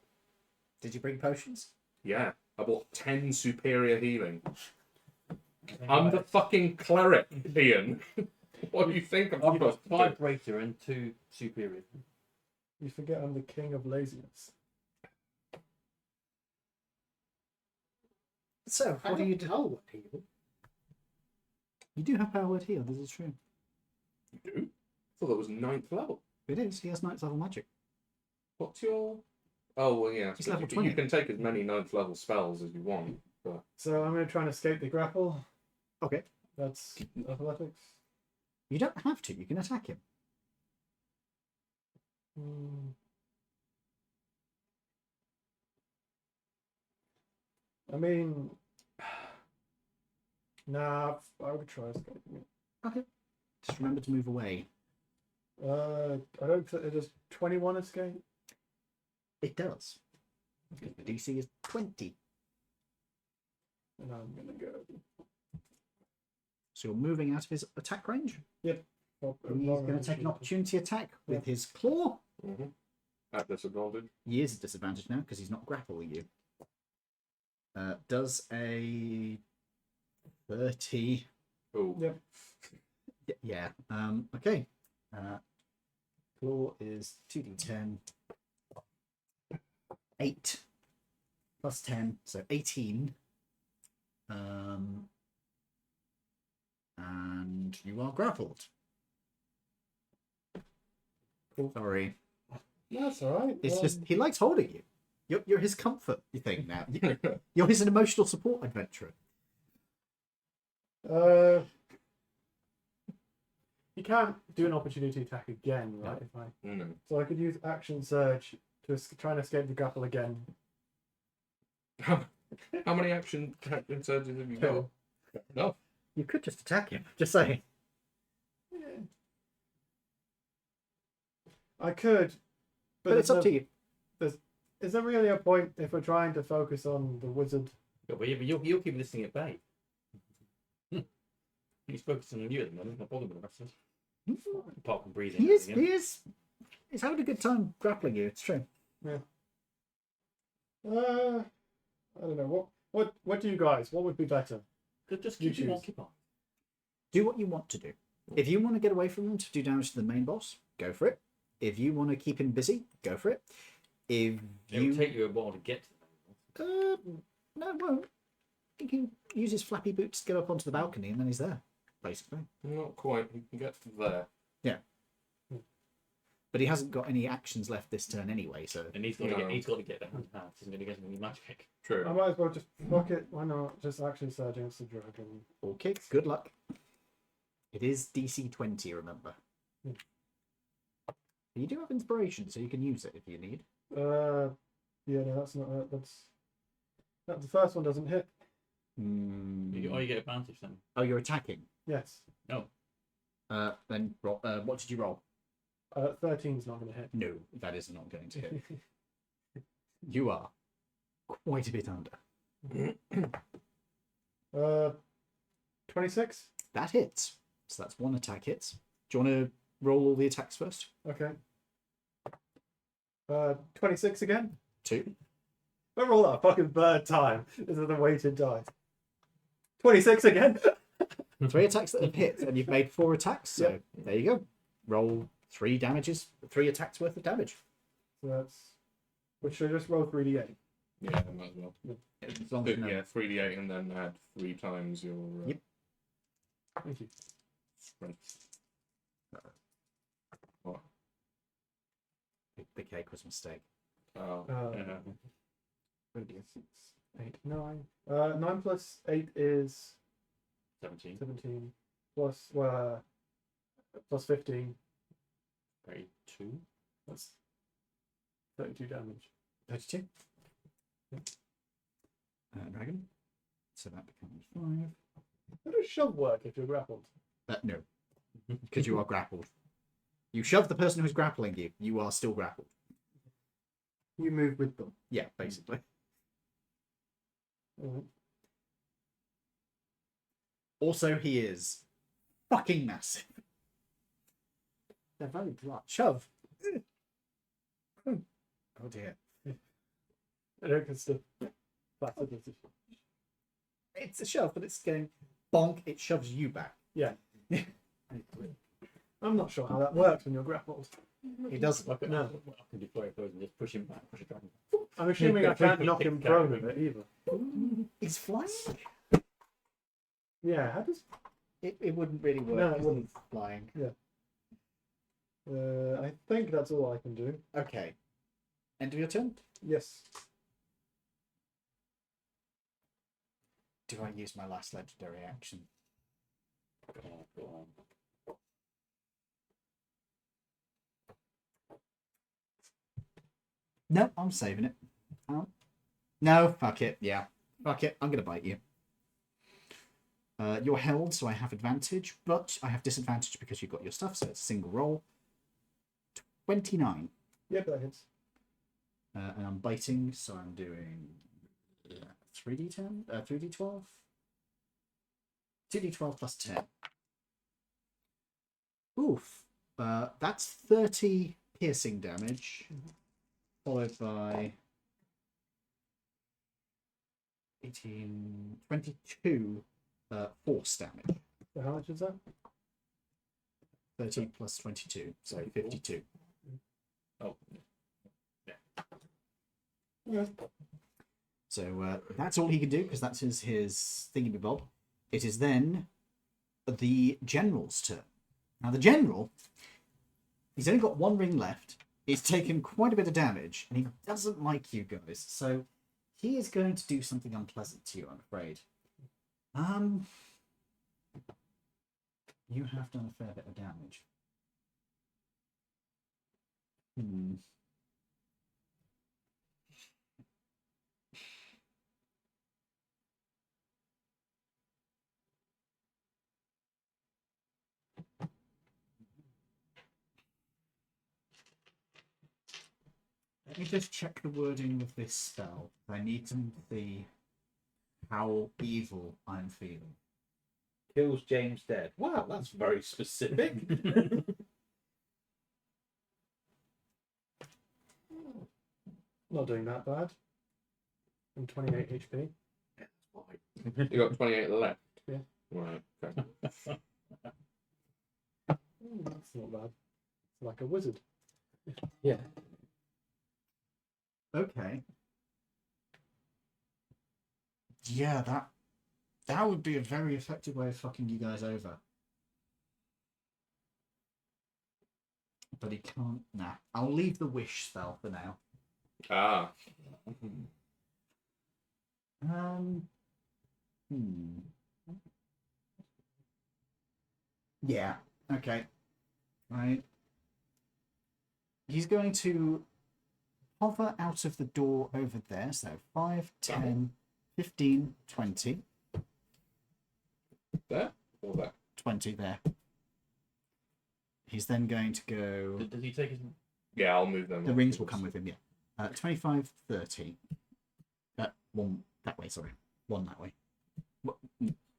Did you bring potions? Yeah, I bought 10 superior healing. I'm the fucking cleric, Ian. What do you think I'm I've got supposed to 5 do? greater and 2 superior. You forget I'm the king of laziness. So, what do you do? Oh, what heal? You do have power word heal, this is true. You do? I thought that was 9th level. It is, he has 9th level magic. What's your... Oh, well, yeah. He's so level you, 20. you can take as many 9th level spells as you want. But... So I'm going to try and escape the grapple. Okay. That's athletics. You don't have to, you can attack him. I mean, nah, I would try escaping it. Just remember to move away. I don't think it does 21 escape. It does. Because the DC is 20. And I'm gonna go. So you're moving out of his attack range. Oh, He's going to take an opportunity attack with his claw. Mm-hmm. At disadvantage. He is at disadvantage now because he's not grappling you. Does a 30. Oh. Yep. Yeah. Okay. Claw is 2d10. 8 plus 10, so 18. And you are grappled. Cool. Sorry. That's all right. It's just he likes holding you. You're his comfort, you think now. You're his emotional support adventurer. You can't do an opportunity attack again, right? If I No. so I could use action surge to try and escape the grapple again. How many action surges have you got? No. You could just attack him. Just saying. Yeah. I could, But it's up to you. Is there really a point if we're trying to focus on the wizard? Yeah, but you'll keep this thing at bay. He's focusing on you at the moment, not bothered with the rest of us. Apart from breathing. He is. He's having a good time grappling you. It's true. I don't know. What do you guys? What would be better? Just You keep him choose. occupied. Do what you want to do. If you want to get away from him to do damage to the main boss, go for it. If you want to keep him busy, go for it. If It you will take you a while to get to them. no, it won't. He can use his flappy boots to get up onto the balcony, and then he's there, basically. Not quite. You can get there. But he hasn't got any actions left this turn anyway, so And he's got No. to get the hand to hand. He's going to get any magic. True. I might as well just fuck it. Why not? Just action surge against the dragon. okay, good luck. It is DC 20, remember. Hmm. You do have inspiration, so you can use it if you need. Yeah, no, that's not. The first one doesn't hit. You get advantage then. Oh, you're attacking. Yes. Then roll, what did you roll? 13's not going to hit. No, that is not going to hit. You are quite a bit under. 26. That hits. So that's one attack hits. Do you want to roll all the attacks first? Okay. 26 again. 2. I roll that a fucking third time. This is the weighted dice. 26 again. 3 attacks that have hit, and you've made 4 attacks. So there you go. Roll 3 damages, 3 attacks worth of damage. So that's. Which should I just roll 3d8? Yeah, might as well. As long as you know. Yeah, 3d8 and then add 3 times your Yep. Thank you. strength. The cake was a mistake. Oh, Yeah. yeah. 6, 8, 9. 9 plus 8 is 17. 17. Plus 15. 32. That's 32 damage. 32. Dragon. So that becomes 5. How does shove work if you're grappled? No. Because you are grappled. You shove the person who's grappling you. You are still grappled. You move with them. Yeah, basically. Alright. Also, he is fucking massive. They're very blunt. Shove. Oh dear. I don't consider flatter position. It's a shove, but it's going bonk. It shoves you back. Yeah. I'm not sure how that works when you're grappled. He doesn't. I can, No. I can deploy a poison and just push him back, push a dragon. I'm assuming I can't knock him prone with it either. He's flying. Yeah, how does... It wouldn't really work. No, it He's wouldn't. flying. I think that's all I can do. Okay. End of your turn. Yes. Do I use my last legendary action? Oh, go on. No, I'm saving it. No, fuck it. Yeah, Fuck it, I'm gonna bite you. You're held, so I have advantage, but I have disadvantage because you've got your stuff, so it's a single roll. 29. Yep, that hits. And I'm biting, so I'm doing 3d10? 3d12? 2d12 plus 10. Oof. That's 30 piercing damage, followed by 18, 22 force damage. So how much is that? 30 plus 22, so 52. Oh. Yeah. So that's all he can do, because that's his thingy-bob. It is then the general's turn. Now the general, he's only got one ring left. He's taken quite a bit of damage, and he doesn't like you guys. So he is going to do something unpleasant to you, I'm afraid. You have done a fair bit of damage. Let me just check the wording of this spell. I need to see how evil I'm feeling. Kills James dead. Wow, that's very specific. Not doing that bad. I'm 28 HP. You got 28 left. Yeah. Right. Okay. That's not bad. It's like a wizard. Yeah. Okay. Yeah, that would be a very effective way of fucking you guys over. But he can't. Nah, I'll leave the wish spell for now. Ah. Yeah. Okay. Right. He's going to hover out of the door over there. So 5, 10, 15, 20. There or there? 20 there. He's then going to go... Does he take his... Yeah, I'll move them. The rings will come with him, yeah. 25, 30. One that way, sorry. One that way.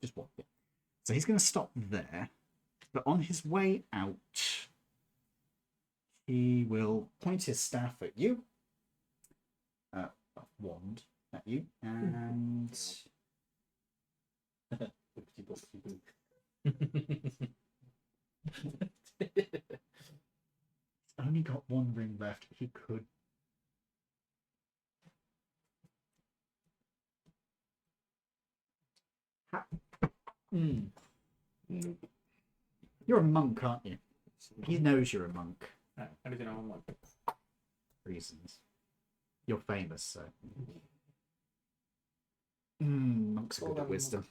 Just one, yeah. So he's going to stop there. But on his way out, he will point his staff at you. Wand at you. And... only got one ring left. He could. You're a monk, aren't you? He knows you're a monk. Anything I want. Reasons. You're famous, so. Monks are good at wisdom.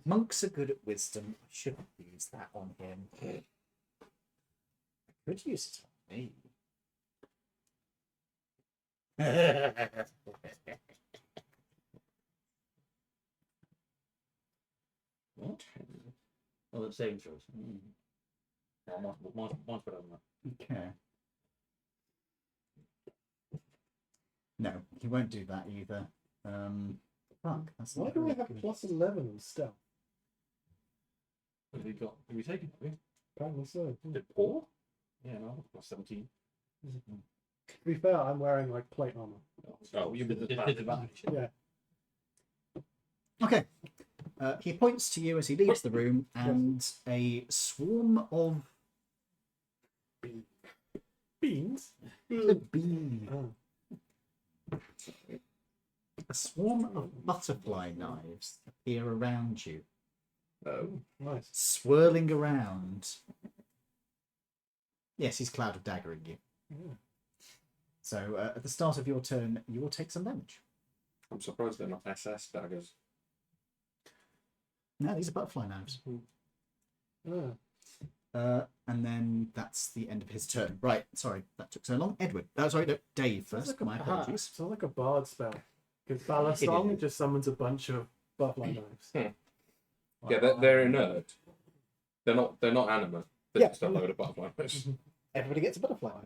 Monks are good at wisdom. I shouldn't use that on him. I could use it on me. What? Oh, the saving throws. Mine's better than that. Okay. No, he won't do that either. Fuck. That's Why not do I very have good. plus 11 in stealth? What have we got? Have we taken it? Apparently so. Is it poor? Yeah, no, plus 17. To be fair, I'm wearing like plate armor. Oh, you with disadvantage. Yeah. Okay. He points to you as he leaves the room, and a swarm of Beans? bees. Oh. A swarm of butterfly knives appear around you, Oh. Nice. swirling around. Yes, he's Cloud of Daggering you. Yeah. So at the start of your turn, you will take some damage. I'm surprised they're not SS daggers. No, these are butterfly knives. Ah. And then that's the end of his turn. Right, sorry, that took so long. Edward. Sorry, no, Dave Sounds first. like My apologies. Sounds like a bard spell. Because Ballast It Song is. just summons a bunch of butterfly knives. Yeah, they're inert. They're not animate. They're Yeah. just a load of butterfly knives. Everybody gets a butterfly.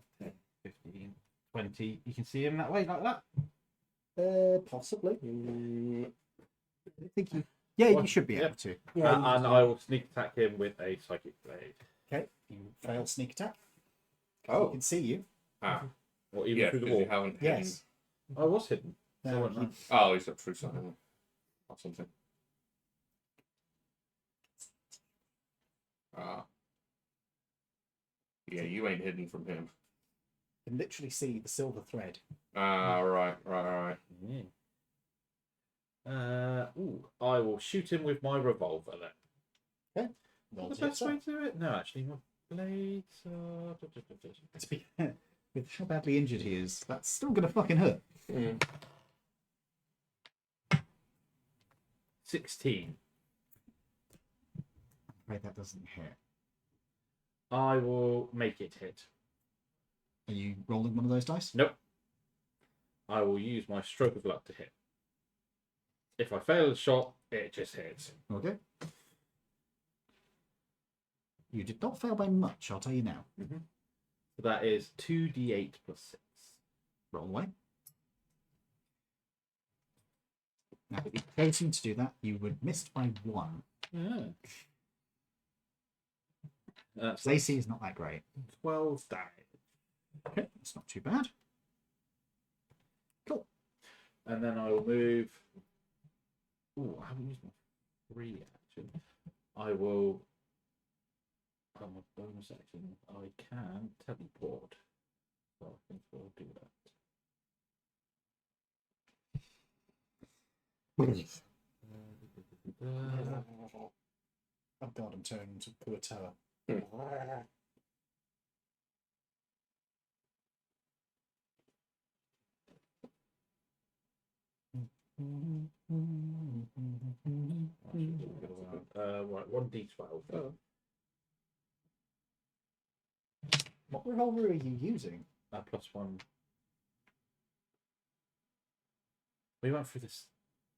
15, 20. You can see him that way, like that. Possibly. I think you. Yeah, Well, you should be yeah. able to. And I will sneak attack him with a psychic blade. Okay, you fail sneak attack. Oh. He can see you. Ah, Or even yeah, through the because you wall. haven't hidden. Yes. I was hidden. No, So I won't he- know. Oh, he's up through something. Or something. Ah. Yeah, you ain't hidden from him. can literally see the silver thread. Ah, right. Yeah. I will shoot him with my revolver then. Roll What's to the best hit, way to do it? No, actually, my blades are... To be with how badly injured he is, that's still gonna fucking hurt. 16. I'm afraid that doesn't hit. I will make it hit. Are you rolling one of those dice? Nope. I will use my stroke of luck to hit. If I fail the shot, it just hits. Okay. You did not fail by much, I'll tell you now. So that is 2d8 plus 6. Roll away. Now, if you're chosen to do that, you would miss by 1. Yeah. That's His AC is not that great. 12 damage. Okay, that's not too bad. Cool. And then I will move. Oh, I haven't used my free action. I will. On my bonus action, I can teleport. So I think I'll do that. Oh god, I'm turning into a poor tower. Right, 1d12. What revolver are you using? +1. We went through this.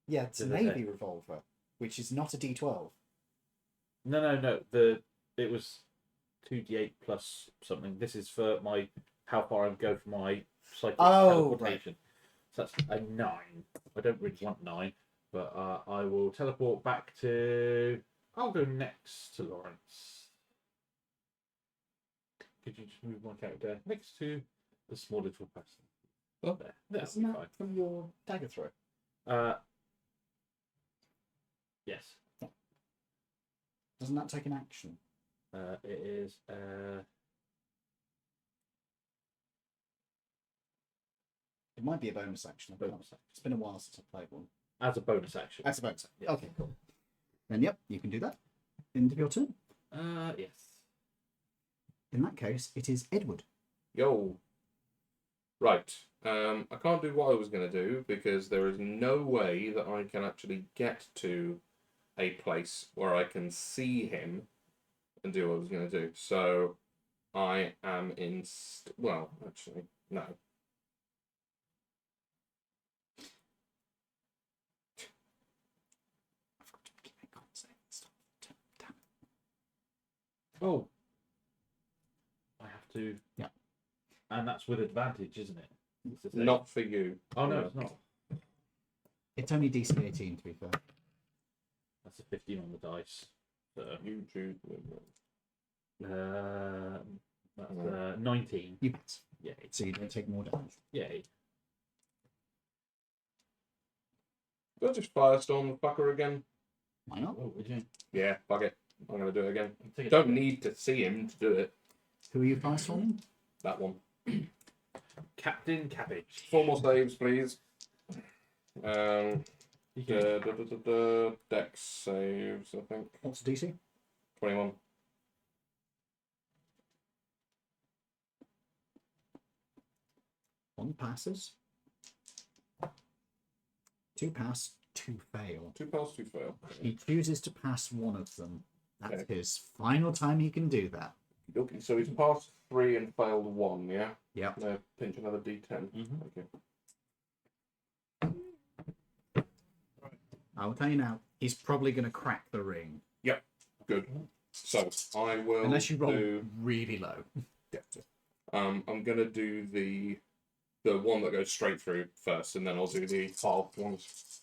Yeah, it's a Did they navy revolver, which is not a D12. No. It was 2d8 plus something. This is for my how far I go for my psychic teleportation. So that's a 9. I don't really want 9, but I will teleport back to. I'll go next to Lawrence. Could you just move my character next to the small little person? Oh, there. That'll Isn't be that fine. from your dagger throw? Yes. Doesn't that take an action? It is. It might be a bonus action. Bonus action. It's been a while since I played one. As a bonus action. That's a bonus action. Yeah. Okay, cool. Then, yep, you can do that. End of your turn. Yes. In that case, it is Edward. Yo. Right. I can't do what I was going to do because there is no way that I can actually get to a place where I can see him and do what I was going to do. So I am in... well, actually, no. I've got to keep my con save and stuff. Damn it. Oh. I have to. Yeah. And that's with advantage, isn't it? It's the same. Not for you. Oh no, it's not. It's only DC 18 to be fair. That's a 15 on the dice. So, You choose. that's 19. You pass. Yay. So you don't take more damage. Yay. Do I just firestorm the fucker again? Why not? Oh, would you? Yeah, fuck it. I'm going to do it again. Take it. Don't need to see him to do it. Who are you firestorming? That one. Captain Cabbage. 4 more saves, please. You can- Dex saves, I think. What's the DC? 21. One passes. 2 pass, 2 fail. 2 pass, 2 fail. He chooses to pass one of them. That's Okay. his final time he can do that. Okay, so he's passed 3 and failed 1, yeah? Yep. No, pinch another d10. Mhm. Okay. I will tell you now, he's probably going to crack the ring. Good. So I will Unless you roll do. really low. Yeah. I'm gonna do the one that goes straight through first, and then I'll do the half ones.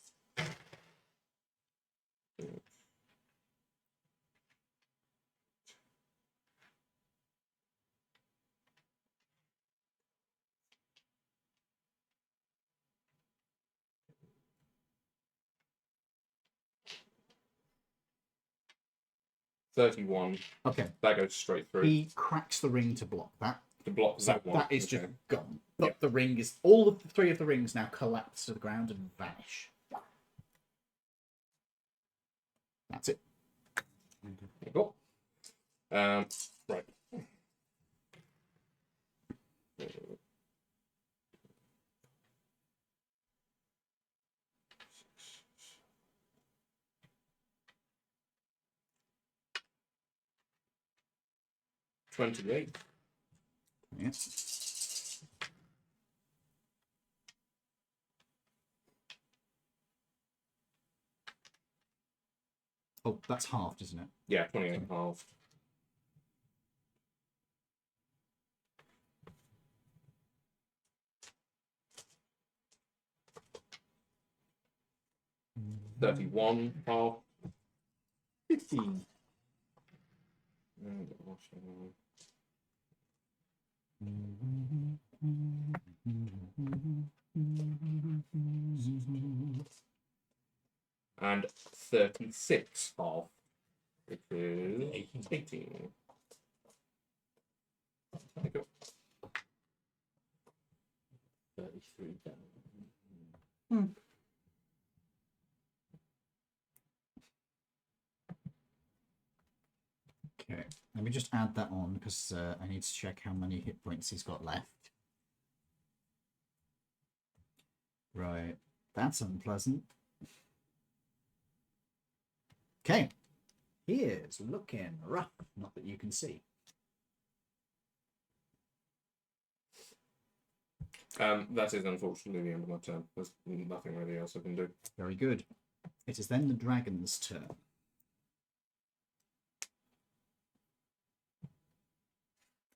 $31. Okay. That goes straight through. He cracks the ring to block that. To block So that one. that is just Okay. gone. But Yeah. the ring is... All of the three of the rings now collapse to the ground and vanish. That's it. Cool. Right. $28. Yes. Oh, that's halved, isn't it? Yeah, 28 and a half. $31 half. 15. And 36 half, which is 18. There you go. 33 down. Okay, let me just add that on because I need to check how many hit points he's got left. Right, that's unpleasant. Okay, he is looking rough, not that you can see. That is unfortunately the end of my turn. There's nothing really else I can do. Very good. It is then the dragon's turn.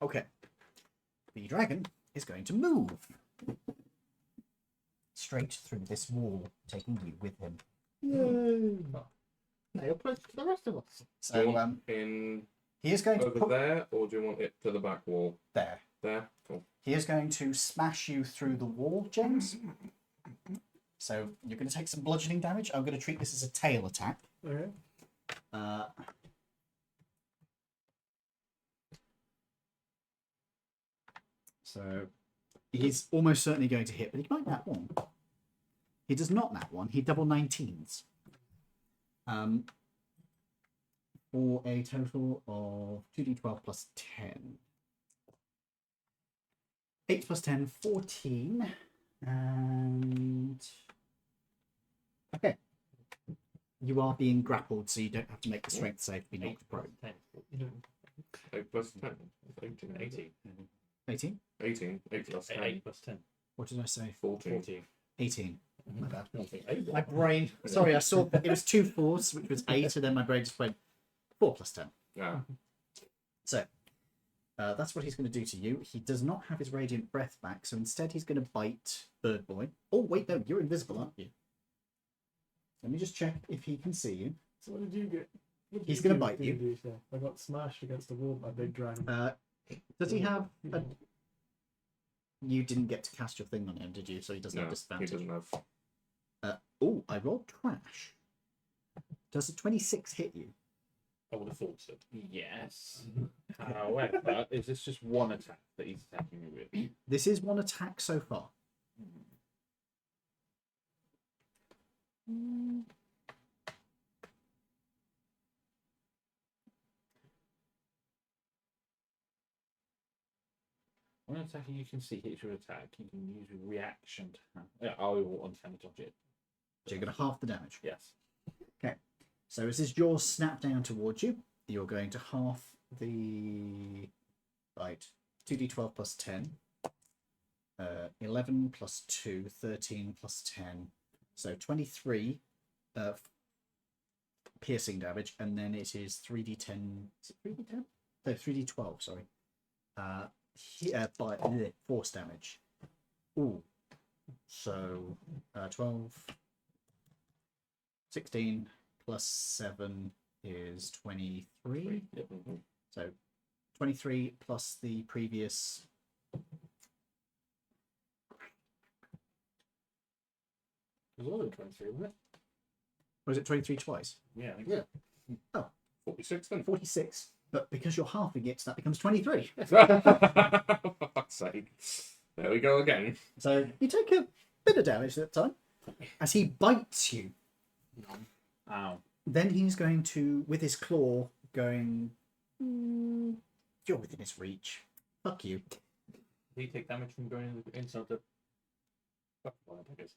Okay, the dragon is going to move straight through this wall, taking you with him. Now you're close to the rest of us. Do you So want in he is going to over put there, or do you want it to the back wall? there. There? Cool. He is going to smash you through the wall, James. So you're going to take some bludgeoning damage. I'm going to treat this as a tail attack. Okay. So he's almost certainly going to hit, but he might nat one. He does not nat one. He double 19s. For a total of 2d12 plus 10. 8 plus 10, 14. And... Okay. You are being grappled, so you don't have to make the strength save to be knocked prone. 10. 8 plus 10. 18. 18. 18? 18. 8 plus 10. 8 plus 10. What did I say? 14. 14. 18. My bad. Okay. My brain... Sorry, I saw... It was 2 4s, which was 8, and then my brain just went 4 plus 10. Yeah. So, that's what he's going to do to you. He does not have his Radiant Breath back, so instead he's going to bite Bird Boy. Oh, wait, no, you're invisible, aren't you? Let me just check if he can see you. So what did you get? What did He's you gonna do? bite What you. did do, sir? I got smashed against the wall by a big dragon. Does he have a... You didn't get to cast your thing on him, did you? So he doesn't No, have he disadvantage. doesn't have. Oh, I rolled trash. Does a 26 hit you? I would have thought so. Yes. However, is this just one attack that he's attacking me with? This is one attack so far. When attacking, you can see hits your attack. You can use a reaction to have. Yeah, I will uncanny dodge it. So you're going to half the damage. Yes. Okay. So as his jaws snap down towards you, you're going to half the... Right. 2d12 plus 10. 11 plus 2, 13 plus 10. So 23 piercing damage, and then it is 3d10. Is it 3d10? No, 3d12. Sorry. By force damage. Ooh. So 12, 16 plus 7 is 23. So 23 plus the previous. It was only 23, wasn't it? Was it 23 twice? Yeah, I think Yeah. Oh, 46 then. 46. But because you're halving it, that becomes 23. For fuck's sake. There we go again. So you take a bit of damage that time as he bites you. Ow. Then he's going to, with his claw, going. You're within his reach. Fuck you. Did he take damage from going inside the butterfly daggers?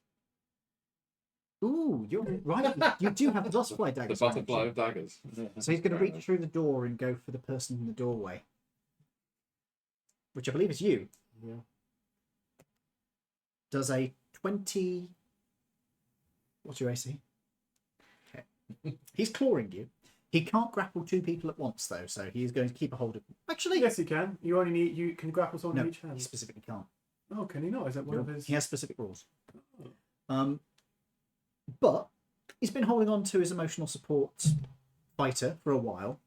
Ooh, you're right. You do have the butterfly The daggers. butterfly of daggers. So he's going to reach through the door and go for the person in the doorway, which I believe is you. Yeah. Does a 20. What's your AC? Okay. He's clawing you. He can't grapple two people at once, though, so he's going to keep a hold of. Actually, Yes, you can. You only need. You can grapple someone no, in each he hand. specifically can't. Oh, can he not? Is that one of his? He has specific rules. But he's been holding on to his emotional support fighter for a while.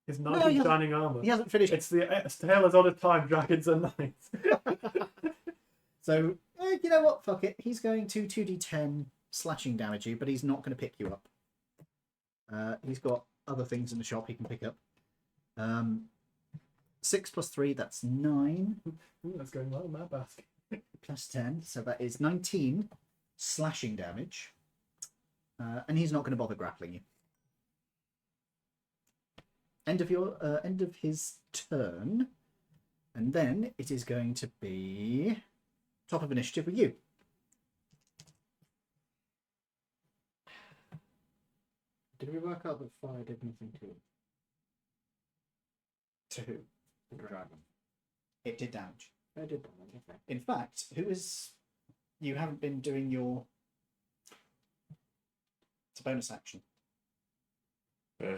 His No, knight he in hasn't- shining armor. He hasn't finished. It's the tale as old as time, dragons and knights. So, you know what? Fuck it. He's going to 2d10 slashing damage you, but he's not going to pick you up. He's got other things in the shop he can pick up. 6 plus 3, that's 9. Ooh, that's going well in my basket. Plus 10, so that is 19 slashing damage. And he's not going to bother grappling you. End of his turn. And then it is going to be top of initiative with you. Did we work out that fire did nothing to him? To who? The dragon. It did damage. I did damage, okay. In fact, who is... You haven't been doing your... It's a bonus action.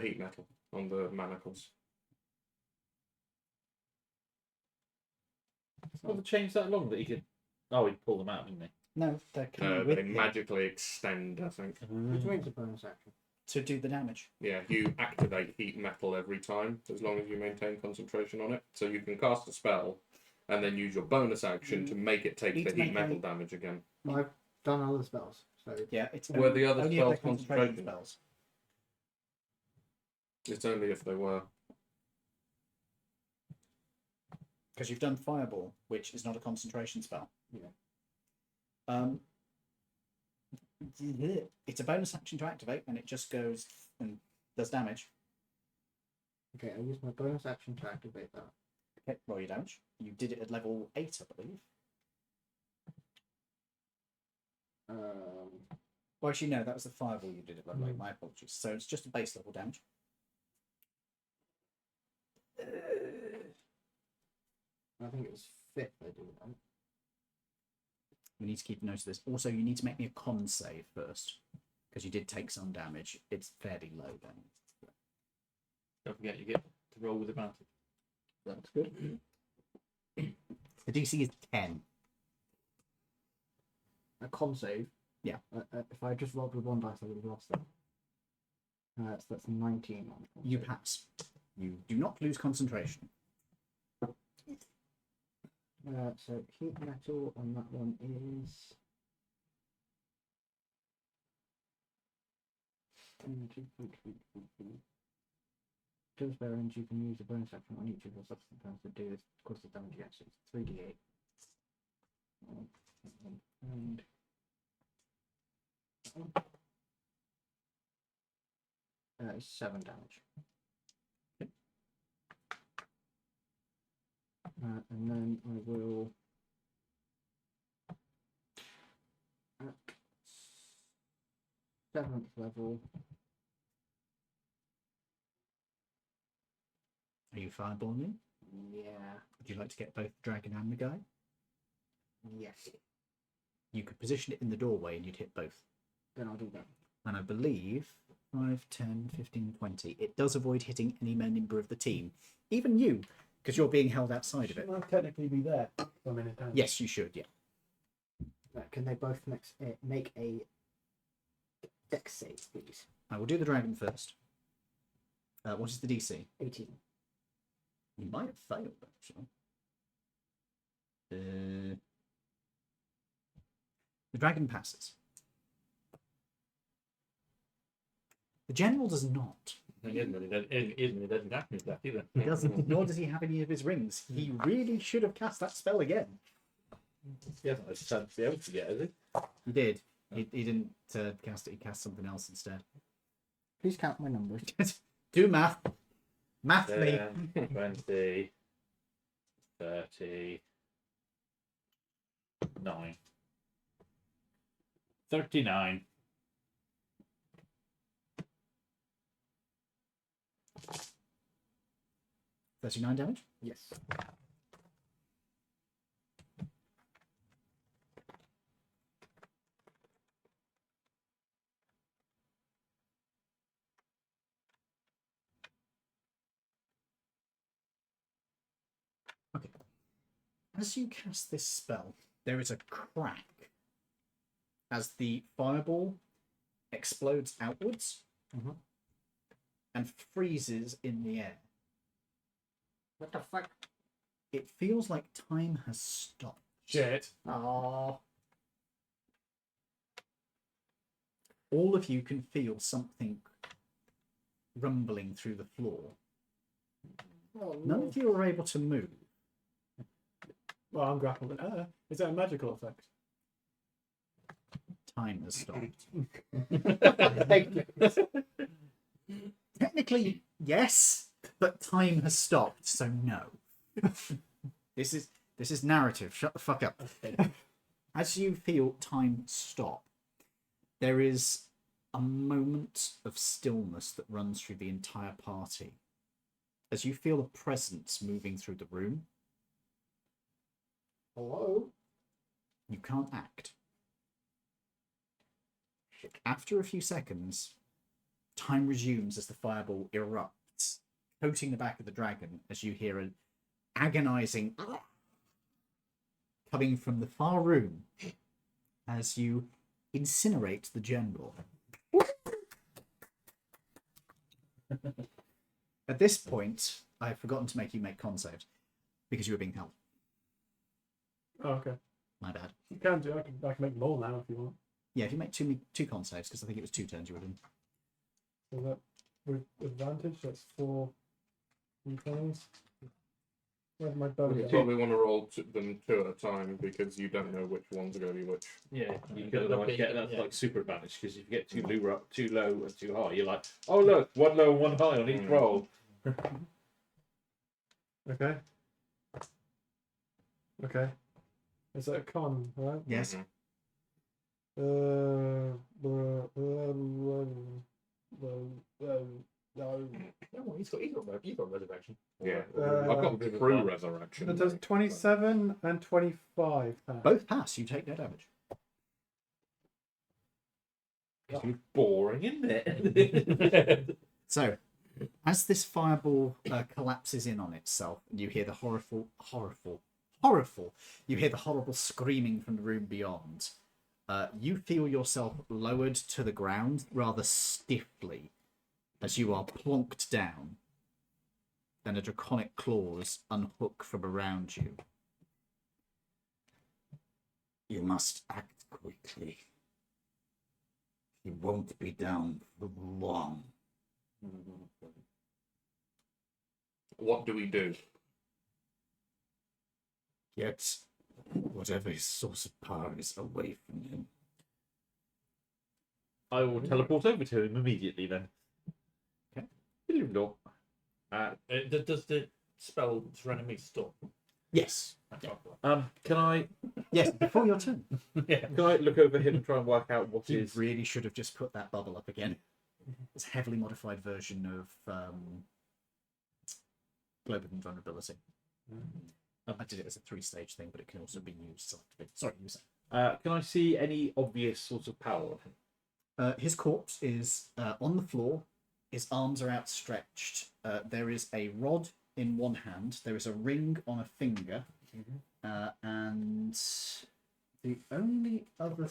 Heat metal on the manacles. Well, the chains that long that he could. Oh, he'd pull them out, didn't he? No, they're coming with They him magically extend, I think. Which means a bonus action. to do the damage. Yeah, you activate heat metal every time, as long as you maintain concentration on it. So you can cast a spell, and then use your bonus action to make it take Need the to heat make metal a- damage again. I've done other spells, so Yeah, it's Were the other only if spells they're concentration concentration? spells. It's only if they were. Because you've done Fireball, which is not a concentration spell. Yeah. It's a bonus action to activate, and it just goes and does damage. okay, I used my bonus action to activate that. Okay, roll your damage. You did it at level 8, I believe. Well, actually, no, that was the Fireball you did at level 8. My apologies. So it's just a base level damage. I think it was 5th I did that. We need to keep note of this. Also, you need to make me a con save first, because you did take some damage. It's fairly low then. Don't forget, you get to roll with advantage. That's good. The DC is 10. A con save? Yeah. If I just rolled with one dice, I would have lost that. So that's 19 on con You save. pass. You do not lose concentration. So heat metal on that one is Kills bearings, you can use a bonus action on each of your substance points to do this cause the damage against it. It's 3d8. And it's 7 damage. And then I will at 7th level. Are you fireballing me? Yeah. Would you like to get both the dragon and the guy? Yes. You could position it in the doorway and you'd hit both. Then I'll do that. And I believe 5, 10, 15, 20. It does avoid hitting any member of the team, even you, because you're being held outside of it. Shouldn't I technically be there for a minute? Yes, you should. Yeah. Can they both make a dex save, please? I will do the dragon first. What is the DC? 18. You might have failed, actually. The dragon passes. The general does not. He doesn't have to that either. He doesn't, nor does he have any of his rings. He really should have cast that spell again. He hasn't had a chance to be able to get, has he? He did. He didn't cast it. He cast something else instead. Please count my numbers. Do math. Math me. 10, 20, 30, 9. 39. $39 damage. Yes. Okay. As you cast this spell, there is a crack as the fireball explodes outwards and freezes in the air. What the fuck? It feels like time has stopped. Shit. Oh. All of you can feel something rumbling through the floor. None of you are able to move. Well, I'm grappled. Is that a magical effect? Time has stopped. Thank you. Technically, yes, but time has stopped, so no. This is narrative. Shut the fuck up. As you feel time stop, there is a moment of stillness that runs through the entire party. As you feel a presence moving through the room, Hello? you can't act. After a few seconds, time resumes as the fireball erupts, coating the back of the dragon as you hear an agonizing coming from the far room as you incinerate the general. At this point, I have forgotten to make you make con saves because you were being held. Oh, okay. My bad. You can do. I can make more now if you want. Yeah, if you make two con saves, because I think it was 2 turns you were in. So that with advantage, that's 4 d20s. Where's my bow? You go? probably want to roll them 2 at a time because you don't know which ones are going to be which. Yeah, you Yeah, could otherwise that'd get be- that's yeah. like super advantage because if you get too low and too high, you're like, oh look, one low and one high on each roll. Okay. Okay. Is that a con, right? Yes. Mhm. Oh, he's got resurrection. Yeah. Uh, I've got true resurrection. That does 27 and 25. Both pass, you take no damage. It's boring, isn't it? So, as this fireball collapses in on itself, and you hear the horrible, you hear the horrible screaming from the room beyond. You feel yourself lowered to the ground rather stiffly as you are plonked down. Then a draconic claws unhook from around you. You must act quickly. He won't be down for long. What do we do? Get whatever his source of power is away from him. I will teleport over to him immediately then. Okay. Hello. Does the spell Serenity stop? Yes. Can I Yes, before your turn. can I look over him and try and work out what You is really should have just put that bubble up again. It's a heavily modified version of Global Invulnerability. I did it as a 3-stage thing, but it can also be used selectively. Sorry, use it. can I see any obvious sort of power of him? His corpse is on the floor. His arms are outstretched. There is a rod in one hand. There is a ring on a finger. And the only other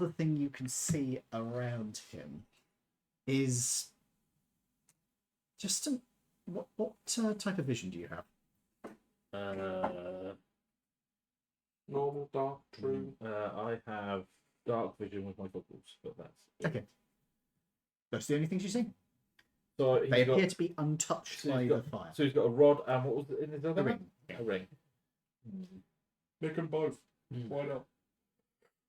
thing you can see around him is just what type of vision do you have? Normal, dark, true. I have dark vision with my goggles, but that's it. Okay. That's the only things you see. So They he's got, appear to be untouched so by he's the got- fire. so he's got a rod and what was it in his other A hand? ring. A ring. Make them both. Why not?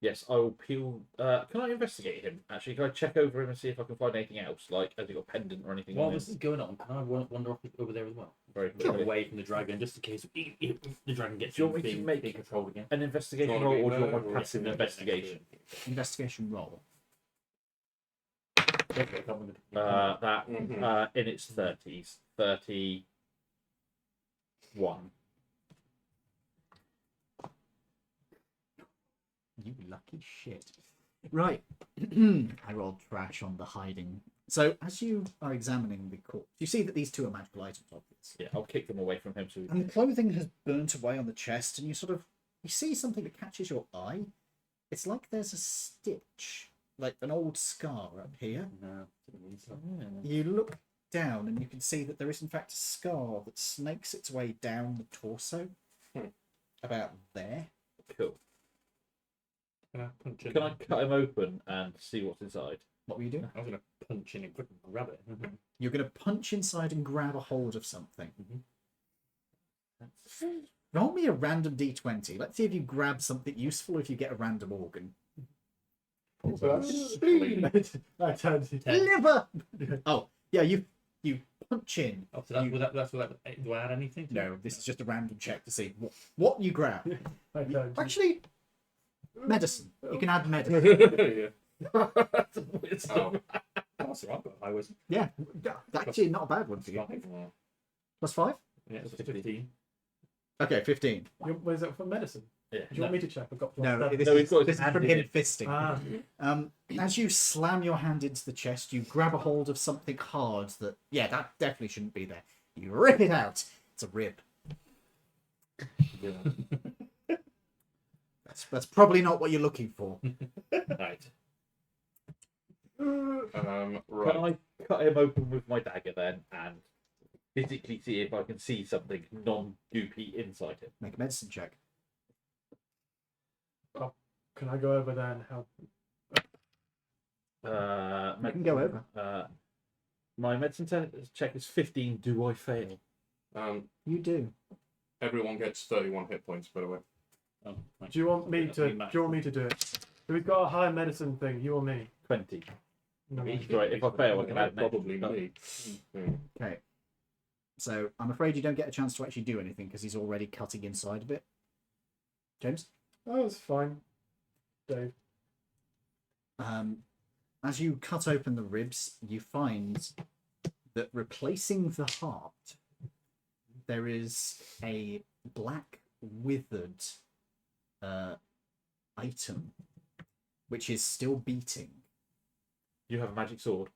Yes, I will peel. Can I investigate him? Actually, can I check over him and see if I can find anything else? Like, has he got a pendant or anything While on this him? is going on, can I wander off over there as well? Very Get quickly. away from the dragon, just in case the dragon gets Do you want me to being make- controlled again. An investigation Do you roll, wanna or be do you want nerve my or- passive No, investigation? Investigation roll. Okay, come with it. That Mhm. in its 30s, 31. You lucky shit. Right. I rolled trash on the hiding. So as you are examining the corpse, you see that these two are magical items, obviously. Yeah, I'll kick them away from him. So And the clothing has burnt away on the chest, and you see something that catches your eye. It's like there's a stitch, like an old scar up here. No. You look down, and you can see that there is in fact a scar that snakes its way down the torso, about there. Cool. Can I punch in? Can I cut him open and see what's inside? What will you do? I was going to punch in and quickly grab it. You're going to punch inside and grab a hold of something. Roll me a random d20. Let's see if you grab something useful or if you get a random organ. So that's I turned to 10. Liver! Oh, yeah, you punch in. Oh, so that's without. Do I add anything? to No, it? this is just a random check to see what you grab. I turned to Actually, medicine. You can add medicine. Yeah. Wisdom. That's all right, but I was. Yeah, actually not a bad one for you. Plus 5? Yeah, it was 15. Okay, 15. Was it for medicine? Yeah. Do you want me to check? I've got plus No, 7. this No, he's got his is hand from in him it. fisting. Ah, As you slam your hand into the chest, you grab a hold of something hard that, yeah, that definitely shouldn't be there. You rip it out. It's a rib. That's probably not what you're looking for. Right. Right. Can I cut him open with my dagger then and physically see if I can see something non-goopy inside him? Make a medicine check. can I go over there and help? You can go over. My medicine check is 15. Do I fail? You do. Everyone gets 31 hit points, by the way. Oh, right. Do you want me That's to? me, Do Matt. you want me to do it? So we've got a high medicine thing. You or me? 20. No. Right, if I fail, I can add an Probably extra. me. Okay. So I'm afraid you don't get a chance to actually do anything because he's already cutting inside a bit. James? Oh, it's fine. Dave. As you cut open the ribs, you find that replacing the heart, there is a black withered item which is still beating. You have a magic sword.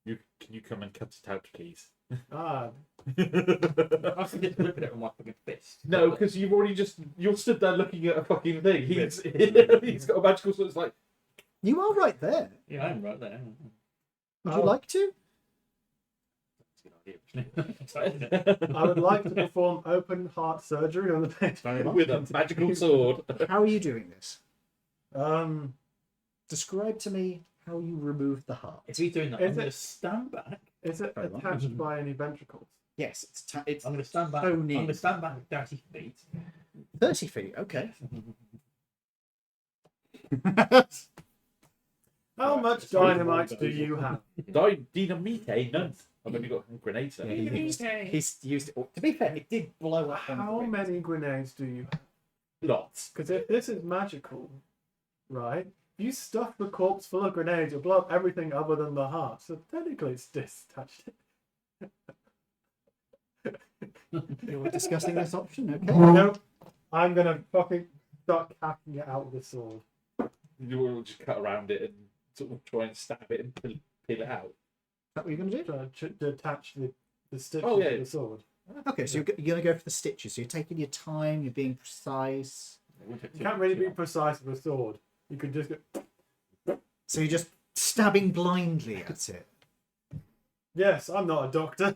Can you come and cut it out, please? Ah, I was just ripping it with my fucking fist. No, because you're stood there looking at a fucking thing. He's got a magical sword. It's like, You are right there. Yeah, I'm right there. Would you like to? That's a good idea. I would like to perform open heart surgery on the patient. with a magical sword. How are you doing this? Um, Describe to me how you remove the heart. If he's doing that, Is I'm going to it- stand back. is it Very well. attached by any ventricles? Yes, it's I'm going to stand back. So I'm neat. going to stand back 30 feet. 30 feet. Okay. How Right, much it's very dynamite well do done. you have? Dynamite, none. I've only got grenades Yeah, then. he's used it. To be fair, it did blow up. on the How ribs. many grenades do you have? Lots. Because if this is magical, right? If you stuff the corpse full of grenades, you'll blow up everything other than the heart. So technically it's detached. You're discussing this option, okay? Nope. I'm gonna fucking start hacking it out with the sword. You will just cut around it and sort of try and stab it and peel it out. Is that what you're going to do? Trying to detach the stitches Oh, yeah. of the sword. Okay, so you're going to go for the stitches. So you're taking your time, you're being precise. You can't really be precise with a sword. You could just go. So you're just stabbing blindly at it. Yes, I'm not a doctor.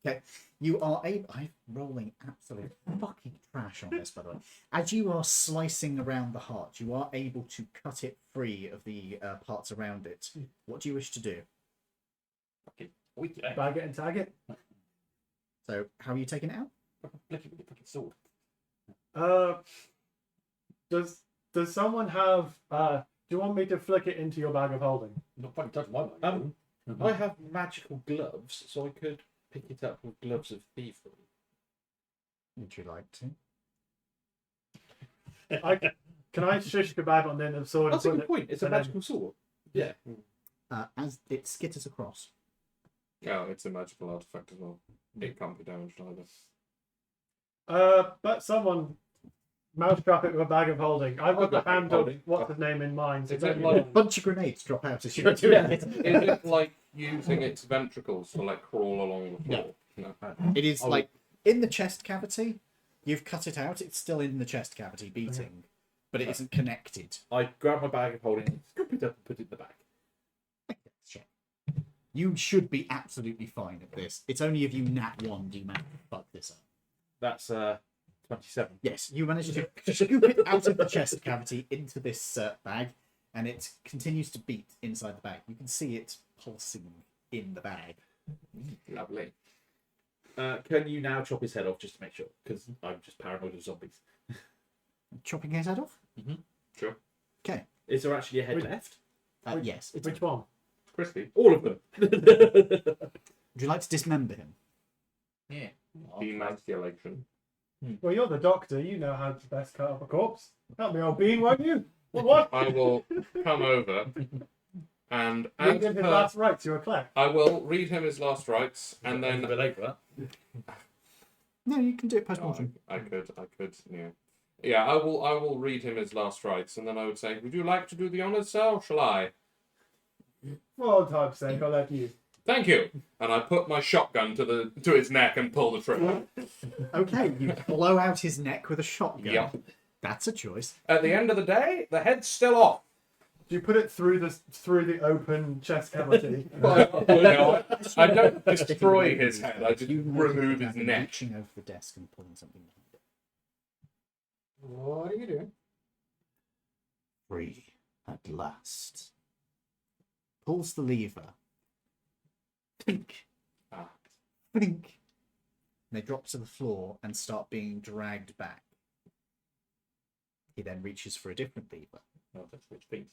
Okay, you are able. I'm rolling absolute fucking trash on this, by the way. As you are slicing around the heart, you are able to cut it free of the parts around it. What do you wish to do? Bag it and tag it. So, how are you taking it out? Flick it with your fucking sword. Does someone have? Do you want me to flick it into your bag of holding? Not fucking touch my bag. I have magical gloves, so I could pick it up with gloves of thievery. Would you like to? Can I shush kebab on the end of the sword? That's a and good put point. It's a and then- magical sword. Yeah. As it skitters across. Oh, it's a magical artifact as well. It can't be damaged either. But someone mousetrap it with a bag of holding. I've got the Bag of hand of holding. what's his name in mind. So Is don't it you like- A know. bunch of grenades drop out as you're doing it. Is it like using its ventricles to like crawl along the floor? No. It is like in the chest cavity. You've cut it out. It's still in the chest cavity, beating, but it isn't connected. I grab my bag of holding, scoop it up, and put it in the bag. You should be absolutely fine at this. It's only if you nat one do you manage to fuck this up. That's 27. Yes, you manage to scoop it out of the chest cavity into this bag, and it continues to beat inside the bag. You can see it pulsing in the bag. Lovely. Can you now chop his head off just to make sure? Because I'm just paranoid of zombies. Chopping his head off? Sure. Okay. Is there actually a head Which- left? Yes. It's Which one? Crispy. All of them. Would you like to dismember him? Yeah. Demasculation. Well, you're the doctor. You know how to best cut up a corpse. Help me, old bean, won't you? What? I will come over and Read as him his per, last rites. You're a cleric. I will read him his last rites and A then bit late for that. No, you can do it Oh, post-mortem. I could, yeah. Yeah, I will read him his last rites, and then I would say, would you like to do the honours, sir, or shall I? For old time's sake, I'll let you. Thank you. And I put my shotgun to his neck and pull the trigger. Okay, you blow out his neck with a shotgun. Yep. That's a choice. At the end of the day, the head's still off. Do you put it through the open chest cavity? No, I don't destroy his head. I just You remove his him neck. reaching over the desk and pulling something behind it. What are you doing? Free at last. Pulls the lever. Think. Ah. Think. They drop to the floor and start being dragged back. He then reaches for a different lever. No, that's which feet.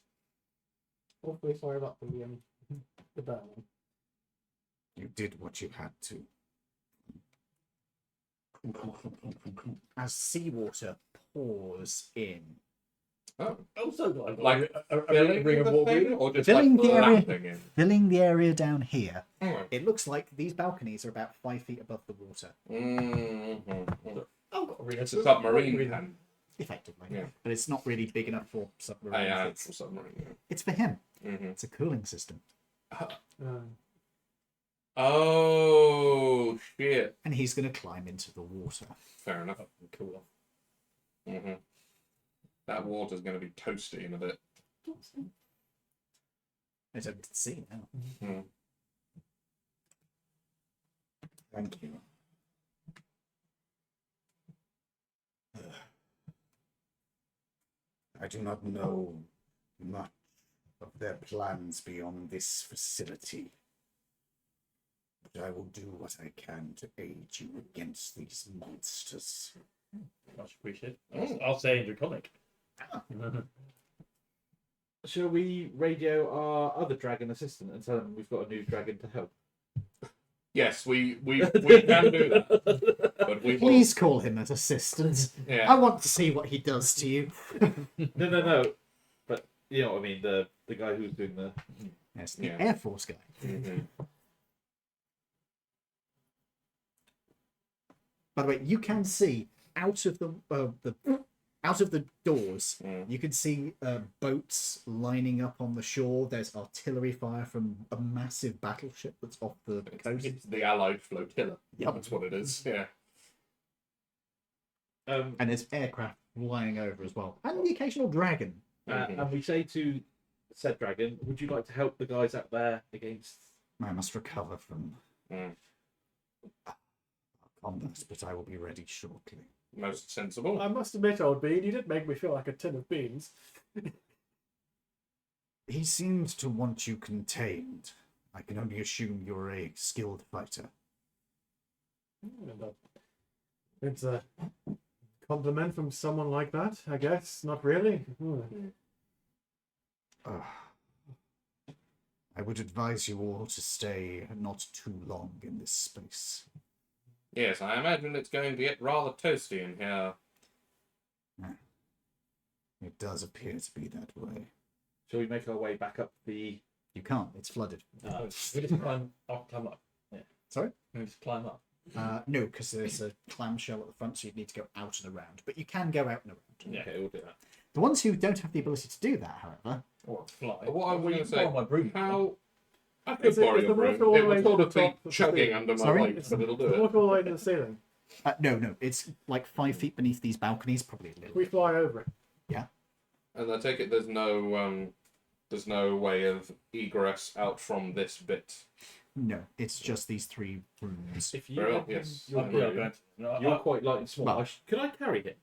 Awfully sorry about the burn. You did what you had to. As seawater pours in. Oh, Also got like a filling ring of the water. thing, or just Filling like the area. lapping in? Filling the area down here. Oh. It looks like these balconies are about 5 feet above the water, Mm-hmm. I've got a ring. It's a submarine pen. effectively. Yeah. But it's not really big enough for submarines. Yeah, It's, it's a submarine. it's for him. Yeah. Mm-hmm. It's a cooling system. Oh shit! And he's going to climb into the water. Fair enough. Cool. Mm-hmm. That water's going to be toasty in a bit. I don't see now. Mm. Thank you. I do not know much of their plans beyond this facility. But I will do what I can to aid you against these monsters. Much appreciated. I'll say in your comic. Shall we radio our other dragon assistant and tell them we've got a new dragon to help? Yes, we can do that. But we will- Please call him an assistant. I Yeah. want to see what he does to you. No. But you know what I mean. The guy who's doing the. Yes, the Yeah. Air Force guy. Mhm. By the way, you can see out of the out of the doors, Mm. you can see boats lining up on the shore. There's artillery fire from a massive battleship that's off the coast. It's the Allied flotilla. Yep. That's what it is. Yeah. And there's aircraft flying over as well, and the occasional dragon. And we say to said dragon, would you like to help the guys out there against... I must recover from Mm. combat, but I will be ready shortly. Most sensible. I must admit, old bean, you did make me feel like a tin of beans. He seemed to want you contained. I can only assume you're a skilled fighter. It's a compliment from someone like that, I guess. Not really. I would advise you all to stay not too long in this space. Yes, I imagine it's going to get rather toasty in here. It does appear to be that way. Shall we make our way back up the... You can't, it's flooded. We just climb up. Yeah. Sorry? We just climb up. No, because there's a clamshell at the front, so you'd need to go out and around. But you can go out and around. Yeah. Okay, we'll do that. The ones who don't have the ability to do that, however, Or fly. What I was Well, going you to say, borrow my broom. how... I could Is it- borrow is your the water broom. all It the would way sort to of the be top of the chugging sea? under my Sorry? weight, but it'll do Walk it. all the way to the ceiling. no, it's like 5 feet beneath these balconies, probably a little. We fly over it. And I take it there's no way of egress out from this bit. No, it's just these 3 rooms. If you... Very well, yes. Yeah, going to. No, You're quite light and small. Well- Could I carry him?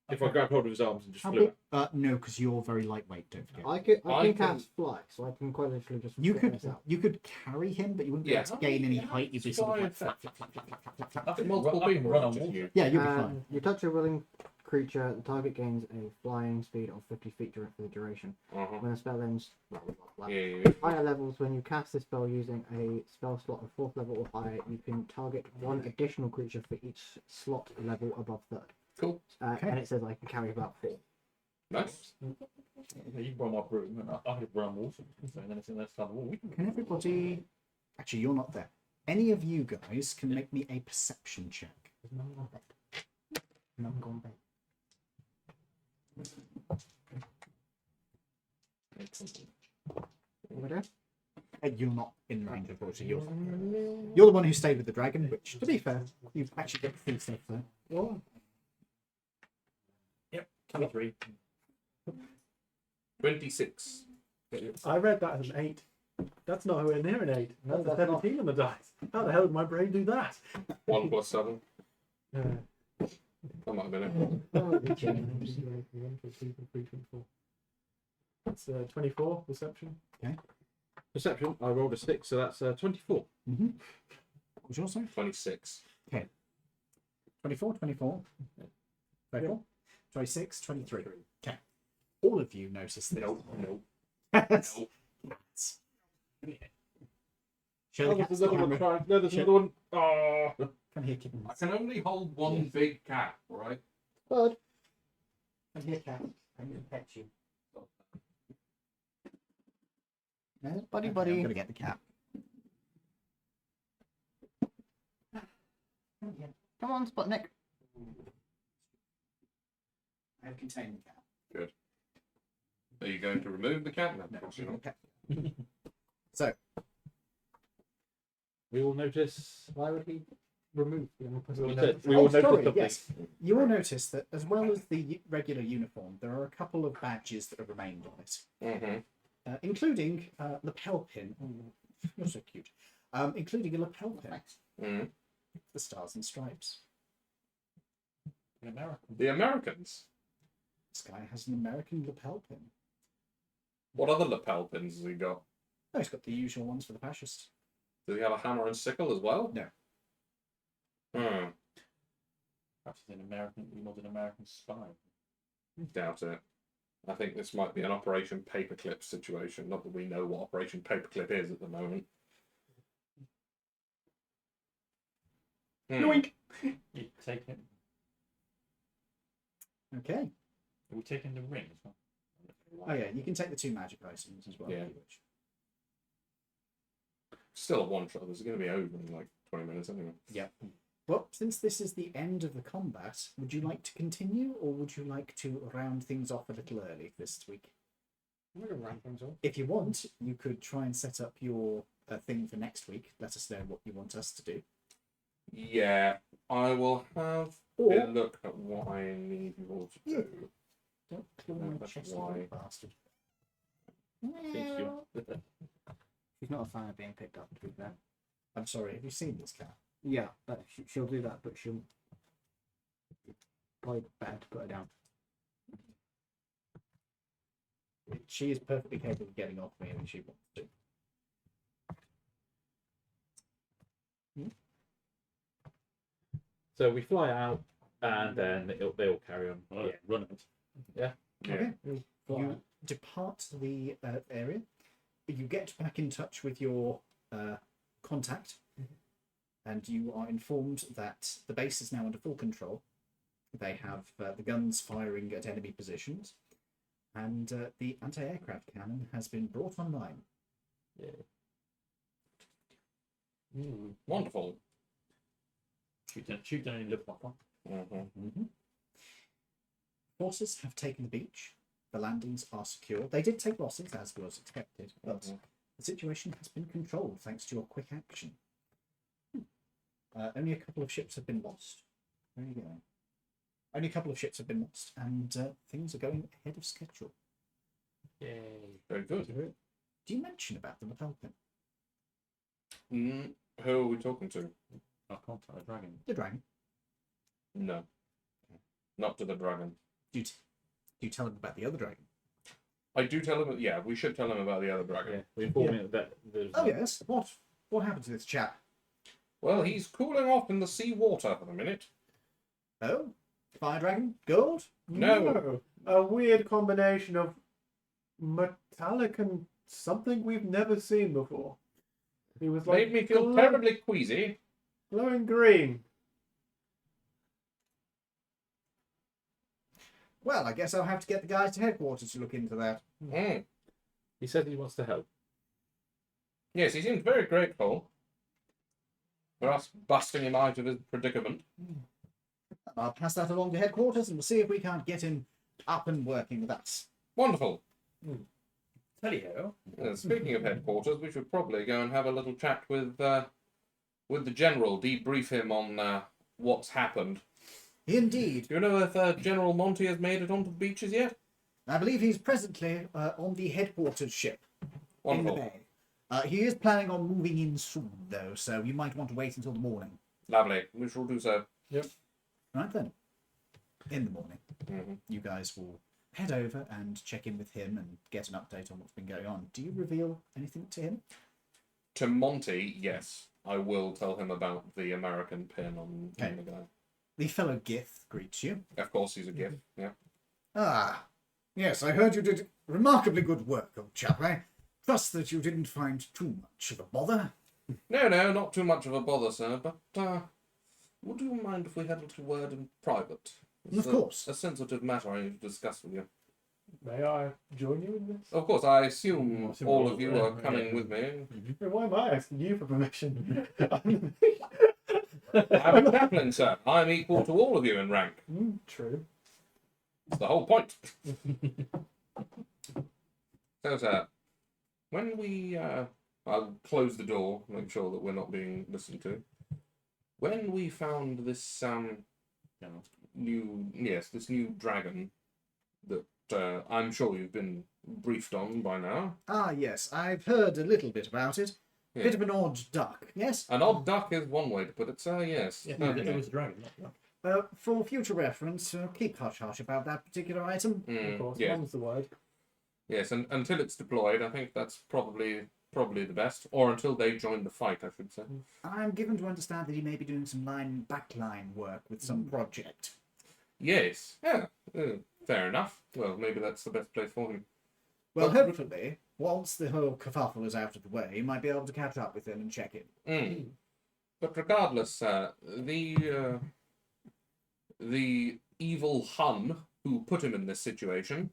If I grabbed hold of his arms and just How flew big? it. No, because you're very lightweight, don't forget. I I can can- cast fly, so I can quite literally just You flip could this out. carry him, but you wouldn't be Yeah. able to gain any height. You'd be sort of like Fly flap, flap, flap, flap, flap, flap, flap. I can Multiple run, I can people run on just water. you. Yeah, you'll be fine. You touch a willing creature, the target gains a flying speed of 50 feet for the duration. Uh-huh. When the spell ends, blah, blah, blah, blah. Yeah. Higher levels, when you cast this spell using a spell slot of 4th level or higher, you can target 1 additional creature for each slot level above 3rd. Cool. Okay. And it says I can carry about 4. Nice. Yeah, you borrow my broom, and I could run water. So then it's in this time. We can. Can everybody... Actually, you're not there. Any of you guys can make me a perception check. There's none gone bed. None gone bed. Over there? You're not in range of water. You're the one who stayed with the dragon, which, to be fair, you've actually got free stuff there. Oh, Yep. 23. 26. I read that as an 8. That's nowhere near an 8. No, That's a that's not. 17 on the dice. How the hell did my brain do that? 1 plus 7. Uh, That might have been it. oh, James. 1, 2, 3, 4. That's 24 perception. Perception, I rolled a 6, so that's 24. Mm-hmm. What was yours, sorry? 26. 24, 24. 24, 26, 23. Okay. All of you notice this. No. Cats. Show the Oh, cats there's the another one. camera. No, there's another one. Oh. Come here, kittens. I can only hold one big cat, right? Bud. Come here, cat. I'm going to pet you. There's buddy, Okay, buddy. I'm going to get the cat. Come on, Sputnik. I have contained the cat. Are you going to remove the cat? No, No, of course you're not. okay. So, We will notice... Why would he remove the other person? We will notice sorry, something. yes. You will notice that as well as the regular uniform, there are a couple of badges that have remained on it. Mm-hmm. Including lapel pin. Oh, you're so cute. Including a lapel pin. Mm-hmm. The stars and stripes. In America. The Americans. This guy has an American lapel pin. What other lapel pins has he got? Oh, he's got the usual ones for the fascists. Does he have a hammer and sickle as well? No. Hmm. Perhaps he's an American. He was an American spy. Doubt it. I think this might be an Operation Paperclip situation. Not that we know what Operation Paperclip is at the moment. Hmm. Yoink! You take it. Okay. Are we taking the ring as well? Oh yeah, you can take the 2 magic items as well. Yeah. If you wish. Still a one shot. This is going to be over in like 20 minutes anyway. Yeah. Well, since this is the end of the combat, would you like to continue, or would you like to round things off a little early this week? We're gonna round things off. If you want, you could try and set up your thing for next week. Let us know what you want us to do. Yeah, I will have Or a look at what I need you all to do. don't claw No, my that's chest, why. you bastard. Thank you. She's not a fan of being picked up, to be fair. I'm sorry. Have you seen this cat? Yeah, but she'll do that, but she'll probably better to put her down. She is perfectly capable of getting off me when she wants to. So we fly out, and then they'll carry on. Yeah, run it. Yeah. Okay. You depart the area. You get back in touch with your contact, and you are informed that the base is now under full control. They have the guns firing at enemy positions, and the anti-aircraft cannon has been brought online. Wonderful. Shoot down and look like one. Mm-hmm. Forces have taken the beach. The landings are secure. They did take losses, as was expected, but the situation has been controlled thanks to your quick action. Only a couple of ships have been lost. There you go. Only a couple of ships have been lost, and things are going ahead of schedule. Yay. Very good. Do you mention about the lapel pin? Who are we talking to? Our contact, the dragon. The dragon. No. Not to the dragon. Do you tell him about the other dragon? I do tell him. Yeah, we should tell him about the other dragon. Yeah, we inform him that there's. Oh yes. What happened to this chap? Well, he's cooling off in the sea water for the minute. Oh, fire dragon, gold. No. A weird combination of metallic and something we've never seen before. He was like Made me feel terribly queasy. glowing green. Well, I guess I'll have to get the guys to headquarters to look into that. Mm. He said he wants to help. Yes, he seems very grateful for us busting him out of his predicament. I'll pass that along to headquarters, and we'll see if we can't get him up and working with us. Wonderful. Tell you how. Speaking of headquarters, we should probably go and have a little chat with the general, debrief him on what's happened. Indeed. Do you know if General Monty has made it onto the beaches yet? I believe he's presently on the headquarters ship in the Wonderful. bay. He is planning on moving in soon, though, so you might want to wait until the morning. Lovely. We shall do so. Right then. In the morning, Mm-hmm. you guys will head over and check in with him and get an update on what's been going on. Do you reveal anything to him? To Monty, yes. I will tell him about the American pin on Okay. the guy. The fellow Gith greets you. Of course, he's a gift. Yeah. Ah, yes, I heard you did remarkably good work, old chap. I trust that you didn't find too much of a bother. No, not too much of a bother, sir. But would you mind if we had a little word in private? It's Of course. a sensitive matter I need to discuss with you. May I join you in this? Of course, I assume I assume all we're of you all are there, coming yeah. with me. Why am I asking you for permission? I'm a chaplain, sir. I'm equal to all of you in rank. True. It's the whole point. So, sir, when we... I'll close the door, make sure that we're not being listened to. When we found this this new dragon that I'm sure you've been briefed on by now. Ah, yes, I've heard a little bit about it. Yeah. Bit of an odd duck, yes? An odd duck is one way to put it, sir, yes. Yeah, certainly. it was a dragon, not that. For future reference, keep hush-hush about that particular item. Of course, yes. mum's the word. Yes, and until it's deployed, I think that's probably the best. Or until they join the fight, I should say. I'm given to understand that he may be doing some backline work with some project. Yes, yeah, fair enough. Well, maybe that's the best place for him. Well, But- hopefully, once the whole kerfuffle is out of the way, you might be able to catch up with him and check in. But regardless, the evil Hun who put him in this situation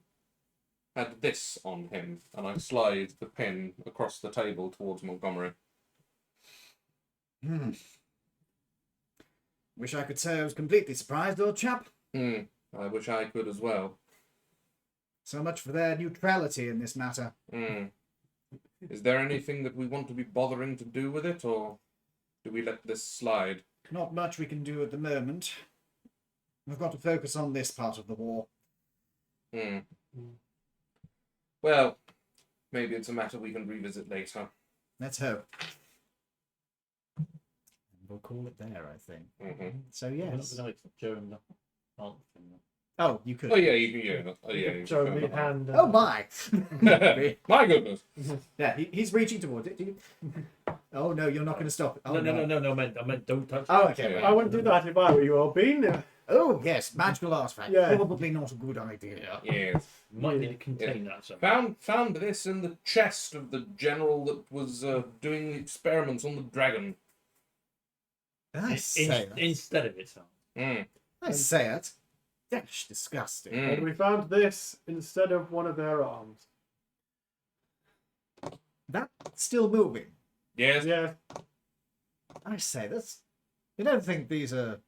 had this on him, and I slide the pen across the table towards Montgomery. Wish I could say I was completely surprised, old chap. I wish I could as well. So much for their neutrality in this matter. Is there anything that we want to be bothering to do with it, or do we let this slide? Not much we can do at the moment. We've got to focus on this part of the war. Well, maybe it's a matter we can revisit later. Let's hope. And we'll call it there, I think. So yes. Oh, you could. Oh yeah, you can. Yeah. Oh yeah. You Show can me turn it on. hand. Oh my! My goodness. Yeah, he's reaching towards it. Do you... Oh no, you're not going to stop it. Oh, No, I meant don't touch. Oh, okay. I wouldn't do that if I were you, Albin. Oh yes, magical artifact. Yeah. Probably not a good idea. Yes. Might need to contain that somehow. Found this in the chest of the general that was doing the experiments on the dragon. I say it. Instead of itself. I say it. That's disgusting. And we found this instead of one of their arms. That's still moving. Yes. Yeah. I say that's. You don't think these are,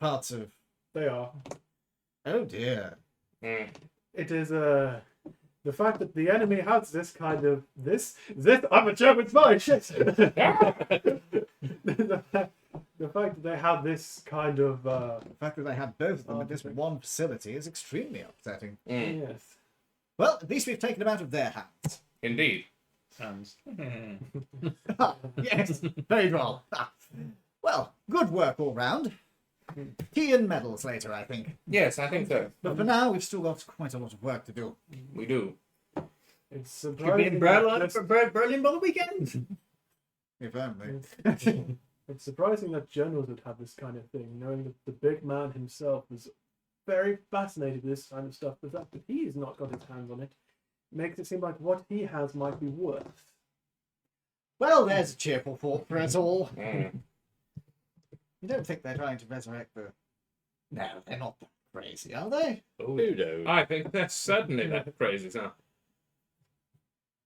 parts of? They are. Oh dear. It is the fact that the enemy has this kind of this. I'm a German spy. Shit. The fact that they have this kind of The fact that they have both of them at this one facility is extremely upsetting. yes. Well, at least we've taken them out of their hands. Indeed. Hands. Yes, very well. Well, good work all round. Tea and medals later, I think. Yes, I think so. But for now, we've still got quite a lot of work to do. We do. It's Could be surprising. in that Berlin by the weekend. If only. It's surprising that generals would have this kind of thing, knowing that the big man himself was very fascinated with this kind of stuff. The fact that he has not got his hands on it makes it seem like what he has might be worth. Well, there's a cheerful thought for us all. Mm. You don't think they're trying to resurrect the... No, they're not that crazy, are they? Who knows? I think that's certainly that crazy, sir.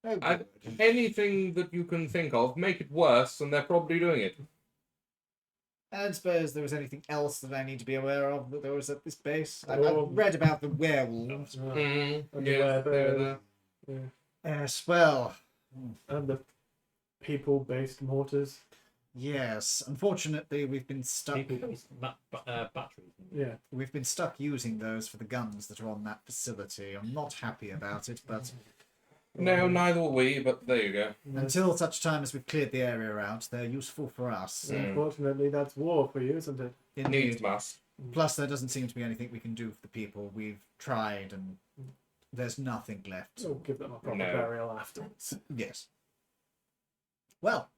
Oh, I- good. Anything that you can think of, make it worse, and they're probably doing it. I don't suppose there was anything else that I need to be aware of that there was at this base. I've Oh. read about the werewolves. Mm. And Yeah, the they're werebears. there. Yes, well, And the people-based mortars. yes. Unfortunately, we've been stuck. Batteries. Yeah. We've been stuck using those for the guns that are on that facility. I'm not happy about it, but No, neither will we, but there you go. until such time as we've cleared the area out, they're useful for us. Mm. Unfortunately, that's war for you, isn't it? Needs Indeed. must. Plus, there doesn't seem to be anything we can do for the people. We've tried, and there's nothing left. So give them a proper No. burial afterwards. Yes. Well,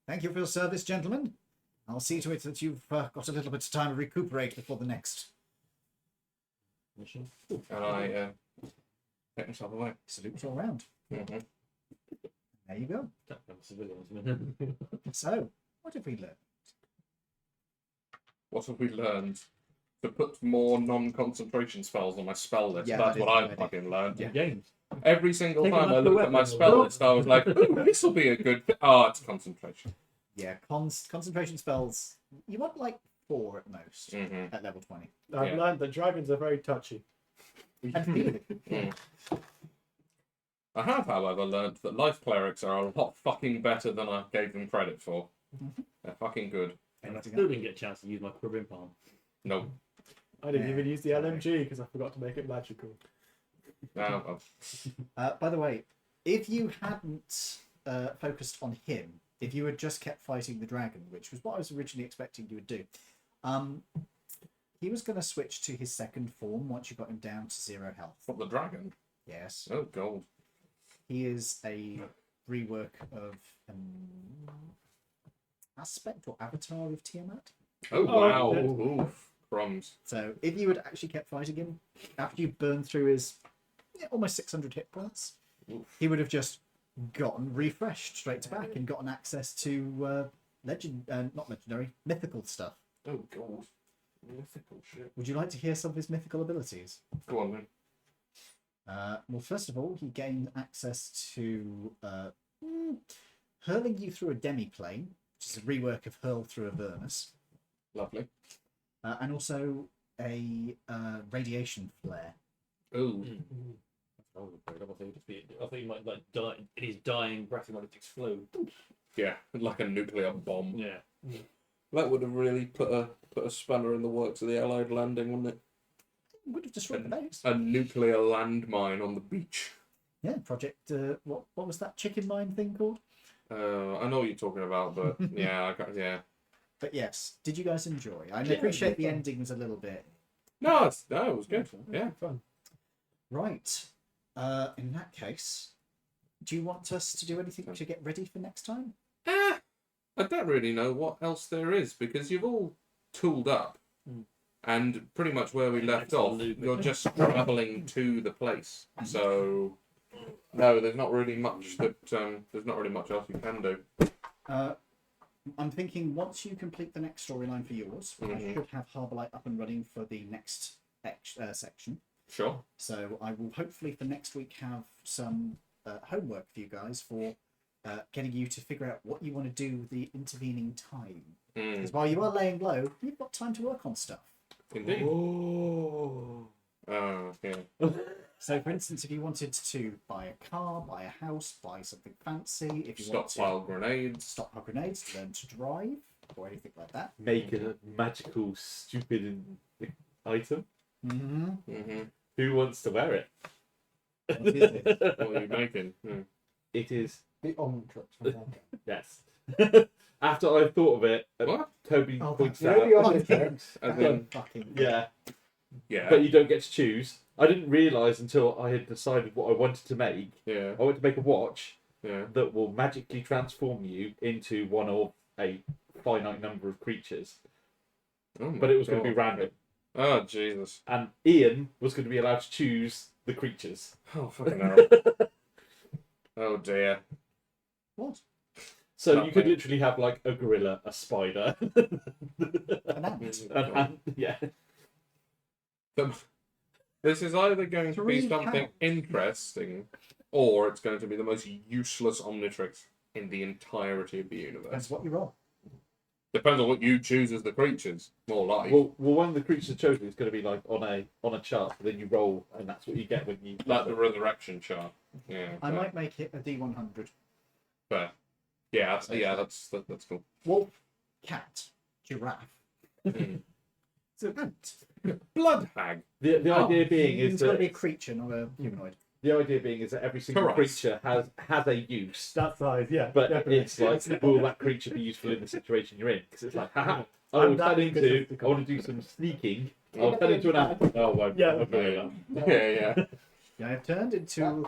thank you for your service, gentlemen. I'll see to it that you've got a little bit of time to recuperate before the next Mission. And I take myself away. salute all round. Mm-hmm. There you go. Civilians. So, what have we learned? What have we learned? To put more non-concentration spells on my spell list. Yeah, That's that what is a I've good idea. fucking learned. Yeah. Games. Every single Take time I another looked at my weapon. spell list, I was like, ooh, this will be a good... Oh, it's concentration. Yeah, concentration spells. You want like 4 at most Mm-hmm. at level 20. I've Yeah. learned that dragons are very touchy. And feeling. Mm. I have, however, learned that life clerics are a lot fucking better than I gave them credit for. They're fucking good. And I still didn't get a chance to use my Caribbean palm. No. I didn't Yeah, even use the sorry. LMG because I forgot to make it magical. No. By the way, if you hadn't focused on him, if you had just kept fighting the dragon, which was what I was originally expecting you would do, he was going to switch to his second form once you got him down to 0 health. What, the dragon? Yes. Oh, gold. He is a rework of aspect or avatar of Tiamat. Oh, Oh, wow. okay. Oof. Crumbs. So if you had actually kept fighting him, after you burned through his almost 600 hit points, he would have just gotten refreshed straight to back and gotten access to not legendary, mythical stuff. Oh, gold. Mythical shit. Would you like to hear some of his mythical abilities? Go on, then. Well, first of all, he gained access to hurling you through a demi-plane, which is a rework of hurl through Avernus. Lovely. And also a radiation flare. Ooh. Oh, I think he might like die in his dying breath. He might explode. Yeah, like a nuclear bomb. Yeah. That would have really put a spanner in the works of the Allied landing, wouldn't it? Would have destroyed the base. A nuclear landmine on the beach. Yeah, project. What was that chicken mine thing called? I know what you're talking about, but yeah. But yes, did you guys enjoy? I Yeah, appreciate the fun. ending was a little bit. No, it was good. Yeah. Fun. Right. In that case, do you want us to do anything to get ready for next time? I don't really know what else there is because you've all tooled up, and pretty much where we left off, you're just travelling to the place. So no, there's not really much else you can do. I'm thinking once you complete the next storyline for yours, I Mhm. should have Harbourlight up and running for the next section. Sure. So I will hopefully for next week have some homework for you guys for getting you to figure out what you want to do with the intervening time. Because while you are laying low, you've got time to work on stuff. Indeed. Oh. Yeah. So, for instance, if you wanted to buy a car, buy a house, buy something fancy, if you want to Stockpile grenades. stockpile grenades, learn to drive, or anything like that. Make a magical, stupid item. Mm-hmm. Mm-hmm. Who wants to wear it? What is it? What are you making? It is, The Omnitrix from Valkyrie. yes. After I thought of it, What? Toby Oh, points You know out. the Fucking- Omnitrix? As in, fucking Yeah, yeah. but you don't get to choose. I didn't realise until I had decided what I wanted to make. Yeah. I wanted to make a watch Yeah. that will magically transform you into one of a finite number of creatures. Oh But my it was going to be God. random. Oh Jesus. And Ian was going to be allowed to choose the creatures. Oh fucking hell. Oh dear. What? So Not you could me. literally have like a gorilla, a spider, An ant. yeah. This is either going to be 3 something pounds. interesting, or it's going to be the most useless Omnitrix in the entirety of the universe. That's what you roll. Depends on what you choose as the creatures. More like. Well, one of the creatures chosen is going to be like on a chart. Then you roll, and that's what you get when you. Like the resurrection chart. Yeah. I might make it a D100. Fair. Yeah, that's cool. Wolf, cat, giraffe. Mm. It's an ant. Blood hag. The idea being is It's got to be a that creature, not a humanoid. the idea being is that every single Correct. creature has a use, That size, yeah. but definitely. it's like, will that creature be useful in the situation you're in? Because it's like, haha, I I'm will that turn into. egotistical. I want to do some sneaking. I'll turn into an ant. Oh, won't. Yeah. Won't do that. Yeah. I have turned into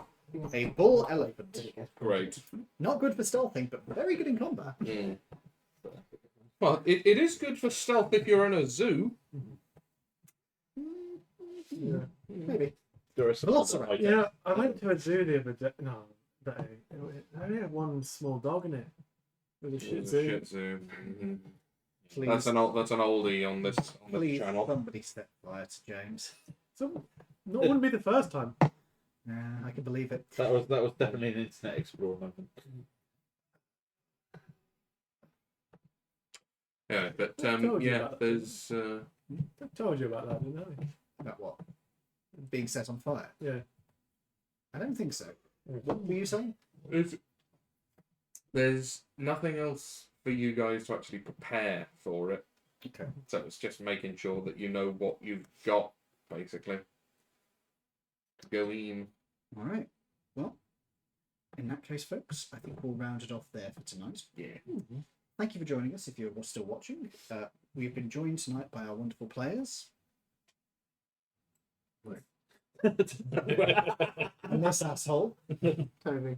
a bull elephant. Great. Not good for stealthing, but very good in combat. Mm. Well, it is good for stealth if you're in a zoo. Yeah. Maybe. There are some Velociraptor. other items. Yeah, I went to a zoo the other day. No, day. It only had one small dog in it. It was a Shih Tzu. Shih Tzu. Mhm. Please, That's an oldie on this please, channel. somebody step quiet, James. So, not wouldn't be the first time. I can believe it. That was definitely an Internet Explorer moment. Yeah, but I told you yeah, about it. there's I told you about that, didn't I? About what? Being set on fire? Yeah. I don't think so. What were you saying? there's nothing else for you guys to actually prepare for it. Okay. So it's just making sure that you know what you've got, basically. To go in. All right. Well, in that case, folks, I think we'll round it off there for tonight. Yeah. Thank you for joining us if you're still watching. We've been joined tonight by our wonderful players. And this asshole. Toby.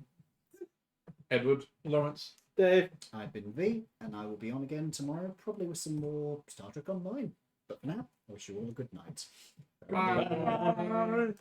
Edward. Lawrence. Dave. I've been V, and I will be on again tomorrow, probably with some more Star Trek Online. But for now, I wish you all a good night. Bye.